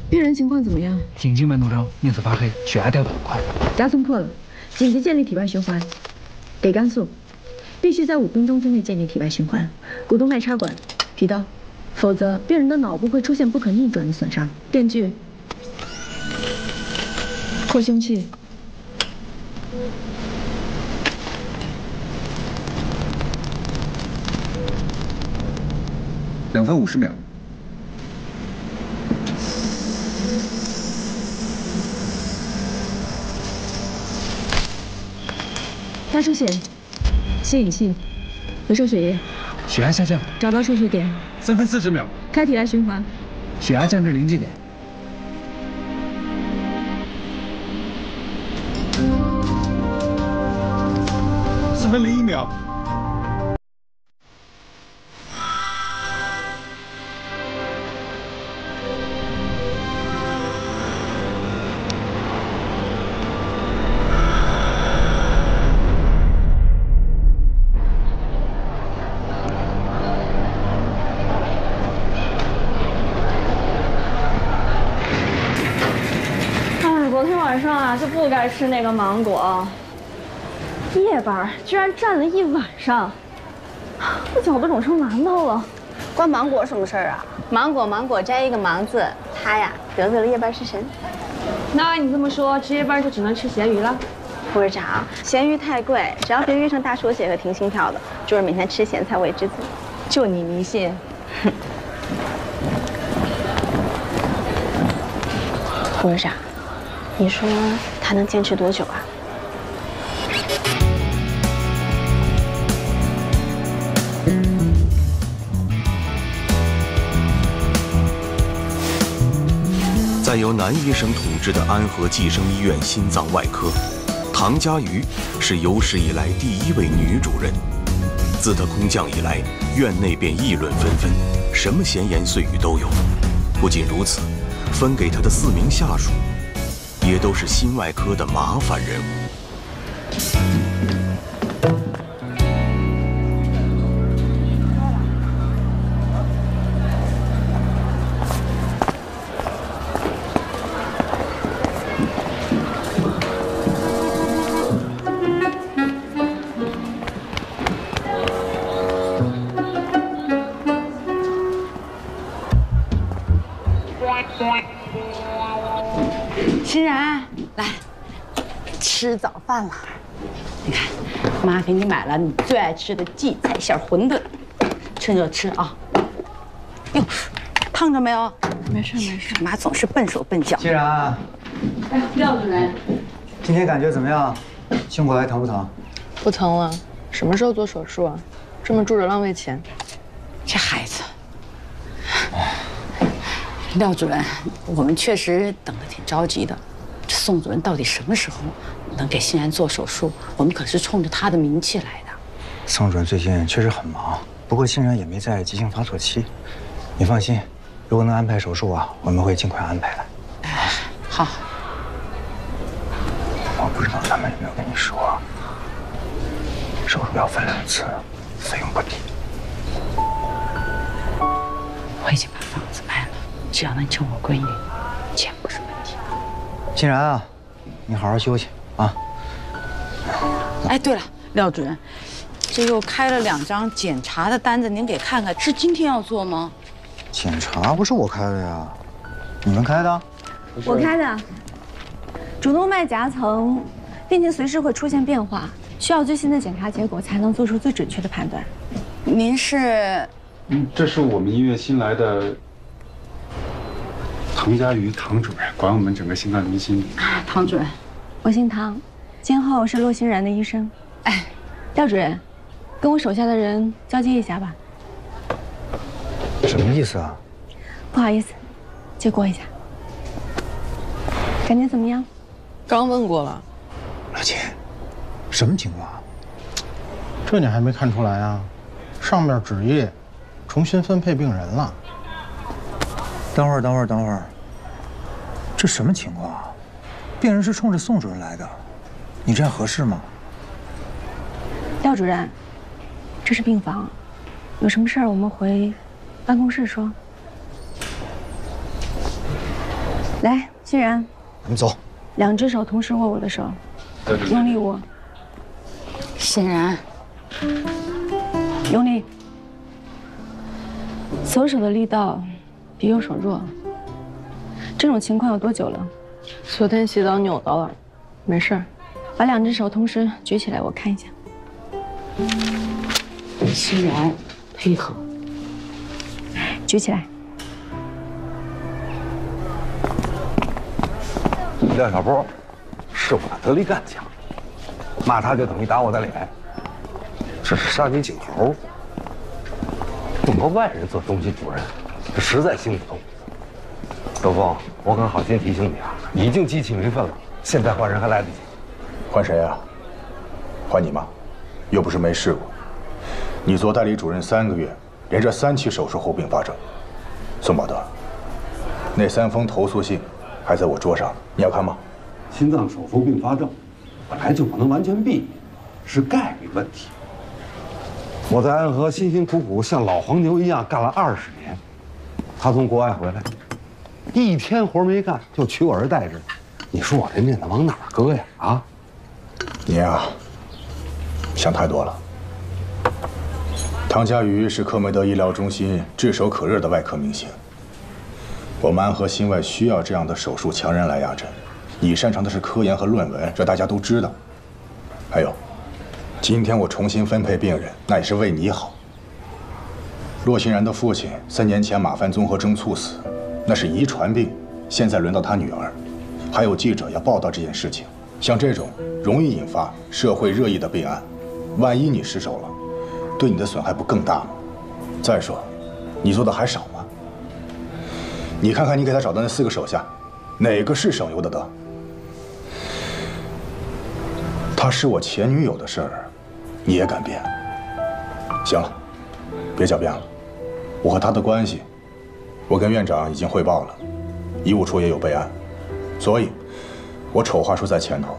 病人情况怎么样？颈静脉怒张，面色发黑，血压掉得很快。夹层破了，紧急建立体外循环，给肝素，必须在5分钟之内建立体外循环。股动脉插管，提刀，否则病人的脑部会出现不可逆转的损伤。电锯，扩胸器。 2分50秒。压出血，吸引器，回收血液，血压下降，找到出血点。3分40秒。开体外循环，血压降至临界点。 4分01秒。昨天晚上啊就不该吃那个芒果。 夜班居然站了1晚上，这脚都肿成馒头了。关芒果什么事儿啊？芒果摘一个芒字，他呀得罪了夜班食神。那按你这么说，值夜班就只能吃咸鱼了？副市长，咸鱼太贵，只要别约上大出血和停心跳的，就是每天吃咸菜为之罪。就你迷信。副市长，你说他能坚持多久啊？ 在由男医生统治的安和济生医院心脏外科，唐佳瑜是有史以来第1位女主任。自她空降以来，院内便议论纷纷，什么闲言碎语都有。不仅如此，分给她的4名下属，也都是心外科的麻烦人物。 欣然，来吃早饭了。你看，妈给你买了你最爱吃的荠菜馅馄饨，趁热吃啊。哟，烫着没有？没事没事。妈总是笨手笨脚。欣然，哎，廖主任，今天感觉怎么样？胸口还疼不疼？不疼了。什么时候做手术啊？这么住着浪费钱。这孩子。廖主任，我们确实等得挺着急的。这宋主任到底什么时候能给欣然做手术？我们可是冲着他的名气来的。宋主任最近确实很忙，不过欣然也没在急性发作期。你放心，如果能安排手术啊，我们会尽快安排的。好。我不知道他们有没有跟你说，手术要分2次，费用不低。我已经把房子卖了。 只要能救我闺女，钱不是问题。欣然啊，你好好休息啊。哎，对了，廖主任，这又开了2张检查的单子，您给看看，是今天要做吗？检查不是我开的呀，你们开的？我开的。主动脉夹层病情随时会出现变化，需要最新的检查结果才能做出最准确的判断。您是？这是我们医院新来的。 唐佳瑜，唐主任管我们整个心脏中心。唐主任，我姓唐，今后是骆欣然的医生。哎，廖主任，跟我手下的人交接一下吧。什么意思啊？不好意思，借过一下。感觉怎么样？刚问过了。老秦，什么情况？这你还没看出来啊？上面旨意重新分配病人了。 等会儿，这什么情况啊？病人是冲着宋主任来的，你这样合适吗？廖主任，这是病房，有什么事儿我们回办公室说。来，欣然，我们走。2只手同时握我的手，用力握。欣然，用力。左手的力道比右手弱。这种情况有多久了？昨天洗澡扭到了，没事儿。把2只手同时举起来，我看一下。欣然，配合。举起来。廖小波是我的得力干将，骂他就等于打我的脸，这是杀鸡儆猴。用个外人做中心主任，这实在行不通。周峰，我可好心提醒你啊，已经激起民愤了，现在换人还来得及。换谁啊？换你吗？又不是没试过。你做代理主任3个月，连着3起手术后并发症。宋宝德，那3封投诉信还在我桌上呢，你要看吗？心脏手术并发症本来就不能完全避免，是概率问题。我在安和辛辛苦苦像老黄牛一样干了20年，他从国外回来，一天活没干就取我而代之，你说我这面子往哪儿搁呀？啊？你呀，想太多了。唐佳瑜是科美德医疗中心炙手可热的外科明星，我们安和心外需要这样的手术强人来压阵。你擅长的是科研和论文，这大家都知道。还有，今天我重新分配病人，那也是为你好。骆欣然的父亲3年前马凡综合征猝死，那是遗传病，现在轮到他女儿。还有记者要报道这件事情，像这种容易引发社会热议的病案，万一你失手了，对你的损害不更大吗？再说，你做的还少吗？你看看你给他找的那4个手下，哪个是省油的灯？她是我前女友的事儿，你也敢编？行了，别狡辩了。我和她的关系，我跟院长已经汇报了，医务处也有备案，所以，我丑话说在前头，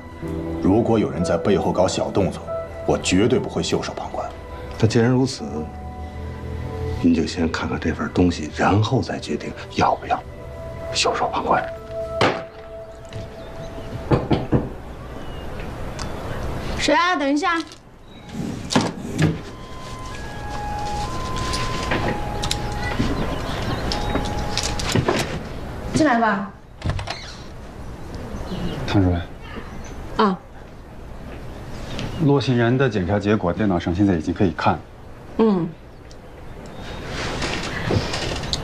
如果有人在背后搞小动作，我绝对不会袖手旁观。那既然如此，您就先看看这份东西，然后再决定要不要袖手旁观。谁啊？等一下。进来吧。唐主任。啊。骆欣然的检查结果电脑上现在已经可以看了。嗯。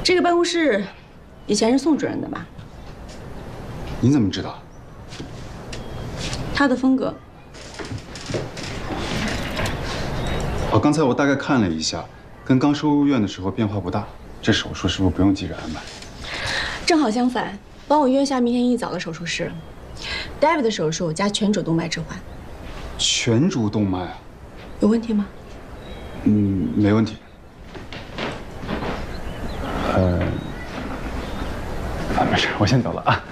这个办公室以前是宋主任的吧？你怎么知道？他的风格。哦，刚才我大概看了一下，跟刚收院的时候变化不大。这手术是不是不用急着安排？正好相反，帮我约下明天一早的手术室。David 的手术加全主动脉置换。全主动脉啊？有问题吗？没问题。没事，我先走了啊。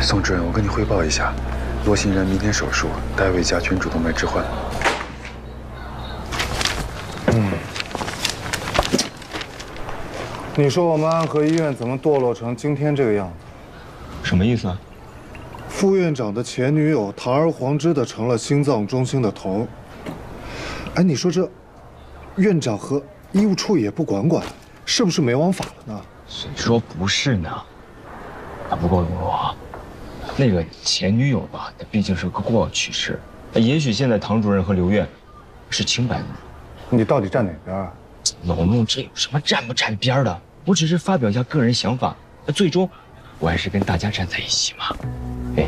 宋主任，我跟你汇报一下，骆欣然明天手术，戴维加全主动脉置换。你说我们安和医院怎么堕落成今天这个样子？什么意思啊？副院长的前女友堂而皇之的成了心脏中心的头。哎，你说这院长和医务处也不管管，是不是没王法了呢？谁说不是呢？啊，不过那个前女友吧，那毕竟是个过去式。也许现在唐主任和刘院是清白的。你到底站哪边啊？老穆，这有什么站不站边的？我只是发表一下个人想法，最终我还是跟大家站在一起嘛。哎，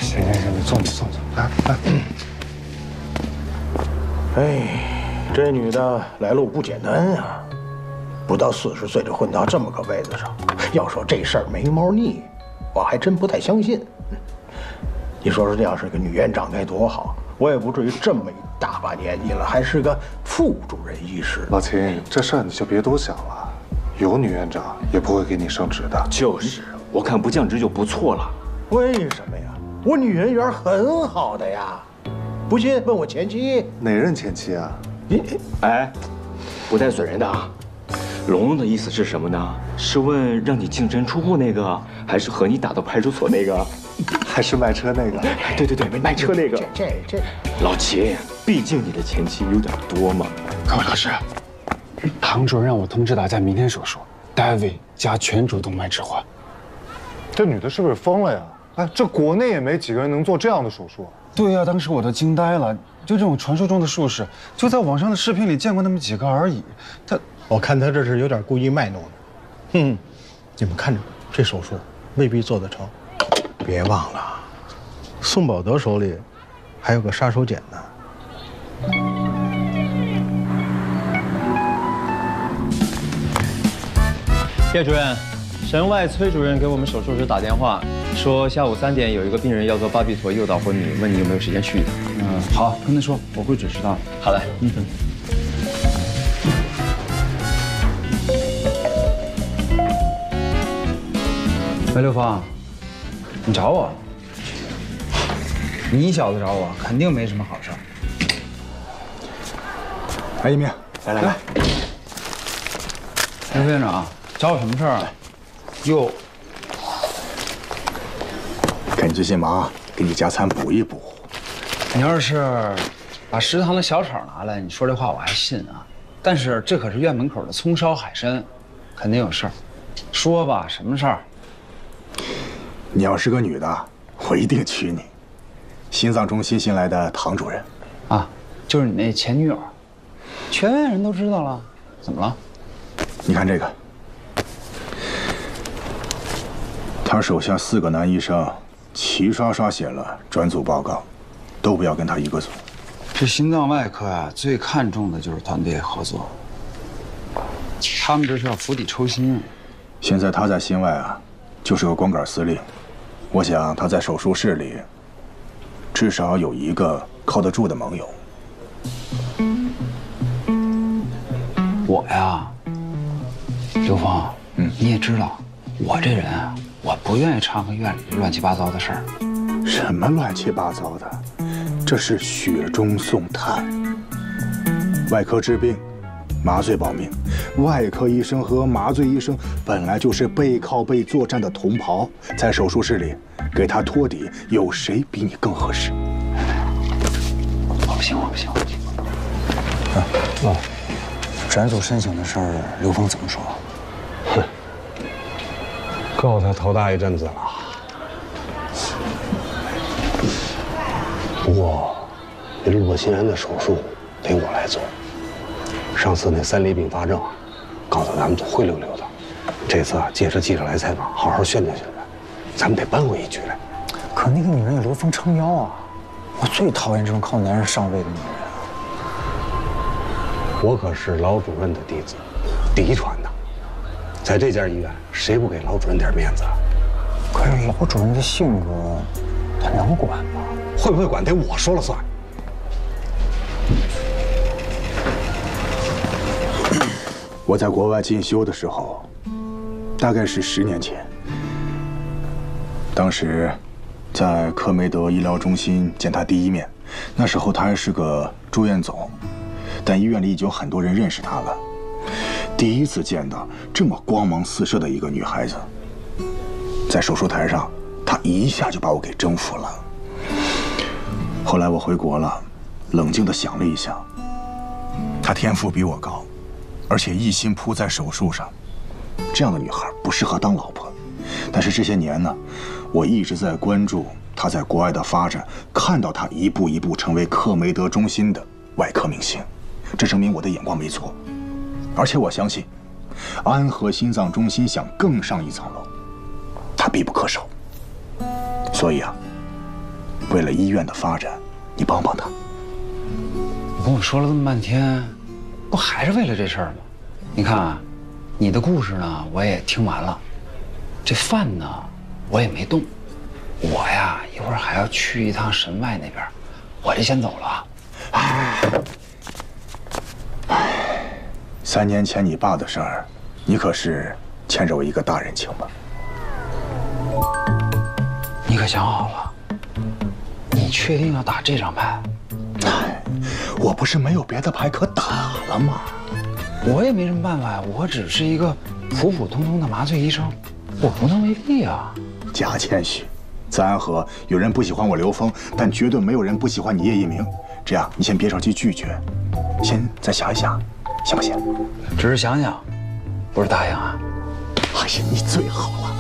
行，你坐，来。哎，这女的来路不简单啊，不到40岁就混到这么个位子上。要说这事儿没猫腻，我还真不太相信。你说说，这要是个女院长该多好，我也不至于这么一大把年纪了，还是个副主任医师。老秦，这事儿你就别多想了。有女院长也不会给你升职的。就是，我看不降职就不错了。为什么呀？我女人缘很好的呀，不信问我前妻。哪任前妻啊？哎，不带损人的啊。龙龙的意思是什么呢？是问让你净身出户那个，还是和你打到派出所那个？还是卖车那个？对对对，卖车那个。这，老齐，毕竟你的前妻有点多嘛。各位老师，唐主任让我通知大家明天手术，David加全主动脉置换。这女的是不是疯了呀？哎，这国内也没几个人能做这样的手术。对呀，当时我都惊呆了。就这种传说中的术士，就在网上的视频里见过那么几个而已。我看他这是有点故意卖弄的。你们看着，这手术未必做得成。别忘了，宋宝德手里还有个杀手锏呢。叶主任，神外崔主任给我们手术室打电话，说下午3点有一个病人要做巴比妥诱导昏迷，问你有没有时间去一趟。好，跟他说我会准时到。好嘞。喂，刘芳，你找我？你小子找我，肯定没什么好事。来一鸣，来。刘副院长，找我什么事儿？哟，赶紧些忙，给你加餐补一补。你要是把食堂的小炒拿来，你说这话我还信啊。但是这可是院门口的葱烧海参，肯定有事儿。说吧，什么事儿？你要是个女的，我一定娶你。心脏中心新来的唐主任，啊，就是你那前女友，全院人都知道了，怎么了？你看这个，他手下4个男医生齐刷刷写了专组报告，都不要跟他一个组。这心脏外科啊，最看重的就是团队合作。他们这是要釜底抽薪。现在他在心外啊，就是个光杆司令。我想他在手术室里，至少有一个靠得住的盟友。我呀，刘峰，你也知道，我这人啊，我不愿意掺和院里乱七八糟的事儿。什么乱七八糟的？这是雪中送炭。外科治病，麻醉保命。外科医生和麻醉医生本来就是背靠背作战的同袍，在手术室里给他托底，有谁比你更合适？我不行，我不行，我不行。转组申请的事儿，刘峰怎么说？哼，够他头大一阵子了。不过，那骆欣然的手术得我来做。上次那3例并发症，告诉咱们都灰溜溜的。这次啊，借着记者来采访，好好宣传宣传，咱们得扳回一局来。可那个女人有刘峰撑腰啊！我最讨厌这种靠男人上位的女人。我可是老主任的弟子，嫡传的，在这家医院，谁不给老主任点面子啊？可是老主任的性格，他能管吗？会不会管得我说了算。我在国外进修的时候，大概是10年前。当时在科梅德医疗中心见他第一面，那时候他还是个住院总，但医院里已经有很多人认识他了。第一次见到这么光芒四射的一个女孩子，在手术台上，她一下就把我给征服了。后来我回国了，冷静地想了一下，她天赋比我高，而且一心扑在手术上，这样的女孩不适合当老婆。但是这些年呢，我一直在关注她在国外的发展，看到她一步一步成为克梅德中心的外科明星，这证明我的眼光没错。而且我相信，安和心脏中心想更上一层楼，她必不可少。所以啊，为了医院的发展，你帮帮她。你跟我说了这么半天，不还是为了这事儿吗？你看啊，你的故事呢，我也听完了，这饭呢，我也没动。我呀，一会儿还要去一趟神外那边，我这先走了。3年前你爸的事儿，你可是欠着我一个大人情吧？你可想好了？你确定要打这张牌？哎，我不是没有别的牌可打了吗？我也没什么办法呀，我只是一个普普通通的麻醉医生，我无能为力啊。假谦虚，在安和有人不喜欢我刘峰，但绝对没有人不喜欢你叶一鸣。这样，你先别着急拒绝，先再想一想，行不行？只是想想，不是答应啊。哎呀，你最好了。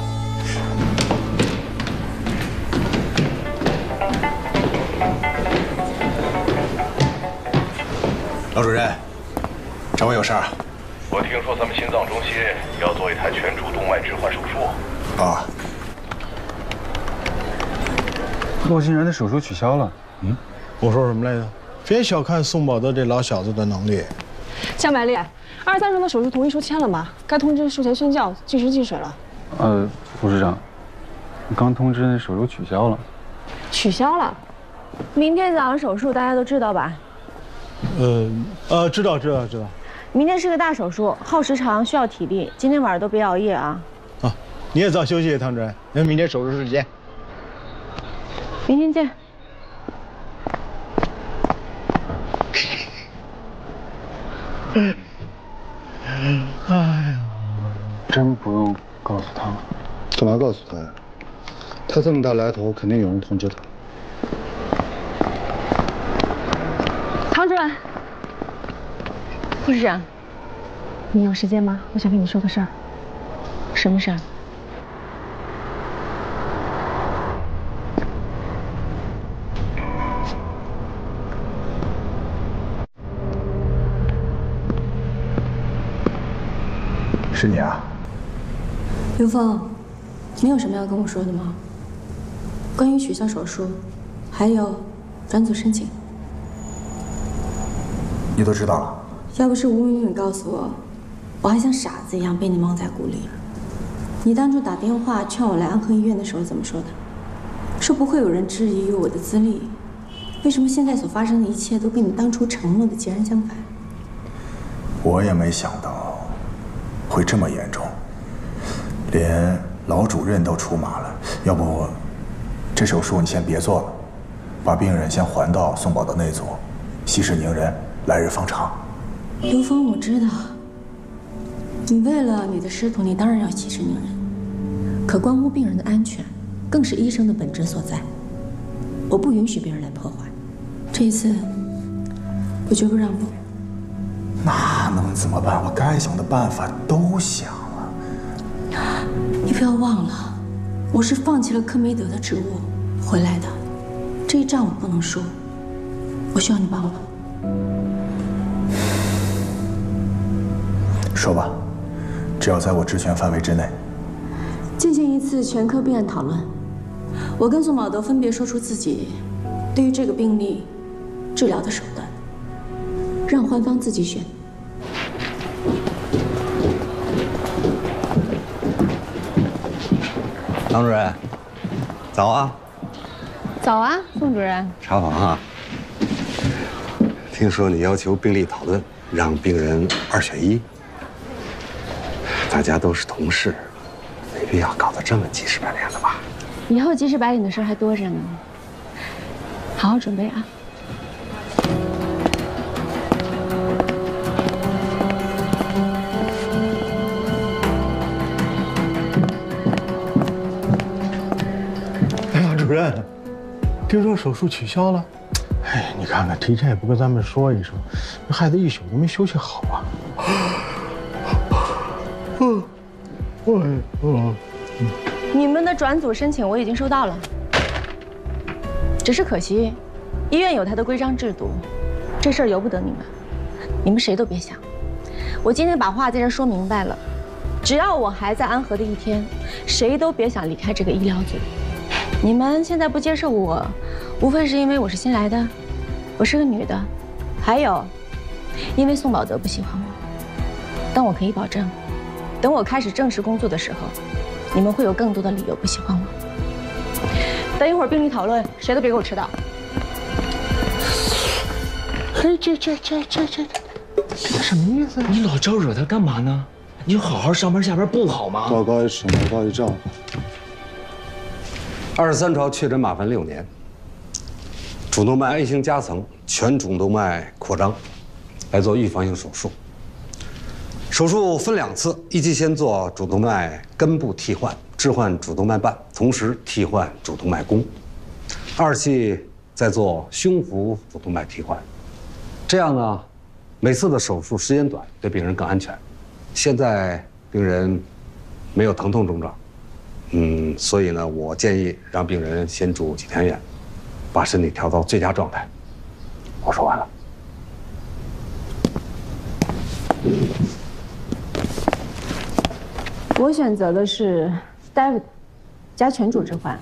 老主任，找我有事儿？我听说咱们心脏中心要做一台全主动脉置换手术。啊。骆欣然的手术取消了。我说什么来着？别小看宋宝德这老小子的能力。江百丽，23周的手术同意书签了吗？该通知术前宣教，计时计水了。副市长，刚通知那手术取消了。取消了？明天早上手术，大家都知道吧？知道。明天是个大手术，耗时长，需要体力。今天晚上都别熬夜啊！啊，你也早休息，唐主任。那明天手术时间。明天见。哎呀，真不用告诉他。干嘛告诉他呀？他这么大来头，肯定有人通知他。唐主任，副市长，你有时间吗？我想跟你说个事儿。什么事儿？是你啊，刘峰，你有什么要跟我说的吗？关于取消手术，还有转组申请，你都知道了。要不是吴敏敏告诉我，我还像傻子一样被你蒙在鼓里。你当初打电话劝我来安和医院的时候怎么说的？说不会有人质疑我的资历。为什么现在所发生的一切都跟你当初承诺的截然相反？我也没想到会这么严重，连老主任都出马了。要不，这手术你先别做了，把病人先还到宋宝德那组，息事宁人，来日方长。刘峰，我知道，你为了你的师徒，你当然要息事宁人。可关乎病人的安全，更是医生的本职所在。我不允许别人来破坏。这一次，我绝不让步。那能怎么办？我该想的办法都想了。你不要忘了，我是放弃了科梅德的职务回来的，这一仗我不能输。我需要你帮我。说吧，只要在我职权范围之内。进行一次全科病案讨论，我跟宋宝德分别说出自己对于这个病例治疗的手段，让患方自己选。唐主任，早啊！早啊，宋主任。查房啊！听说你要求病例讨论，让病人2选1。大家都是同事，没必要搞得这么急事白脸的吧？以后急事白脸的事还多着呢，好好准备啊！哎呀，主任，听说手术取消了。哎，你看看，提前也不跟咱们说一声，这孩子一宿都没休息好啊。你们的转组申请我已经收到了，只是可惜，医院有它的规章制度，这事儿由不得你们，你们谁都别想。我今天把话在这说明白了，只要我还在安和的一天，谁都别想离开这个医疗组。你们现在不接受我，无非是因为我是新来的，我是个女的，还有，因为宋宝德不喜欢我。但我可以保证，等我开始正式工作的时候，你们会有更多的理由不喜欢我。等一会儿病例讨论，谁都别给我迟到。嘿，这什么意思？你老招惹他干嘛呢？你就好好上班下班不好吗？报告一审，报告一照。 23朝确诊马凡6年，主动脉 A 型夹层，全主动脉扩张，来做预防性手术。手术分2次，一期先做主动脉根部替换，置换主动脉瓣，同时替换主动脉弓。2期再做胸腹主动脉替换。这样呢，每次的手术时间短，对病人更安全。现在病人没有疼痛症状。 所以呢，我建议让病人先住几天院，把身体调到最佳状态。我说完了。我选择的是 David 加全主置换。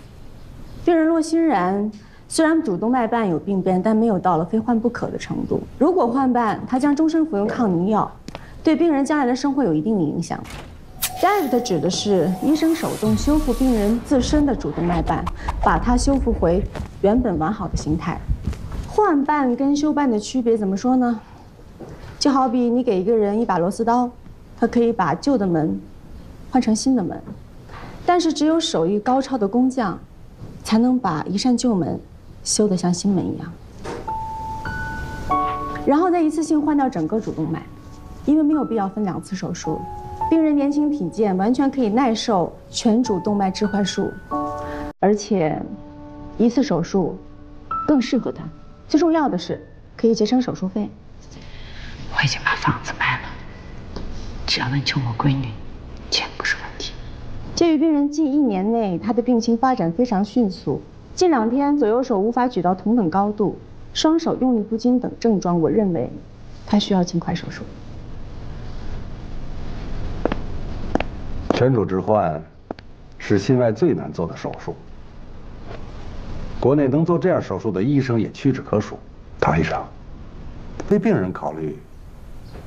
病人洛欣然虽然主动脉瓣有病变，但没有到了非换不可的程度。如果换瓣，他将终身服用抗凝药，对病人将来的生活有一定的影响。 David 指的是医生手动修复病人自身的主动脉瓣，把它修复回原本完好的形态。换瓣跟修瓣的区别怎么说呢？就好比你给一个人一把螺丝刀，他可以把旧的门换成新的门，但是只有手艺高超的工匠，才能把一扇旧门修得像新门一样，然后再一次性换掉整个主动脉，因为没有必要分2次手术。 病人年轻体健，完全可以耐受全主动脉置换术，而且1次手术更适合他。最重要的是，可以节省手术费。我已经把房子卖了，只要能救我闺女，钱不是问题。鉴于病人近1年内他的病情发展非常迅速，近2天左右手无法举到同等高度，双手用力不均等症状，我认为他需要尽快手术。 全主置换是心外最难做的手术，国内能做这样手术的医生也屈指可数。唐医生，为病人考虑，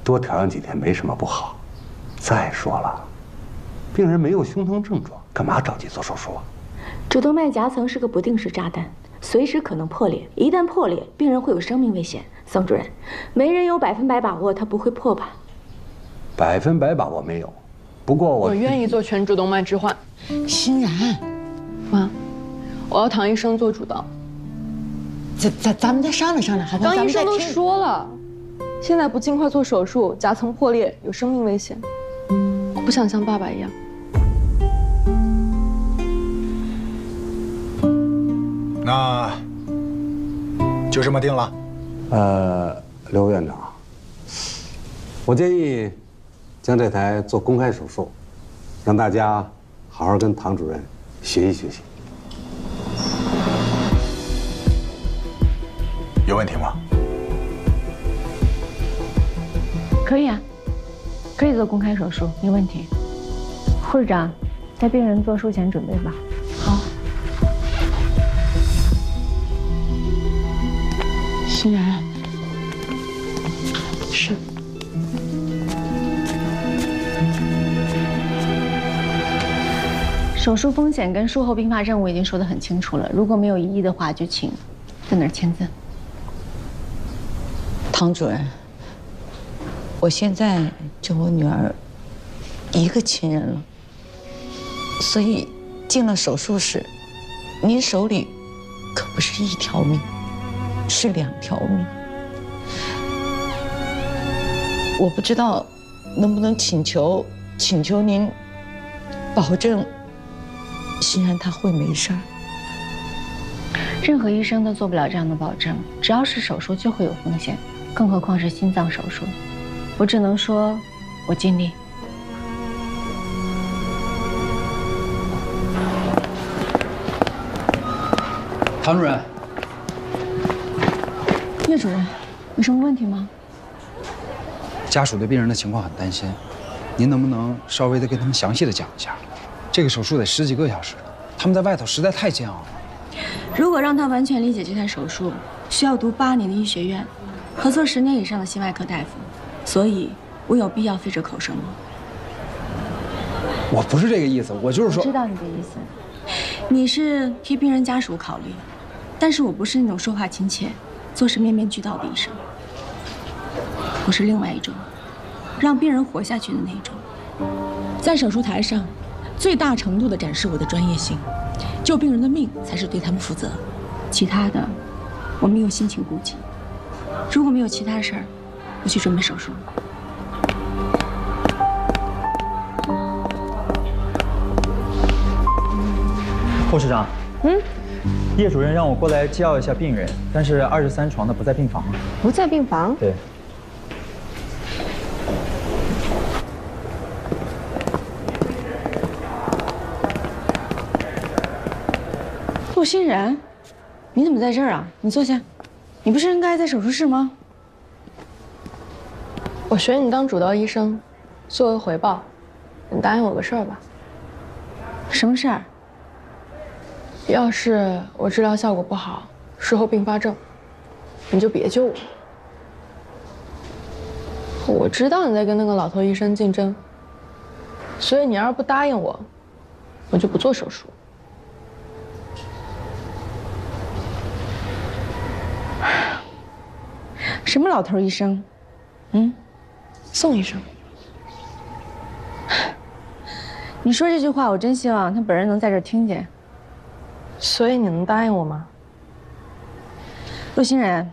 多调养几天没什么不好。再说了，病人没有胸疼症状，干嘛着急做手术啊？主动脉夹层是个不定时炸弹，随时可能破裂。一旦破裂，病人会有生命危险。宋主任，没人有100%把握它不会破吧？100%把握没有。 不过我愿意做全主动脉置换。欣然，妈，我要唐医生做主导。咱们再商量商量，好不好？刚医生都说了，现在不尽快做手术，夹层破裂有生命危险。我不想像爸爸一样。那就这么定了。刘院长，我建议。 将这台做公开手术，让大家好好跟唐主任学习学习。有问题吗？可以啊，可以做公开手术，没问题。护士长，在病人做术前准备吧。好。欣然，是。 手术风险跟术后并发症我已经说得很清楚了，如果没有异议的话，就请在那儿签字。唐主任，我现在就我女儿一个亲人了，所以进了手术室，您手里可不是1条命，是2条命。我不知道能不能请求您保证。 欣然他会没事儿。任何医生都做不了这样的保证，只要是手术就会有风险，更何况是心脏手术。我只能说，我尽力。唐主任，叶主任，有什么问题吗？家属对病人的情况很担心，您能不能稍微的跟他们详细的讲一下？ 这个手术得10几个小时，他们在外头实在太煎熬了。如果让他完全理解这台手术，需要读8年的医学院，和做10年以上的心外科大夫，所以我有必要费这口舌吗？我不是这个意思，我就是说，我知道你的意思，你是替病人家属考虑，但是我不是那种说话亲切、做事面面俱到的医生，我是另外一种，让病人活下去的那种。在手术台上，最大程度地展示我的专业性，救病人的命才是对他们负责，其他的我没有心情顾及。如果没有其他事儿，我去准备手术。护士长，叶主任让我过来叫一下病人，但是23床的不在病房。不在病房？对。陆欣然，你怎么在这儿啊？你坐下。你不是应该在手术室吗？我选你当主刀医生，作为回报，你答应我个事儿吧。什么事儿？要是我治疗效果不好，术后并发症，你就别救我。我知道你在跟那个老头医生竞争，所以你要是不答应我，我就不做手术。什么老头医生？宋医生。你说这句话，我真希望他本人能在这儿听见。所以你能答应我吗？陆欣然，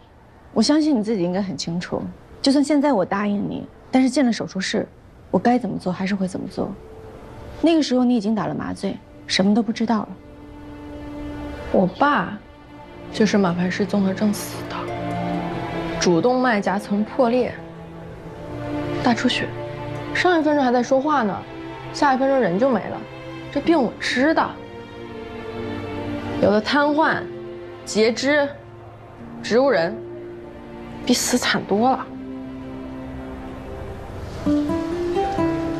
我相信你自己应该很清楚，就算现在我答应你，但是进了手术室，我该怎么做还是会怎么做。那个时候你已经打了麻醉，什么都不知道了。我爸就是马牌氏综合症死的，主动脉夹层破裂，大出血，上一分钟还在说话呢，下一分钟人就没了。这病我知道，有的瘫痪、截肢、植物人，比死惨多了。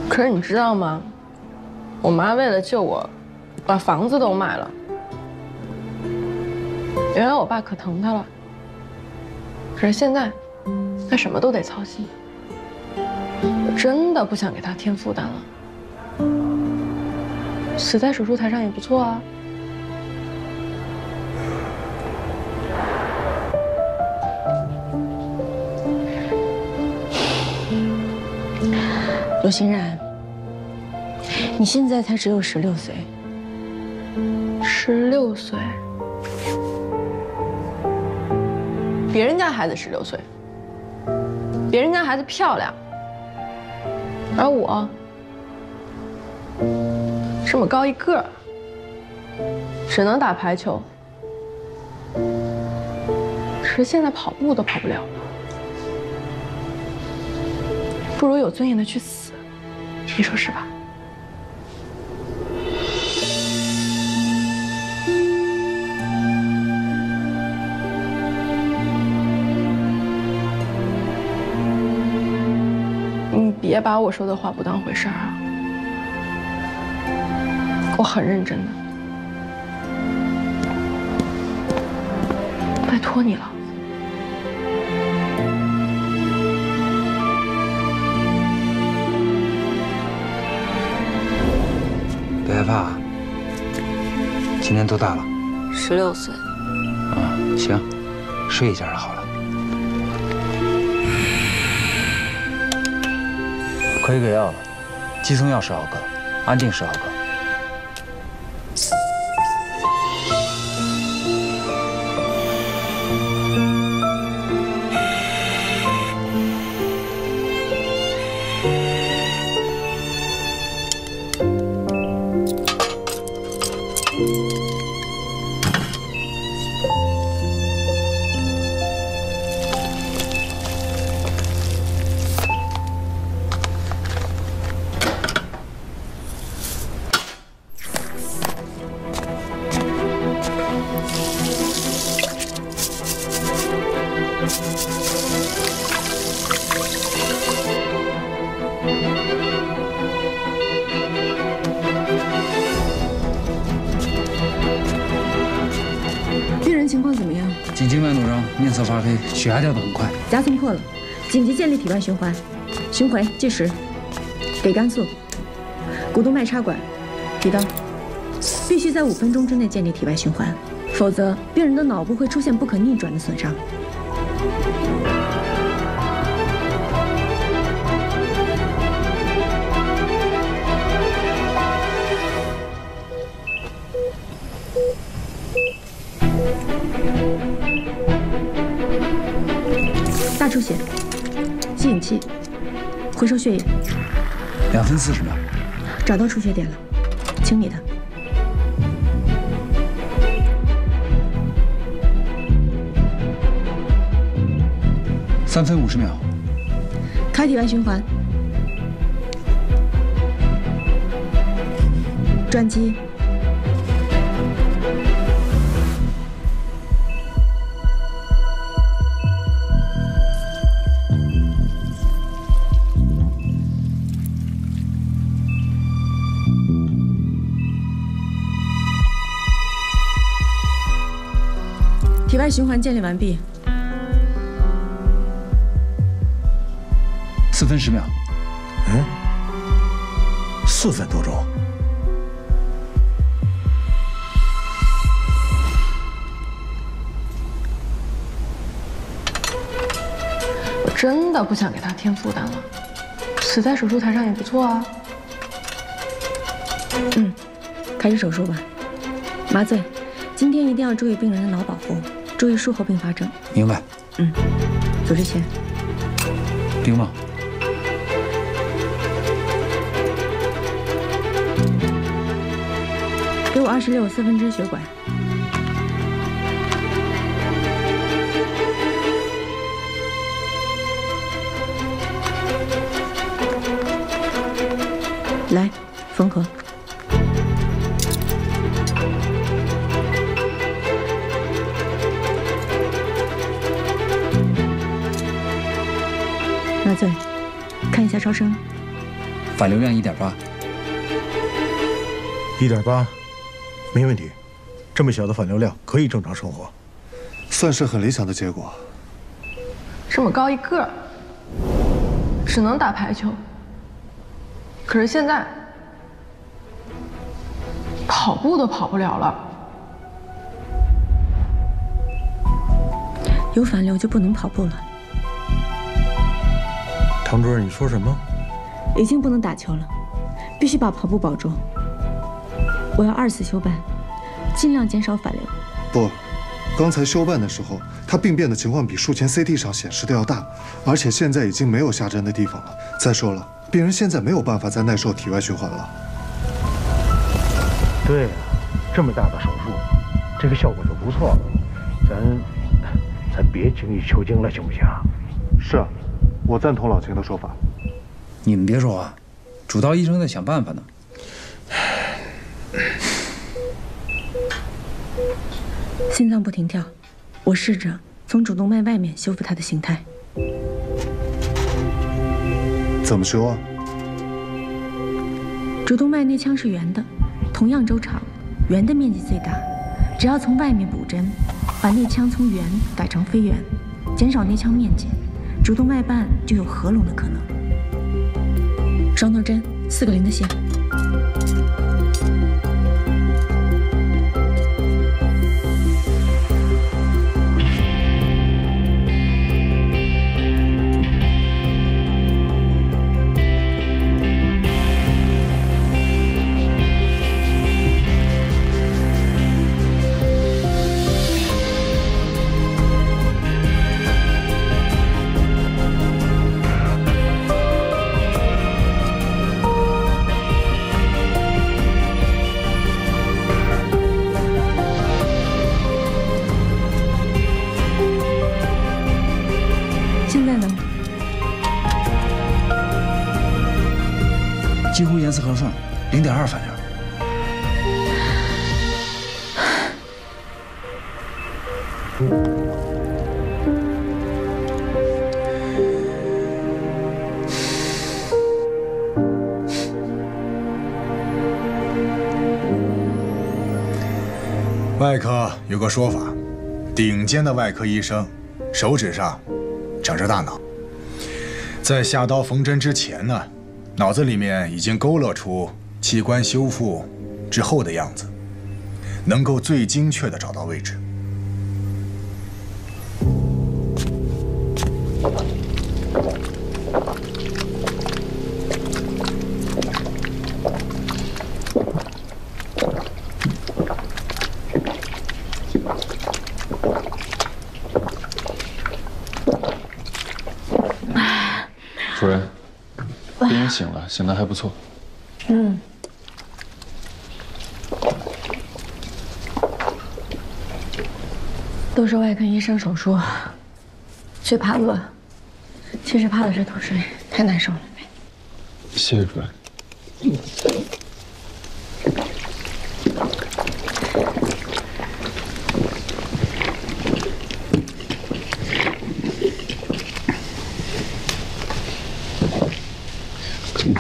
可是你知道吗？我妈为了救我，把房子都卖了。原来我爸可疼她了，可是现在，他什么都得操心。我真的不想给他添负担了。死在手术台上也不错啊。陆欣然，你现在才只有16岁。16岁？别人家孩子16岁，别人家孩子漂亮，而我这么高一个儿，只能打排球。可是现在跑步都跑不了了，不如有尊严的去死，你说是吧？你别把我说的话不当回事儿啊！我很认真的，拜托你了。别害怕，今年多大了？16岁。行，睡一觉就好了。可以给药了，肌松药10毫克，安定10毫克。病人情况怎么样？颈静脉弩张，面色发黑，血压掉得很快，夹层破了，紧急建立体外循环，巡回计时，给肝素，股动脉插管，提刀，必须在5分钟之内建立体外循环，否则病人的脑部会出现不可逆转的损伤。回收血液。2分40秒。找到出血点了，清理它。3分50秒。开体外循环。转机。体外循环建立完毕。4分10秒。4分多钟。我真的不想给他添负担了，死在手术台上也不错啊。开始手术吧。麻醉，今天一定要注意病人的脑保护，注意术后并发症。明白。组织钳。丁旺。给我264分之血管。来，缝合。麻醉，看一下超声。反流量1.8。1.8，没问题。这么小的反流量可以正常生活，算是很理想的结果。这么高一个，只能打排球。可是现在跑步都跑不了了。有反流就不能跑步了。唐主任，你说什么？已经不能打球了，必须把跑步保住。我要2次休办，尽量减少反流。不，刚才休办的时候，他病变的情况比术前 CT 上显示的要大，而且现在已经没有下针的地方了。再说了，病人现在没有办法再耐受体外循环了。对呀，这么大的手术，这个效果就不错了。咱别精益求精了，行不行？是啊，我赞同老秦的说法。你们别说啊，主刀医生在想办法呢。心脏不停跳，我试着从主动脉外面修复它的形态。怎么修啊？主动脉内腔是圆的，同样周长，圆的面积最大。只要从外面补针，把内腔从圆改成非圆，减少内腔面积，主动脉瓣就有合拢的可能。双头针，4个0的线。几乎严丝合缝，0.2反流。外科有个说法，顶尖的外科医生手指上长着大脑，在下刀缝针之前呢，脑子里面已经勾勒出器官修复之后的样子，能够最精确地找到位置。主任，显得还不错。嗯。都说外科医生手术最怕饿，其实怕的是脱水，太难受了。谢谢主任。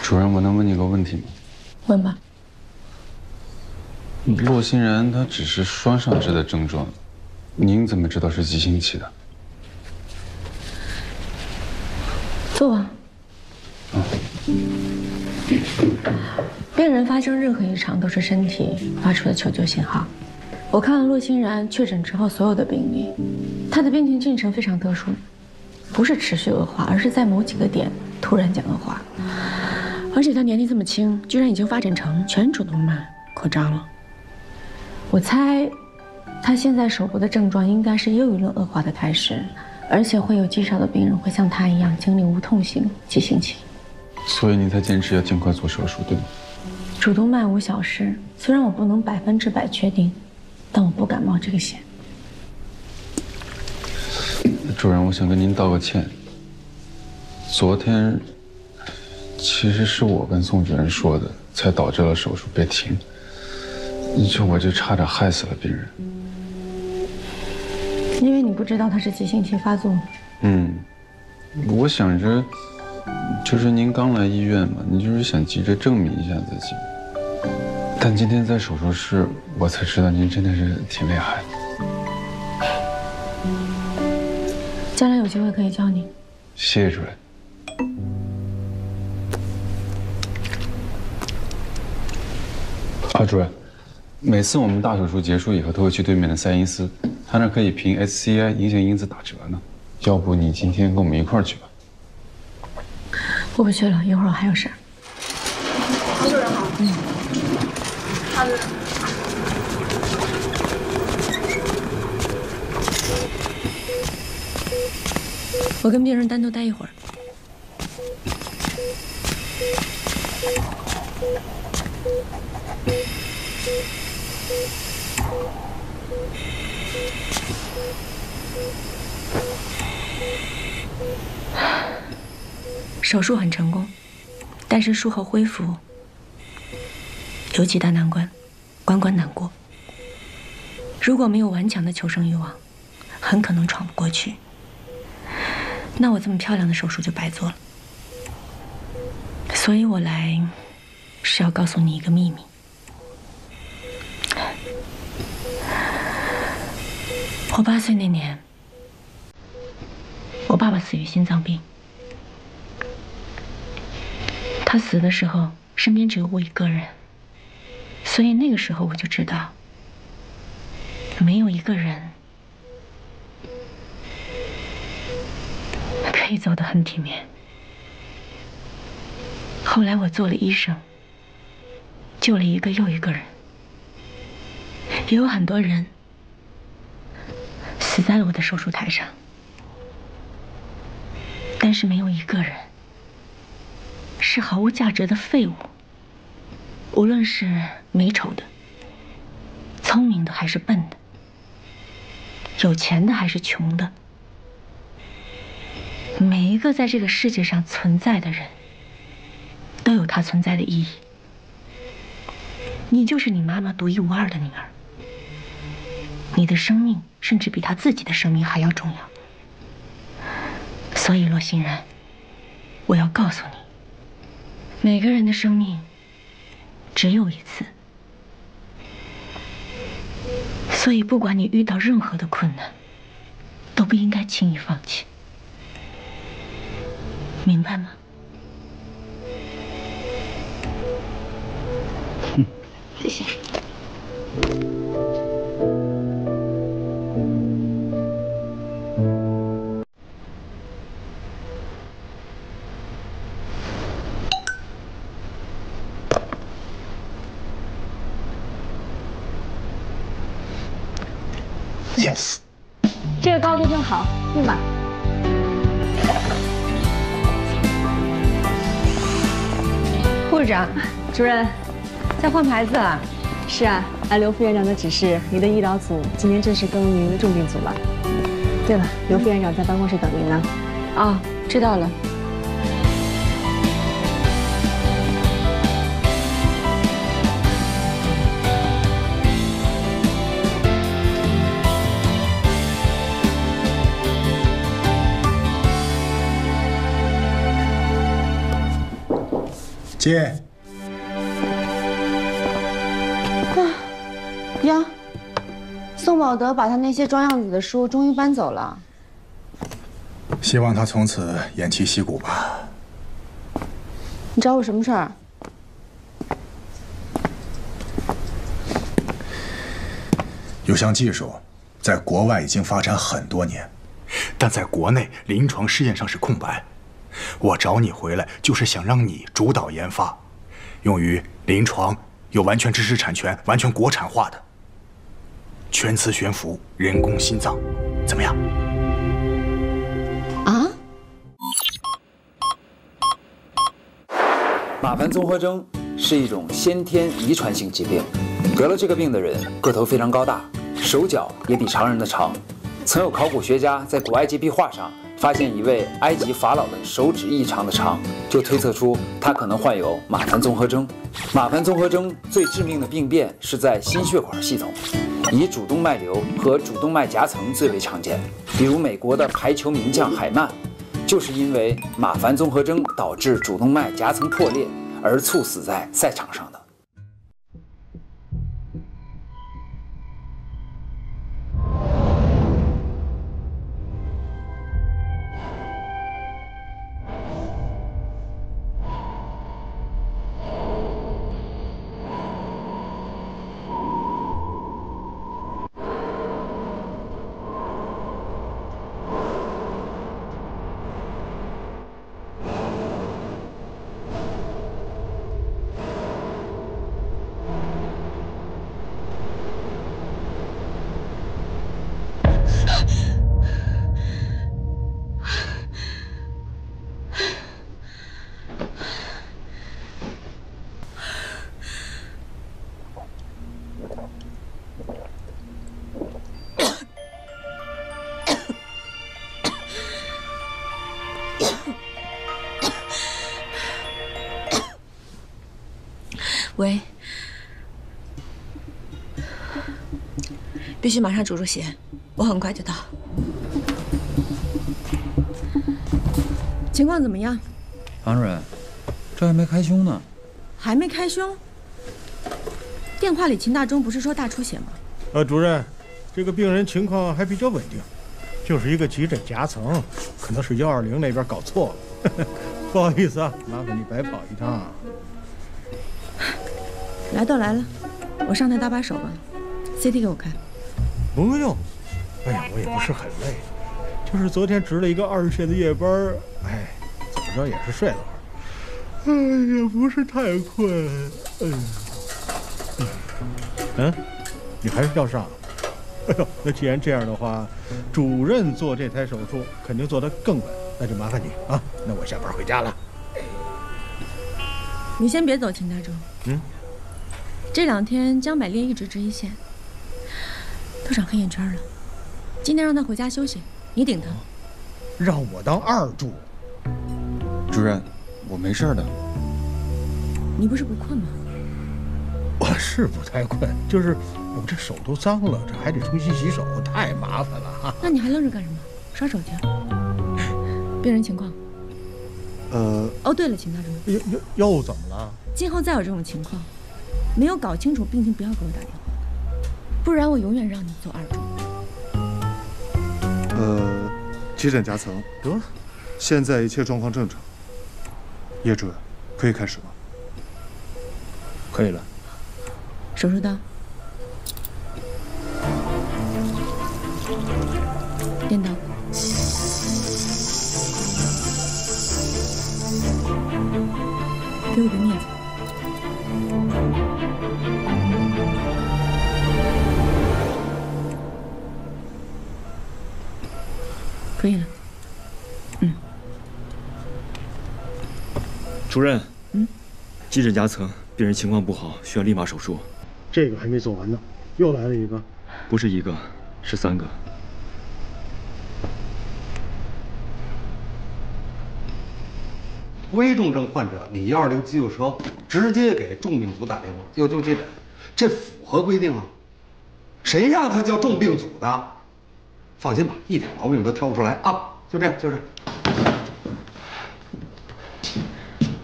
主任，我能问你个问题吗？问吧。洛欣然他只是双上肢的症状，您怎么知道是急性期的？坐啊。病人发生任何异常都是身体发出的求救信号。我看了洛欣然确诊之后所有的病例，他的病情进程非常特殊，不是持续恶化，而是在某几个点突然间恶化。而且他年纪这么轻，居然已经发展成全主动脉扩张了。我猜，他现在手部的症状应该是又一轮恶化的开始，而且会有极少的病人会像他一样经历无痛型急性期。所以你才坚持要尽快做手术，对吗？主动脉无小事，虽然我不能100%确定，但我不敢冒这个险。主任，我想跟您道个歉。昨天其实是我跟宋主任说的，才导致了手术被停。我就差点害死了病人。因为你不知道他是急性期发作。我想着，就是您刚来医院嘛，你就是想急着证明一下自己。但今天在手术室，我才知道您真的是挺厉害的。将来有机会可以教你。谢谢主任。主任，每次我们大手术结束以后，都会去对面的赛因斯，他那可以凭 SCI 影响因子打折呢。要不你今天跟我们一块儿去吧？我不去了，一会儿我还有事儿。唐主任好。唐主任。我跟病人单独待一会儿。手术很成功，但是术后恢复有几大难关，关关难过。如果没有顽强的求生欲望，很可能闯不过去。那我这么漂亮的手术就白做了。所以我来是要告诉你一个秘密。我8岁那年，我爸爸死于心脏病。他死的时候，身边只有我一个人，所以那个时候我就知道，没有一个人可以走得很体面。后来我做了医生，救了一个又一个人，也有很多人死在了我的手术台上，但是没有一个人是毫无价值的废物。无论是美丑的、聪明的还是笨的，有钱的还是穷的，每一个在这个世界上存在的人都有他存在的意义。你就是你妈妈独一无二的女儿，你的生命甚至比她自己的生命还要重要。所以洛欣然，我要告诉你，每个人的生命只有一次，所以不管你遇到任何的困难，都不应该轻易放弃，明白吗？谢谢。Yes， 这个高度正好，用吧。护士长，主任，在换牌子啊？是啊，按刘副院长的指示，你的医疗组今天正式更入您的重病组了。对了，刘副院长在办公室等您呢。哦，知道了。进。呀，宋宝德把他那些装样子的书终于搬走了。希望他从此偃旗息鼓吧。你找我什么事儿？有项技术，在国外已经发展很多年，但在国内临床试验上是空白。我找你回来，就是想让你主导研发，用于临床，有完全知识产权、完全国产化的全磁悬浮人工心脏，怎么样？啊？马凡综合征是一种先天遗传性疾病，得了这个病的人个头非常高大，手脚也比常人的长。曾有考古学家在古埃及壁画上发现一位埃及法老的手指异常的长，就推测出他可能患有马凡综合征。马凡综合征最致命的病变是在心血管系统，以主动脉瘤和主动脉夹层最为常见。比如美国的排球名将海曼，就是因为马凡综合征导致主动脉夹层破裂而猝死在赛场上的。喂，必须马上注入血，我很快就到。情况怎么样？唐主任，这还没开胸呢。还没开胸？电话里秦大中不是说大出血吗？主任，这个病人情况还比较稳定，就是一个急诊夹层，可能是120那边搞错了。不好意思啊，麻烦你白跑一趟。来都来了，我上台搭把手吧。CT 给我看。不用，哎呀，我也不是很累，就是昨天值了一个20线的夜班，哎，怎么着也是睡了会儿，也不是太困。你还是要上？哎呦，那既然这样的话，主任做这台手术肯定做得更稳，那就麻烦你啊。那我下班回家了。你先别走，秦大中。这2天江百烈一直值一线，都长黑眼圈了。今天让他回家休息，你顶他。让我当2助？主任，我没事的。你不是不困吗？我是不太困，就是我这手都脏了，这还得重新洗手，太麻烦了哈。那你还愣着干什么？刷手去。病人情况？哦，对了，秦大中，又怎么了？今后再有这种情况，没有搞清楚病情，不要给我打电话，不然我永远让你做2助。急诊夹层，现在一切状况正常。叶主任，可以开始吗？可以了。手术刀，电刀，给我个镊子。可以了。主任，急诊夹层，病人情况不好，需要立马手术。这个还没做完呢，又来了一个。不是1个，是3个。危重症患者，你120急救车直接给重病组打电话要救急诊，这符合规定啊？谁让他叫重病组的？放心吧，一点毛病都挑不出来啊！就这样，就这样。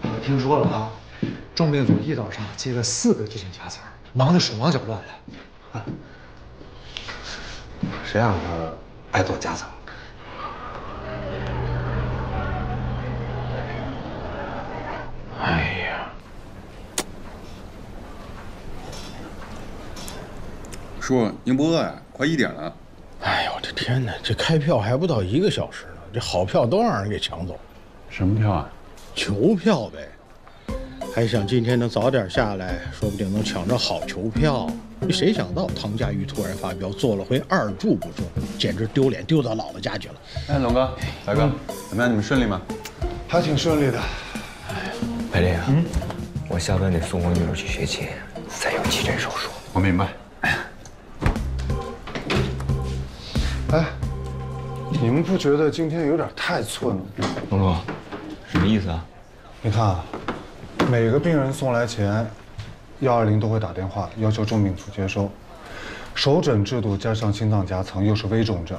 我听说了啊，重病组一早上接了4个急诊夹层，忙得手忙脚乱的。谁让他爱做夹层？哎呀，叔，您不饿呀？快1点了。哎呦，我的天哪！这开票还不到1个小时呢，这好票都让人给抢走了。什么票啊？球票呗。还想今天能早点下来，说不定能抢着好球票。谁想到唐家瑜突然发飙，做了回2注不中，简直丢脸丢到姥姥家去了。哎，龙哥、白哥，怎么样？你们顺利吗？还挺顺利的。白丽啊，我下班得送我女儿去学琴，再有急诊手术。我明白。哎，你们不觉得今天有点太寸了？龙龙，什么意思啊？你看啊，每个病人送来前，120都会打电话要求重病组接收。首诊制度加上心脏夹层又是危重症，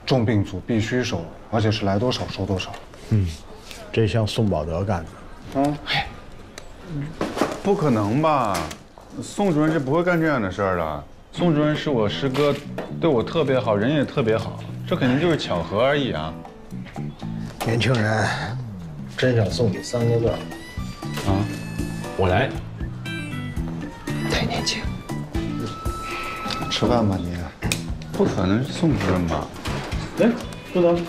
重病组必须收，而且是来多少收多少。这像宋保德干的。不可能吧？宋主任是不会干这样的事儿的。宋主任是我师哥，对我特别好，人也特别好，这肯定就是巧合而已啊。年轻人，真想送你3个字啊！我来。太年轻。吃饭吧你。不可能是宋主任吧？来，坐等。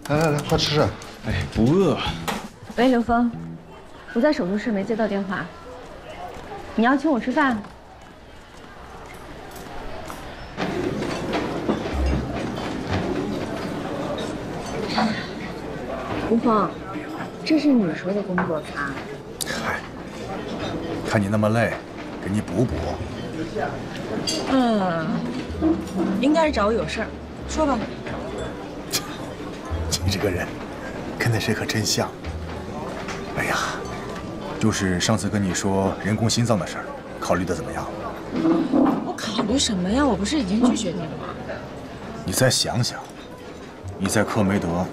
来，快吃。哎，不饿。喂，刘峰，我在手术室没接到电话。你要请我吃饭？吴峰，这是你说的工作餐。嗨，看你那么累，给你补补。应该是找我有事儿，说吧。你这个人，跟那谁可真像。哎呀，就是上次跟你说人工心脏的事儿，考虑的怎么样？我考虑什么呀？我不是已经拒绝你了吗？你再想想，你在克梅德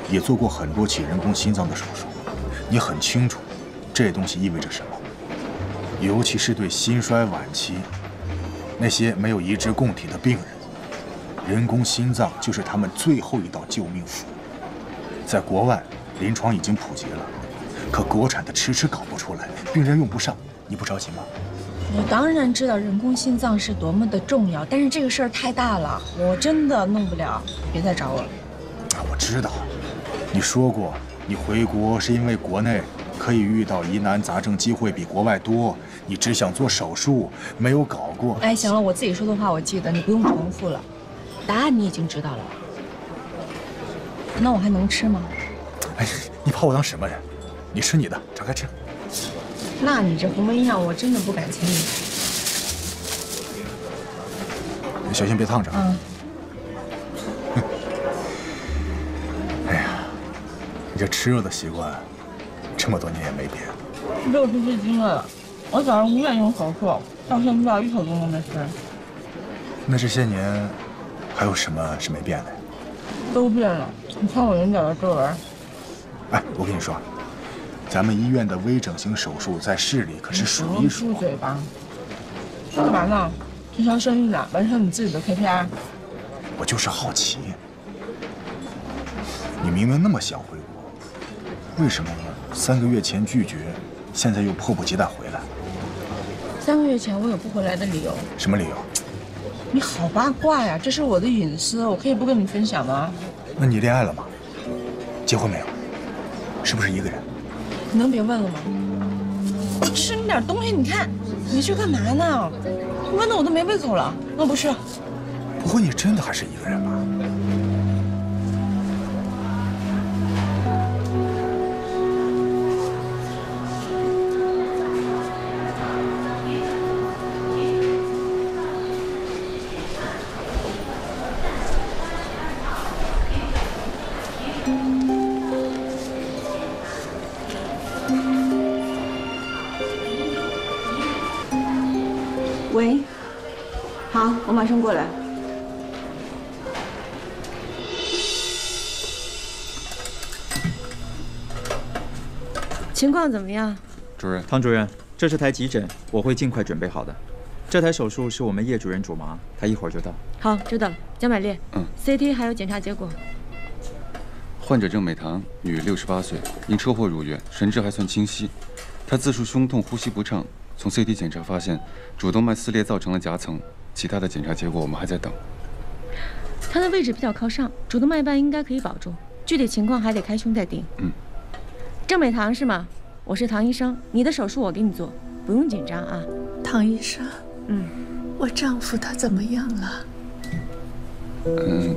也做过很多起人工心脏的手术，你很清楚这东西意味着什么，尤其是对心衰晚期那些没有移植供体的病人，人工心脏就是他们最后一道救命符。在国外，临床已经普及了，可国产的迟迟搞不出来，病人用不上，你不着急吗？我当然知道人工心脏是多么的重要，但是这个事儿太大了，我真的弄不了，别再找我了。我知道，你说过你回国是因为国内可以遇到疑难杂症机会比国外多，你只想做手术，没有搞过。哎，行了，我自己说的话我记得，你不用重复了，答案你已经知道了。那我还能吃吗？哎，你把我当什么人？你吃你的，敞开吃。那你这红纹样，我真的不敢轻易。小心别烫着。哎呀，你这吃肉的习惯，这么多年也没变。60至今了，我早上5点钟手术，到现在1口钟都没吃。那这些年，还有什么是没变的？都变了。你看我眼角的皱纹。哎，我跟你说，咱们医院的微整形手术在市里可是数一数。住嘴吧！干嘛呢？推销生意呢？完成你自己的 KPI。我就是好奇，你明明那么想回国，为什么3个月前拒绝，现在又迫不及待回来？3个月前我有不回来的理由。什么理由？你好八卦呀！这是我的隐私，我可以不跟你分享吗？那你恋爱了吗？结婚没有？是不是一个人？你能别问了吗？我吃你点东西，你看，你去干嘛呢？问的我都没胃口了，那我不吃。不会你真的还是一个人吧？喂，好，我马上过来。情况怎么样？主任，唐主任，这是台急诊，我会尽快准备好的。这台手术是我们叶主任主麻，他一会儿就到。好，知道了。江百烈，CT 还有检查结果。患者郑美棠，女，68岁，因车祸入院，神志还算清晰。她自述胸痛、呼吸不畅。从 CT 检查发现，主动脉撕裂造成了夹层，其他的检查结果我们还在等。她的位置比较靠上，主动脉瓣应该可以保住，具体情况还得开胸再定。郑美棠是吗？我是唐医生，你的手术我给你做，不用紧张啊。唐医生，我丈夫他怎么样了？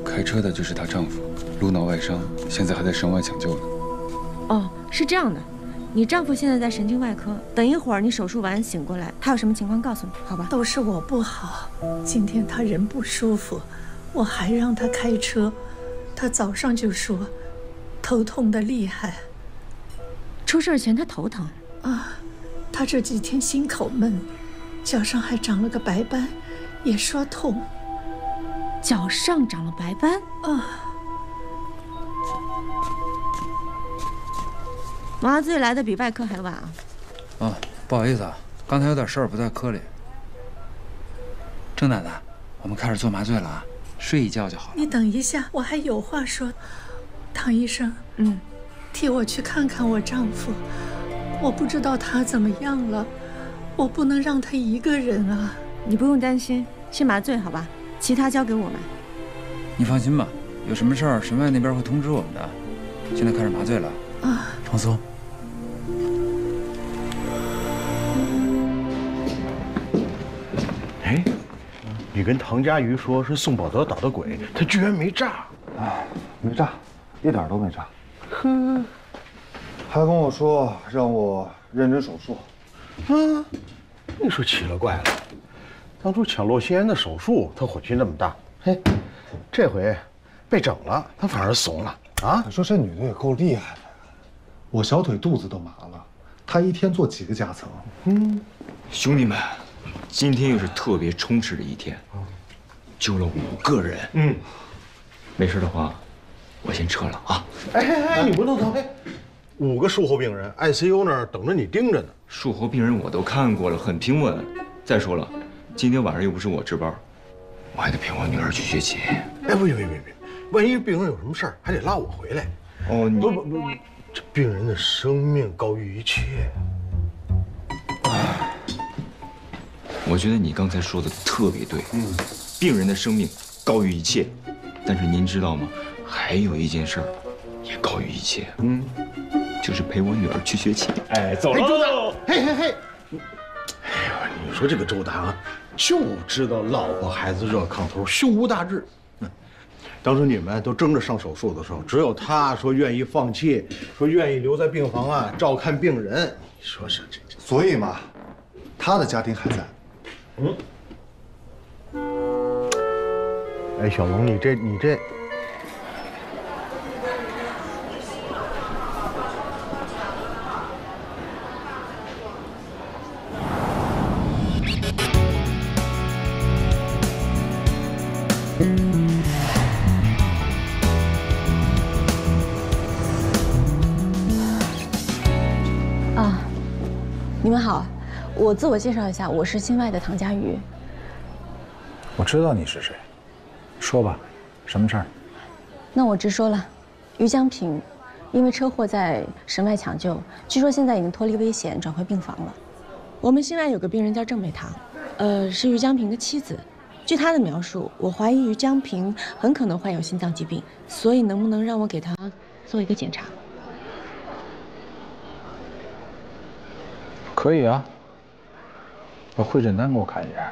开车的就是她丈夫，颅脑外伤，现在还在省外抢救呢。哦，是这样的，你丈夫现在在神经外科，等一会儿你手术完醒过来，他有什么情况告诉你，好吧？都是我不好，今天他人不舒服，我还让他开车，他早上就说头痛的厉害。出事前他头疼啊，他这几天心口闷，脚上还长了个白斑，也说痛。脚上长了白斑啊！麻醉来的比外科还晚啊！啊，不好意思啊，刚才有点事儿不在科里。郑奶奶，我们开始做麻醉了啊，睡一觉就好了。你等一下，我还有话说。唐医生，替我去看看我丈夫，我不知道他怎么样了，我不能让他一个人啊。你不用担心，先麻醉好吧，其他交给我们。你放心吧，有什么事儿神外那边会通知我们的。现在开始麻醉了啊，放松。哎，你跟唐佳瑜说是宋宝德捣的鬼，他居然没炸。啊，没炸，一点都没炸。哼，还跟我说让我认真手术。啊，你说奇了怪了，当初抢洛心妍的手术，他火气那么大，嘿，这回被整了，他反而怂了啊！你说这女的也够厉害的，我小腿肚子都麻了，她一天做几个夹层？兄弟们，今天又是特别充实的一天，救了5个人。没事的话，我先撤了啊！哎，你不能走！5个术后病人 ，ICU 那儿等着你盯着呢。术后病人我都看过了，很平稳。再说了，今天晚上又不是我值班，我还得陪我女儿去学琴。哎，别，万一病人有什么事儿，还得拉我回来。哦，不，这病人的生命高于一切。我觉得你刚才说的特别对。病人的生命高于一切。但是您知道吗？还有一件事儿，也高于一切。就是陪我女儿去学琴。哎，走喽！嘿！哎呦，你说这个周达啊，就知道老婆孩子热炕头，胸无大志。当时你们都争着上手术的时候，只有他说愿意放弃，说愿意留在病房啊照看病人。你说是这，所以嘛，他的家庭还在。哎，小龙，你这。你们好，我自我介绍一下，我是心外的唐佳瑜。我知道你是谁，说吧，什么事儿？那我直说了，于江平，因为车祸在神外抢救，据说现在已经脱离危险，转回病房了。我们心外有个病人叫郑美棠，是于江平的妻子。据她的描述，我怀疑于江平很可能患有心脏疾病，所以能不能让我给她做一个检查？可以啊，把会诊单给我看一下。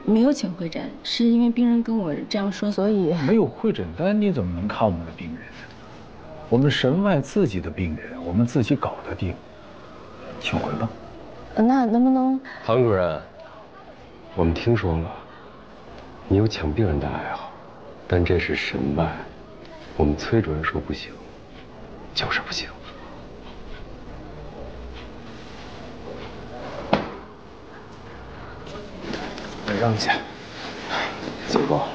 没有请会诊，是因为病人跟我这样说，所以没有会诊单，你怎么能看我们的病人呢？我们神外自己的病人，我们自己搞得定，请回吧。那能不能？唐主任，我们听说了，你有抢病人的爱好，但这是神外，我们崔主任说不行，就是不行。让一下，走吧。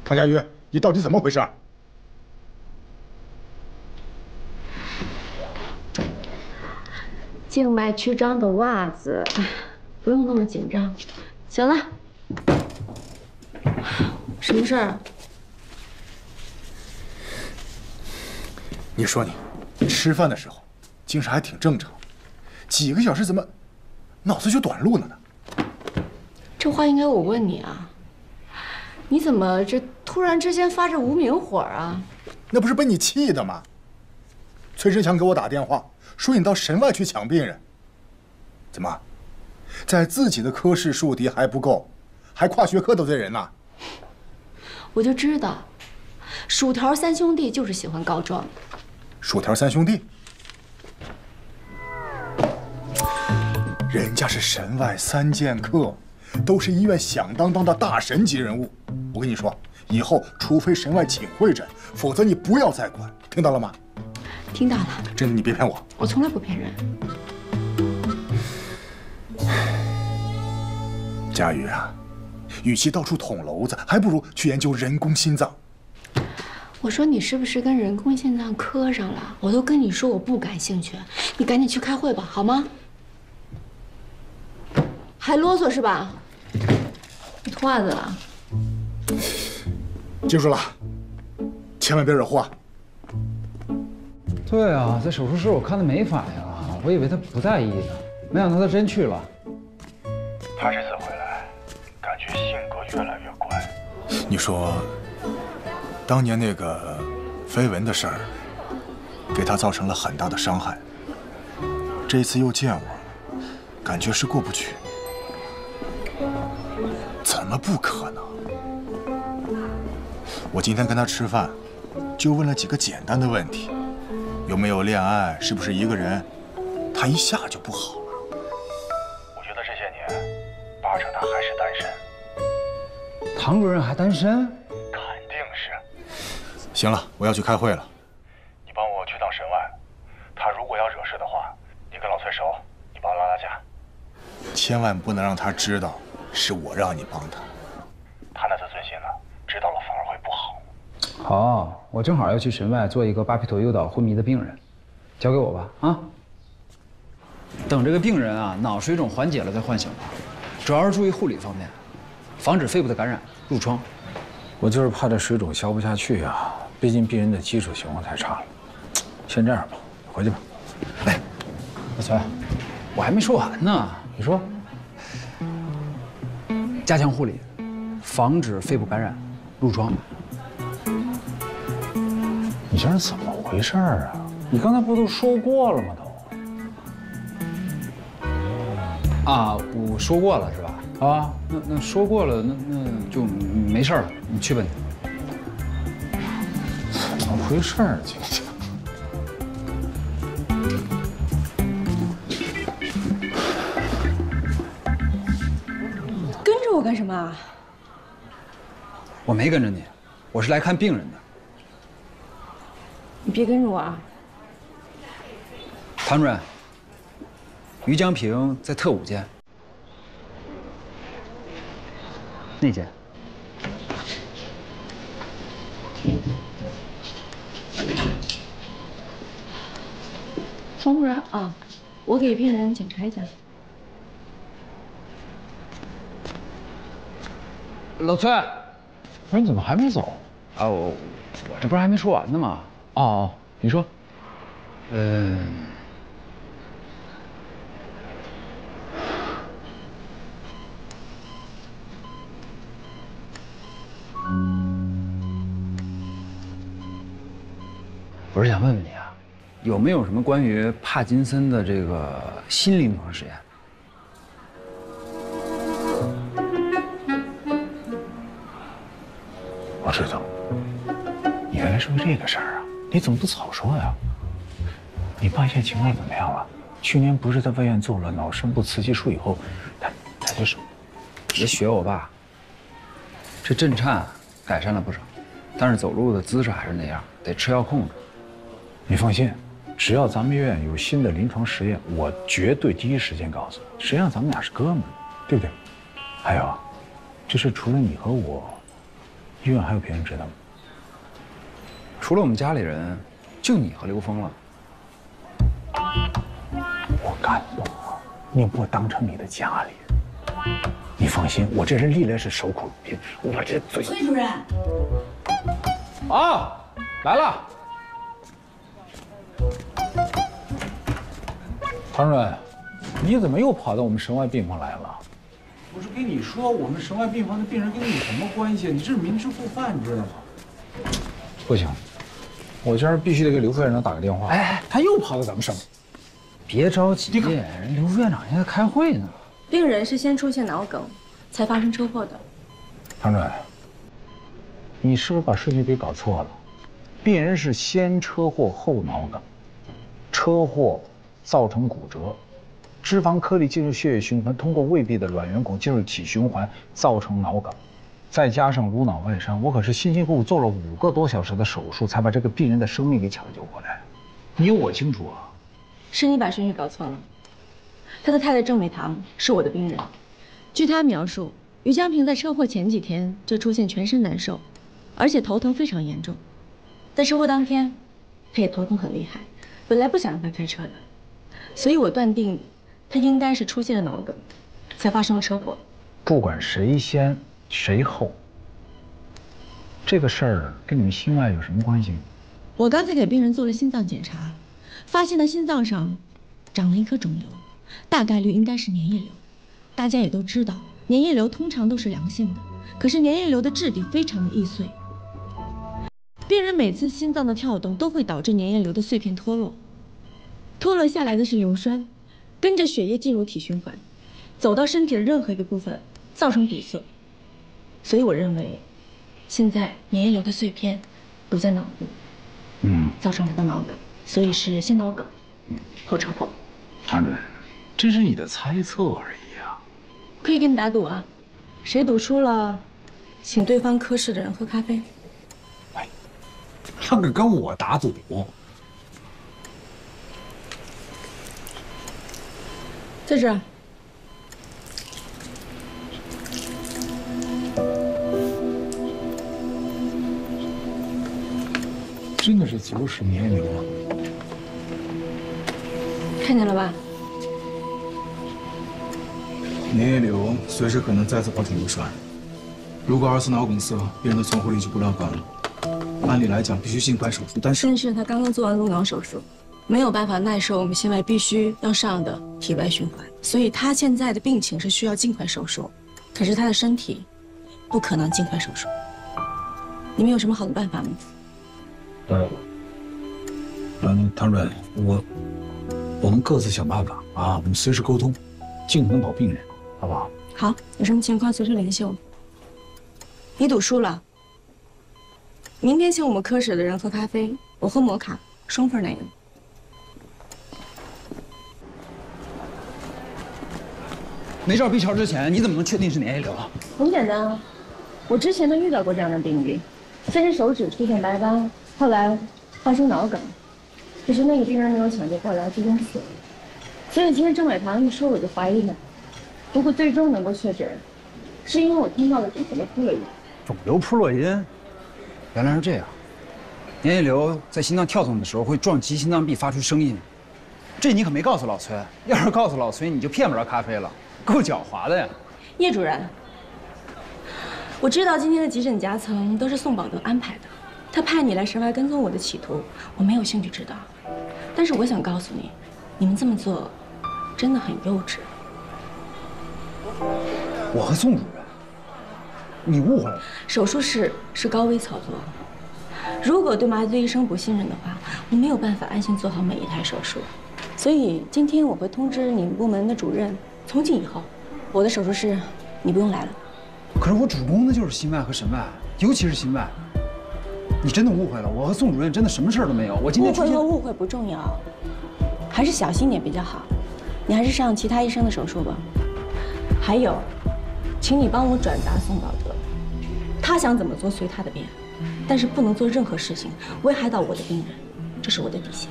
唐佳瑜，你到底怎么回事？静脉曲张的袜子，不用那么紧张。行了，什么事儿啊？你说你吃饭的时候精神还挺正常，几个小时怎么脑子就短路了呢？这话应该我问你啊，你怎么这突然之间发这无名火啊？那不是被你气的吗？崔志强给我打电话说你到神外去抢病人，怎么，在自己的科室树敌还不够，还跨学科得罪人呢？我就知道，薯条三兄弟就是喜欢告状。薯条三兄弟，人家是神外3剑客，都是医院响当当的大神级人物。我跟你说，以后除非神外请会诊，否则你不要再管，听到了吗？听到了。真的，你别骗我。我从来不骗人。佳瑜啊，与其到处捅娄子，还不如去研究人工心脏。我说你是不是跟人工心脏磕上了？我都跟你说我不感兴趣，你赶紧去开会吧，好吗？还啰嗦是吧？你脱袜子了？记住了，千万别惹祸。对啊，在手术室我看他没反应啊，我以为他不在意呢，没想到他真去了。他这次回来，感觉性格越来越乖。你说，当年那个绯闻的事儿，给他造成了很大的伤害。这一次又见我，感觉是过不去。怎么不可能？我今天跟他吃饭，就问了几个简单的问题。有没有恋爱？是不是一个人？他一下就不好了。我觉得这些年，8成他还是单身。唐主任还单身？肯定是。行了，我要去开会了。你帮我去趟神外，他如果要惹事的话，你跟老崔熟，你帮我拉拉架。千万不能让他知道是我让你帮他，他那自尊心呢，知道了反而会不好。好，我正好要去神外做一个巴比妥诱导昏迷的病人，交给我吧啊！等这个病人啊脑水肿缓解了再唤醒他，主要是注意护理方面，防止肺部的感染、褥疮。我就是怕这水肿消不下去啊，毕竟病人的基础情况太差了。先这样吧，回去吧。哎，老崔，我还没说完呢。你说，加强护理，防止肺部感染、褥疮。你这是怎么回事啊？你刚才不都说过了吗？都。啊，我说过了是吧？啊，那说过了，那就没事了。你去吧你。怎么回事啊？今天。跟着我干什么啊？我没跟着你，我是来看病人的。你别跟着我啊！唐主任，于江平在特5间，那间。方主任啊，我给病人检查一下。老崔，我说你怎么还没走？啊，我这不是还没说完呢吗？哦，你说，我是想问问你啊，有没有什么关于帕金森的这个新临床实验？我知道，你原来是为这个事儿啊？你怎么不早说呀？你爸现在情况怎么样了？去年不是在外院做了脑深部刺激术以后，他就是……别学我爸，这震颤改善了不少，但是走路的姿势还是那样，得吃药控制。你放心，只要咱们医院有新的临床实验，我绝对第一时间告诉你。谁让咱们俩是哥们儿，对不对？还有，这事除了你和我，医院还有别人知道吗？除了我们家里人，就你和刘峰了。我感动了，你把我当成你的家里人。你放心，我这人历来是守口如瓶，我这嘴。崔主任。啊，来了。唐主任，你怎么又跑到我们神外病房来了？我是跟你说，我们神外病房的病人跟你有什么关系？你这是明知故犯，你知道吗？不行，我今儿必须得给刘副院长打个电话。哎，他又跑到咱们上面。别着急，人刘副院长现在开会呢。病人是先出现脑梗，才发生车祸的。唐主任，你是不是把顺序给搞错了？病人是先车祸后脑梗，车祸造成骨折，脂肪颗粒进入血液循环，通过胃壁的卵圆孔进入体循环，造成脑梗，再加上颅脑外伤，我可是辛辛苦苦做了5个多小时的手术，才把这个病人的生命给抢救过来。你有我清楚啊。是你把顺序搞错了。他的太太郑美棠是我的病人，据他描述，于江平在车祸前几天就出现全身难受，而且头疼非常严重。在车祸当天，他也头疼很厉害，本来不想让他开车的，所以我断定他应该是出现了脑梗，才发生了车祸。不管谁先谁后，这个事儿跟你们心外有什么关系？我刚才给病人做了心脏检查，发现他心脏上长了一颗肿瘤，大概率应该是粘液瘤。大家也都知道，粘液瘤通常都是良性的，可是粘液瘤的质地非常的易碎。病人每次心脏的跳动都会导致粘液瘤的碎片脱落，脱落下来的是硫酸，跟着血液进入体循环，走到身体的任何一个部分，造成堵塞。所以我认为，现在粘液瘤的碎片堵在脑部，造成他的脑梗，所以是先脑梗，后车祸。唐主任，这是你的猜测而已啊。可以跟你打赌啊，谁赌输了，请对方科室的人喝咖啡。他可跟我打赌。在这儿。真的是就是粘液瘤吗？看见了吧？粘液瘤随时可能再次化成硫酸，如果2次脑梗塞，病人的存活率就不乐观了。按理来讲，必须尽快手术，但是他刚刚做完颅脑手术，没有办法耐受我们心外必须要上的体外循环，所以他现在的病情是需要尽快手术。可是他的身体不可能尽快手术。你们有什么好的办法吗？唐主任，我们各自想办法啊，我们随时沟通，尽可能保病人，好不好？好，有什么情况随时联系我。你赌输了，明天请我们科室的人喝咖啡，我喝摩卡，双份奶油。没照 B 超之前，你怎么能确定是粘液瘤啊？很简单啊，我之前都遇到过这样的病例，先是手指出现白斑，后来发生脑梗，可是那个病人没有抢救过来，最终死了。所以今天郑美棠一说，我就怀疑了。如果最终能够确诊，是因为我听到了肿瘤扑了音。肿瘤扑落音，原来是这样。粘液瘤在心脏跳动的时候会撞击心脏壁，发出声音。这你可没告诉老崔，要是告诉老崔，你就骗不着咖啡了，够狡猾的呀。叶主任，我知道今天的急诊夹层都是宋宝德安排的，他派你来神外跟踪我的企图，我没有兴趣知道。但是我想告诉你，你们这么做真的很幼稚。我和宋主任，你误会了。手术室是高危操作，如果对麻醉医生不信任的话，我没有办法安心做好每一台手术。所以今天我会通知你们部门的主任，从今以后，我的手术室你不用来了。可是我主攻的就是心外和神外，尤其是心外。你真的误会了，我和宋主任真的什么事儿都没有。我今天误会和误会不重要，还是小心点比较好。你还是上其他医生的手术吧。还有，请你帮我转达宋宝德，他想怎么做随他的便，但是不能做任何事情危害到我的病人，这是我的底线。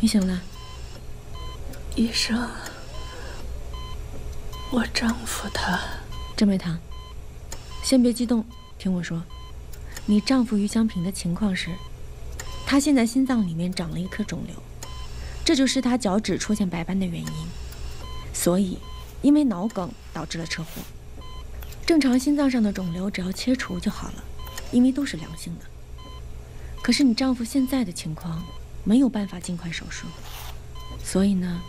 你醒了？医生，我丈夫他……郑美棠，先别激动，听我说。你丈夫于香平的情况是，他现在心脏里面长了一颗肿瘤，这就是他脚趾出现白斑的原因。所以，因为脑梗导致了车祸。正常心脏上的肿瘤只要切除就好了，因为都是良性的。可是你丈夫现在的情况没有办法尽快手术，所以呢，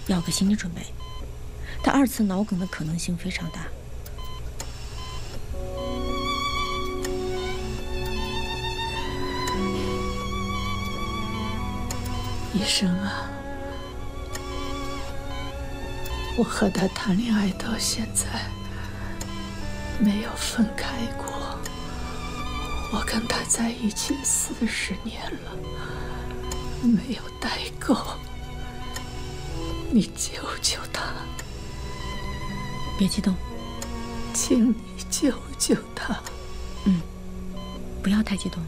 要个心理准备。他2次脑梗的可能性非常大。医生啊，我和他谈恋爱到现在没有分开过，我跟他在一起40年了，没有代沟。你救救他，别激动，请你救救他。不要太激动。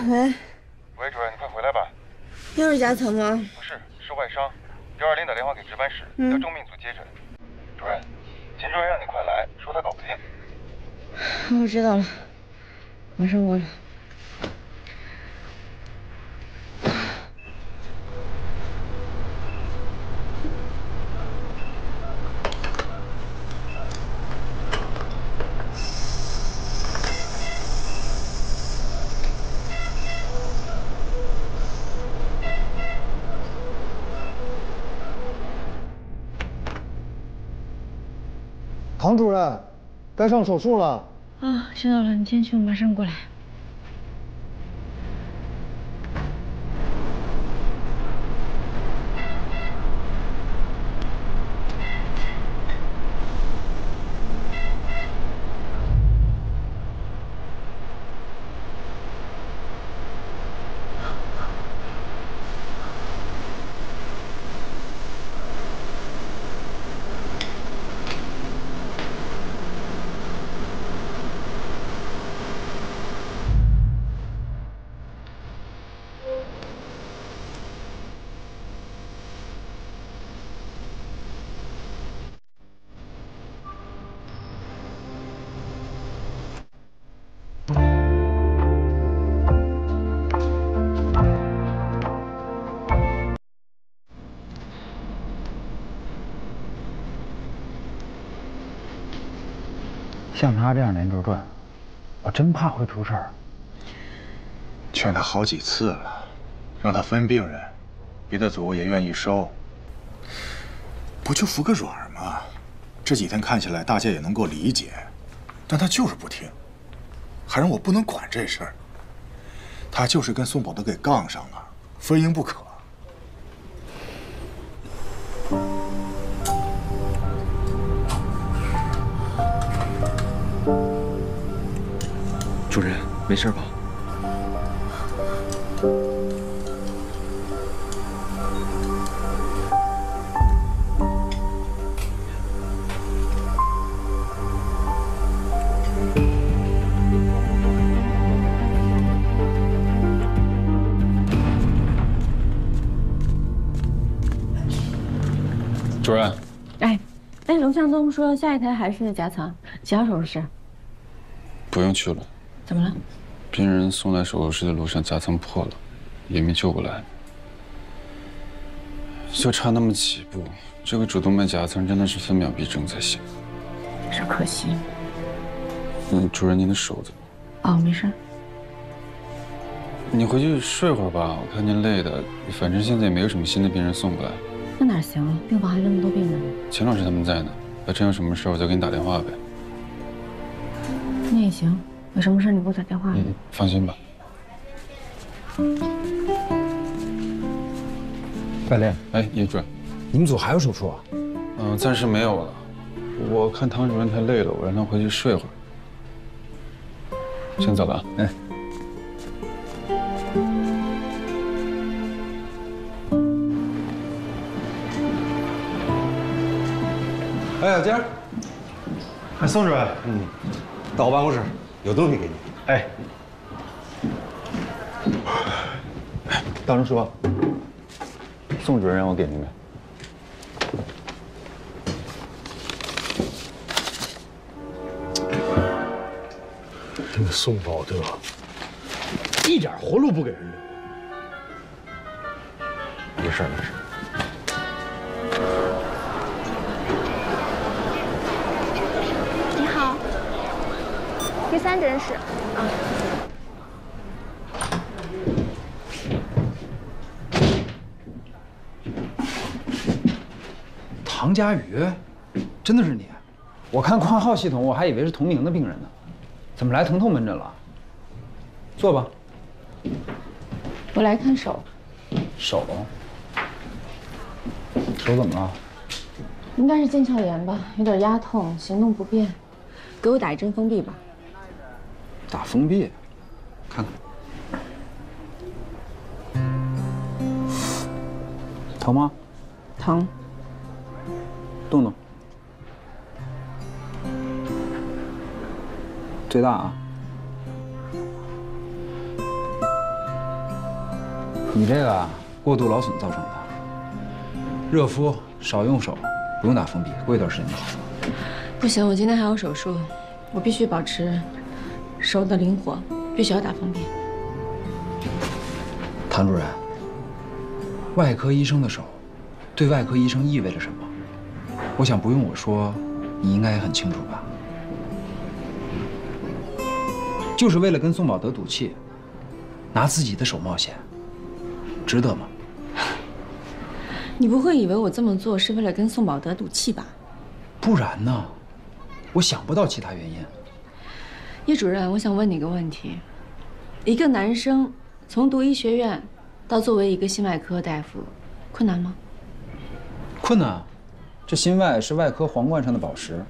喂，喂，主任，你快回来吧。又是夹层吗？不是，是外伤。120打电话给值班室，要重病组接诊。主任，秦主任让你快来，说他搞不定。我知道了，马上过来。唐主任，该上手术了。啊，知道了，你先去，我马上过来。像他这样连轴转，我真怕会出事儿。劝他好几次了，让他分病人，别的组也愿意收。不就服个软吗？这几天看起来大家也能够理解，但他就是不听，还让我不能管这事儿。他就是跟宋宝德给杠上了，非赢不可。主任，没事吧？主任。哎，楼上东说下一台还是夹层，几号手术室？不用去了。怎么了？病人送来手术室的路上夹层破了，也没救过来，就差那么几步。这个主动脉夹层真的是分秒必争才行。是可惜。主任，您的手怎么？哦，没事。你回去睡会儿吧，我看您累的。反正现在也没有什么新的病人送过来。那哪行啊？病房还那么多病人呢。钱老师他们在呢，要真有什么事我再给你打电话呗。那也行。有什么事你给我打电话。放心吧。白莲，哎，叶主任，你们组还有手术啊？暂时没有了。我看唐主任太累了，我让他回去睡会儿。先走了。哎。哎，小佳，哎，宋主任，到我办公室，有东西给你。哎，大荣说，宋主任让我给您的。这个宋保德一点活路不给人留。没事没事。你好，第3诊室。啊。唐佳宇，真的是你？我看挂号系统，我还以为是同名的病人呢。怎么来疼痛门诊了？坐吧。我来看手。手怎么了？应该是腱鞘炎吧，有点压痛，行动不便。给我打一针封闭吧。打封闭？看看。疼吗？疼。动动。最大啊！你这个过度劳损造成的，热敷少用手，不用打封闭，过一段时间就好了。不行，我今天还有手术，我必须保持手的灵活，必须要打封闭。唐主任，外科医生的手，对外科医生意味着什么？我想不用我说，你应该也很清楚吧。就是为了跟宋保德赌气，拿自己的手冒险，值得吗？你不会以为我这么做是为了跟宋保德赌气吧？不然呢？我想不到其他原因。叶主任，我想问你个问题：一个男生从读医学院到作为一个心外科大夫，困难吗？困难。这心外是外科皇冠上的宝石，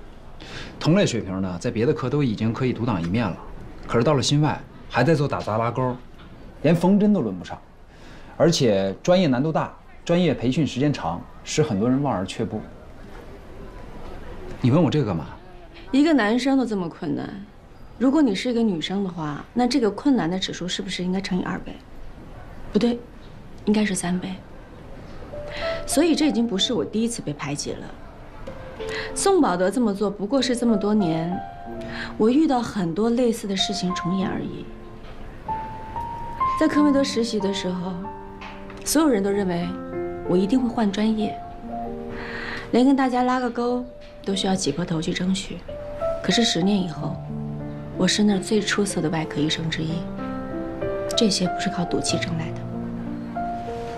同类水平呢，在别的科都已经可以独当一面了。可是到了心外，还在做打杂拉钩，连缝针都轮不上，而且专业难度大，专业培训时间长，使很多人望而却步。你问我这个干嘛？一个男生都这么困难，如果你是一个女生的话，那这个困难的指数是不是应该乘以2倍？不对，应该是3倍。所以这已经不是我第一次被排挤了。宋保德这么做，不过是这么多年我遇到很多类似的事情重演而已。在科梅德实习的时候，所有人都认为我一定会换专业，连跟大家拉个钩都需要挤破头去争取。可是10年以后，我是那儿最出色的外科医生之一。这些不是靠赌气争来的。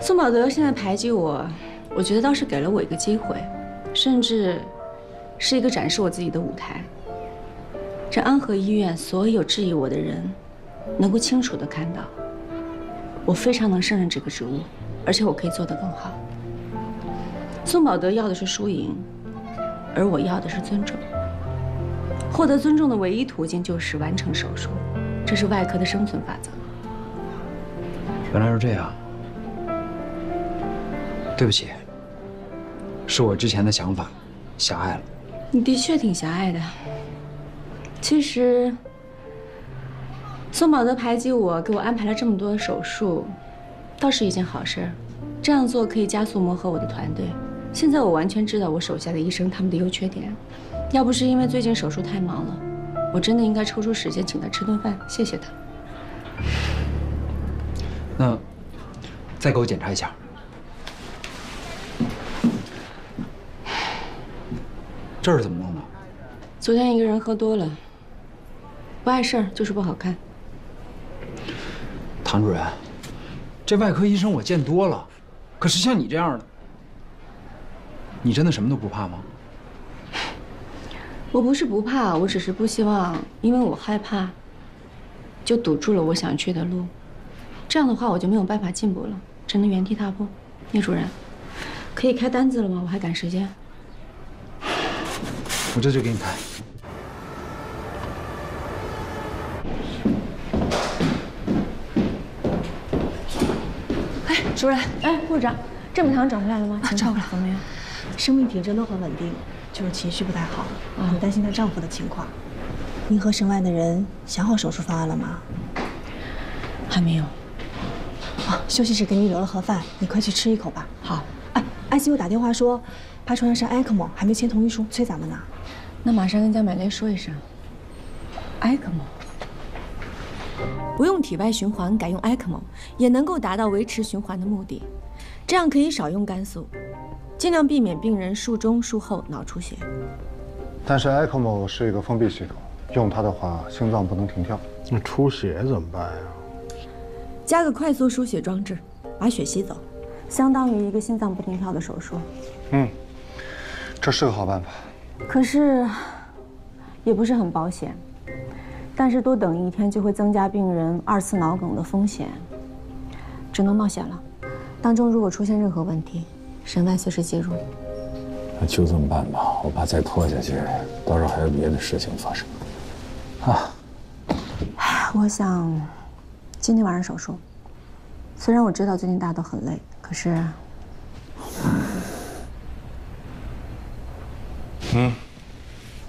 宋保德现在排挤我，我觉得倒是给了我一个机会，甚至是一个展示我自己的舞台。让安和医院所有质疑我的人能够清楚地看到，我非常能胜任这个职务，而且我可以做得更好。宋保德要的是输赢，而我要的是尊重。获得尊重的唯一途径就是完成手术，这是外科的生存法则。原来是这样，对不起，是我之前的想法狭隘了。你的确挺狭隘的。其实，宋保德排挤我，给我安排了这么多的手术，倒是一件好事。这样做可以加速磨合我的团队。现在我完全知道我手下的医生他们的优缺点。要不是因为最近手术太忙了，我真的应该抽出时间请他吃顿饭，谢谢他。那再给我检查一下。这是怎么弄的？昨天一个人喝多了，不碍事儿，就是不好看。唐主任，这外科医生我见多了，可是像你这样的，你真的什么都不怕吗？我不是不怕，我只是不希望因为我害怕，就堵住了我想去的路。这样的话，我就没有办法进步了，只能原地踏步。聂主任，可以开单子了吗？我还赶时间。我这就给你开。主任，哎，部长，郑木堂找回来了吗？找回来怎么样？生命体征都很稳定，就是情绪不太好，很担心她丈夫的情况。您和省外的人想好手术方案了吗？还没有。哦，休息室给你留了盒饭，你快去吃一口吧。好。哎，ICU 打电话说，怕传上 ECMO， 还没签同意书，催咱们呢。那马上跟江美雷说一声。ECMO。不用体外循环，改用 ECMO， 也能够达到维持循环的目的。这样可以少用肝素，尽量避免病人术中术后脑出血。但是 ECMO 是一个封闭系统，用它的话，心脏不能停跳。那出血怎么办呀？加个快速输血装置，把血吸走，相当于一个心脏不停跳的手术。这是个好办法。可是，也不是很保险。但是多等1天就会增加病人2次脑梗的风险，只能冒险了。当中如果出现任何问题，省外随时介入。那就这么办吧，我怕再拖下去，到时候还有别的事情发生。我想今天晚上手术。虽然我知道最近大家都很累，可是，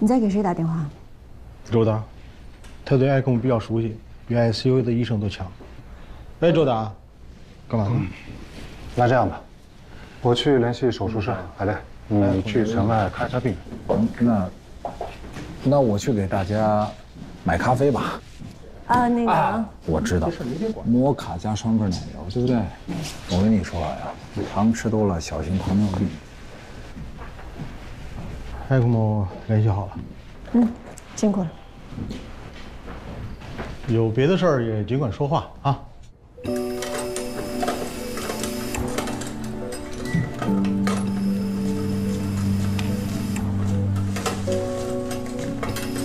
你在给谁打电话？周达。他对 ECMO 比较熟悉，比 ICU 的医生都强。喂，周达，干嘛呢？那这样吧，我去联系手术室，海雷，你去城外看一下病人。那我去给大家买咖啡吧。那个，我知道，摩卡加双份奶油，对不对？我跟你说呀，糖吃多了小心糖尿病。ECMO 联系好了。辛苦了。有别的事儿也尽管说话啊。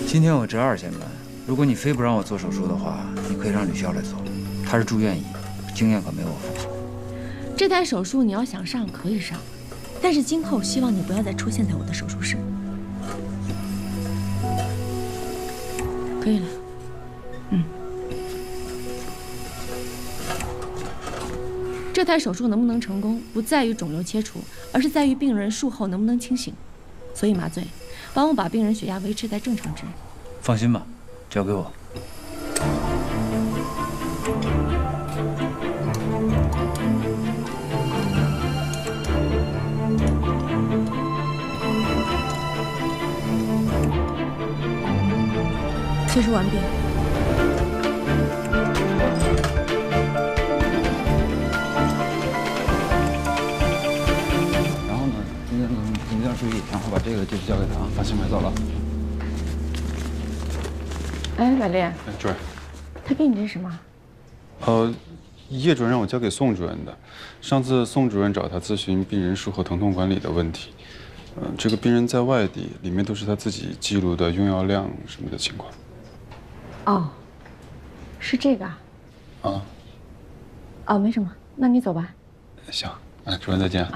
今天我值2线班，如果你非不让我做手术的话，你可以让吕潇来做，他是住院医，经验可没我丰。这台手术你要想上可以上，但是今后希望你不要再出现在我的手术室。可以了。这台手术能不能成功，不在于肿瘤切除，而是在于病人术后能不能清醒。所以麻醉，帮我把病人血压维持在正常值。放心吧，交给我。切除完毕。注意，然后把这个继续交给他，把新买走了。哎，百丽，主任，他给你这是什么？叶主任让我交给宋主任的。上次宋主任找他咨询病人术后疼痛管理的问题，这个病人在外地，里面都是他自己记录的用药量什么的情况。哦，是这个啊？哦，没什么，那你走吧。行，主任再见。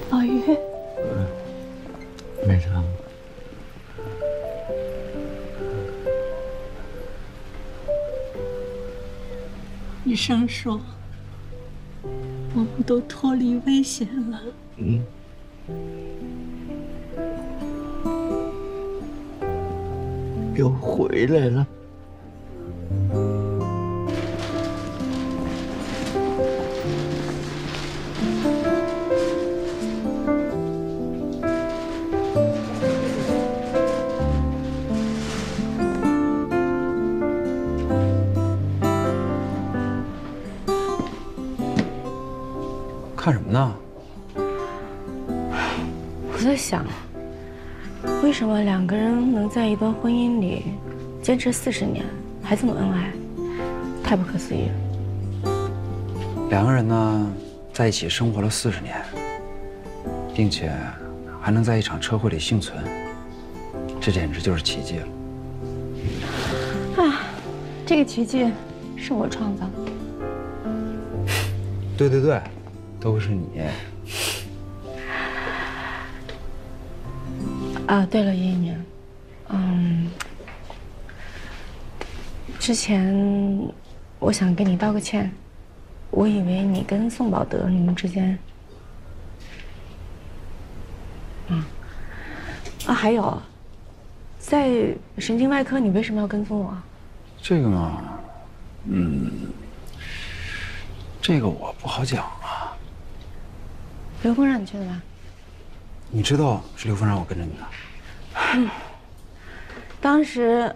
老于，没啥。医生说，我们都脱离危险了。又回来了。看什么呢？我在想，为什么2个人能在一段婚姻里坚持40年，还这么恩爱，太不可思议了。 2个人呢，在一起生活了40年，并且还能在一场车祸里幸存，这简直就是奇迹了。啊，这个奇迹是我创造的。对对对，都是你。啊，对了，叶一鸣，之前我想跟你道个歉，我以为你跟宋宝德你们之间，还有，在神经外科你为什么要跟踪我？这个嘛，这个我不好讲啊。刘峰让你去的吧？你知道是刘峰让我跟着你的。当时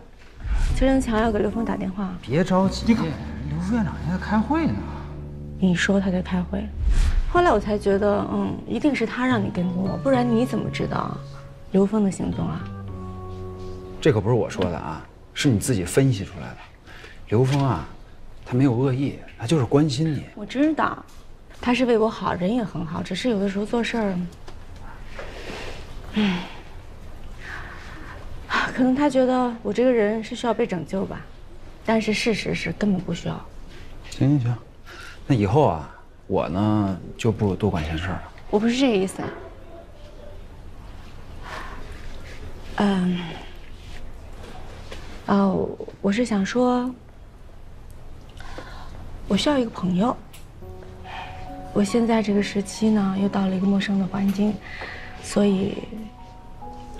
崔振强要给刘峰打电话。别着急，刘副院长还在开会呢。你说他在开会，后来我才觉得，一定是他让你跟踪我，不然你怎么知道刘峰的行踪啊？这可不是我说的啊，是你自己分析出来的。刘峰啊，他没有恶意，他就是关心你。我知道，他是为我好，人也很好，只是有的时候做事儿，可能他觉得我这个人是需要被拯救吧，但是事实是根本不需要。行，那以后啊，我呢就不多管闲事了。我不是这个意思。我是想说，我需要一个朋友。我现在这个时期呢，又到了一个陌生的环境，所以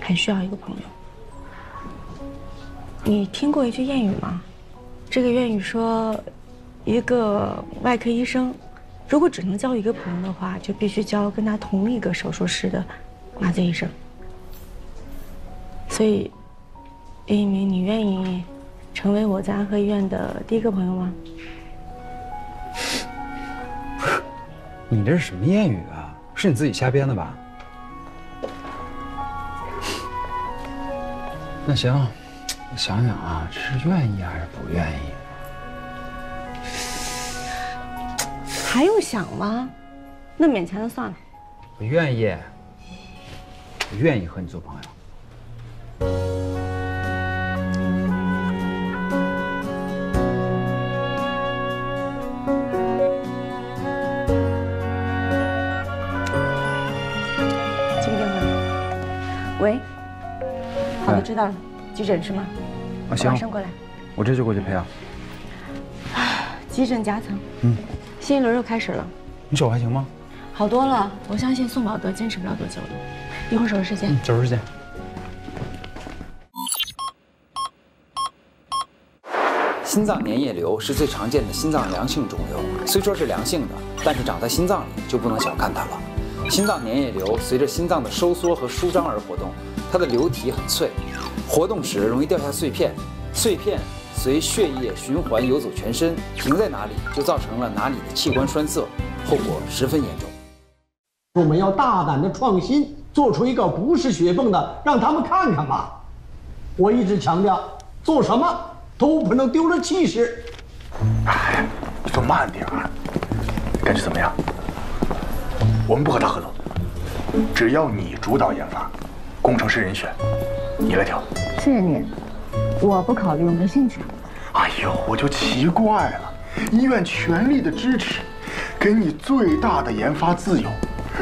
很需要一个朋友。你听过一句谚语吗？这个谚语说，一个外科医生，如果只能交一个朋友的话，就必须交跟他同一个手术室的麻醉医生。所以，叶一鸣，你愿意成为我在安和医院的第一个朋友吗？你这是什么谚语啊？是你自己瞎编的吧？那行，我想想啊，这是愿意还是不愿意？还用想吗？那勉强就算了。我愿意，我愿意和你做朋友。喂，好的，知道了。急诊是吗？啊，行，马上过来。我这就过去陪啊。急诊夹层。新一轮又开始了。你手还行吗？好多了，我相信宋宝德坚持不了多久了。一会儿手术室见。手术室见。心脏粘液瘤是最常见的心脏良性肿瘤，虽说是良性的，但是长在心脏里就不能小看它了。心脏粘液瘤随着心脏的收缩和舒张而活动，它的瘤体很脆，活动时容易掉下碎片，碎片随血液循环游走全身，停在哪里就造成了哪里的器官栓塞，后果十分严重。我们要大胆的创新，做出一个不是雪崩的，让他们看看吧。我一直强调，做什么都不能丢了气势。哎，你就慢点儿。感觉怎么样？我们不和他合作，只要你主导研发，工程师人选你来挑。谢谢你，我不考虑，我没兴趣。哎呦，我就奇怪了，医院全力的支持，给你最大的研发自由，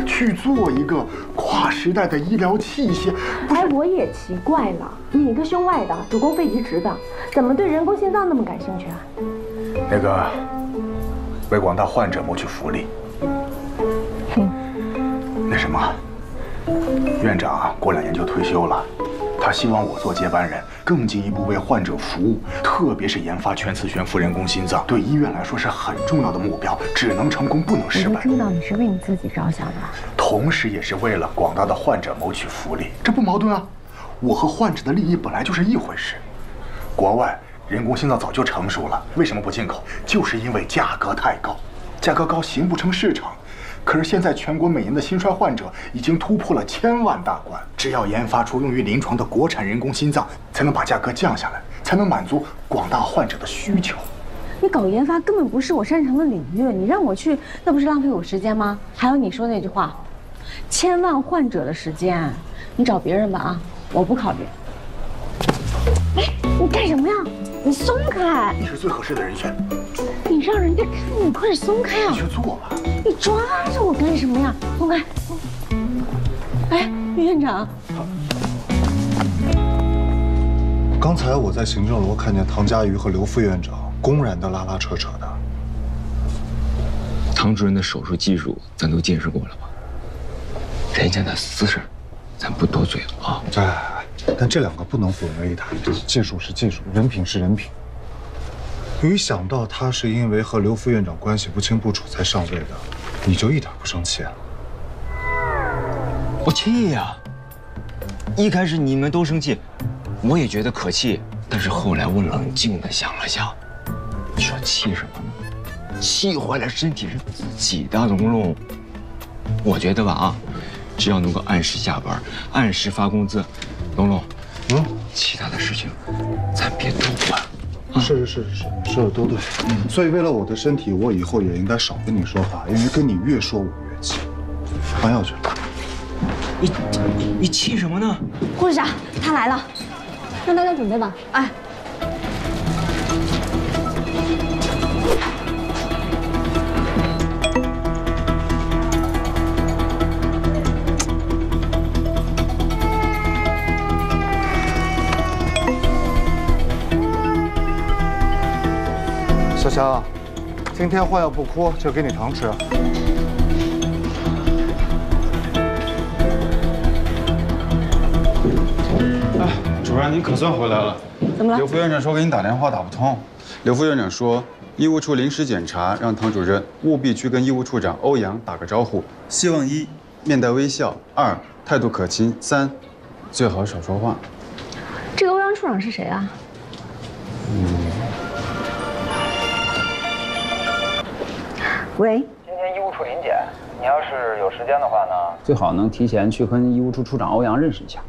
去做一个跨时代的医疗器械。哎，我也奇怪了，你一个胸外的，主攻肺移植的，怎么对人工心脏那么感兴趣啊？那个，为广大患者谋取福利。那什么，院长过2年就退休了，他希望我做接班人，更进一步为患者服务，特别是研发全磁悬浮人工心脏，对医院来说是很重要的目标，只能成功不能失败。我就知道你是为你自己着想的，同时也是为了广大的患者谋取福利，这不矛盾啊。我和患者的利益本来就是一回事。国外人工心脏早就成熟了，为什么不进口？就是因为价格太高，价格高形不成市场。可是现在全国每年的心衰患者已经突破了1000万大关，只要研发出用于临床的国产人工心脏，才能把价格降下来，才能满足广大患者的需求。你搞研发根本不是我擅长的领域，你让我去，那不是浪费我时间吗？还有你说那句话，1000万患者的时间，你找别人吧啊，我不考虑。哎，你干什么呀？你松开！你是最合适的人选。你让人家看你，快点松开啊！你去做吧。你抓着我干什么呀？松开！哎，院长。刚才我在行政楼看见唐佳瑜和刘副院长公然的拉拉扯扯的。唐主任的手术技术咱都见识过了吧？人家的私事，咱不多嘴啊。但这两个不能混为一谈，技术是技术，人品是人品。一想到他是因为和刘副院长关系不清不楚才上位的，你就一点不生气啊？我气呀！一开始你们都生气，我也觉得可气，但是后来我冷静地想了想，你说气什么呢？气坏了身体是自己的，龙龙。我觉得吧啊，只要能够按时下班，按时发工资，龙龙，其他的事情咱别多管。是，说的都对。所以为了我的身体，我以后也应该少跟你说话，因为跟你越说我越气。换药去。你气什么呢？护士长，他来了，让大家准备吧。哎。小强，今天换药不哭，就给你糖吃。哎，主任，您可算回来了。怎么了？刘副院长说给你打电话打不通。刘副院长说，医务处临时检查，让唐主任务必去跟医务处长欧阳打个招呼，希望1面带微笑，2态度可亲，3最好少说话。这个欧阳处长是谁啊？喂，今天医务处临检，你要是有时间的话呢，最好能提前去跟医务处处长欧阳认识一下。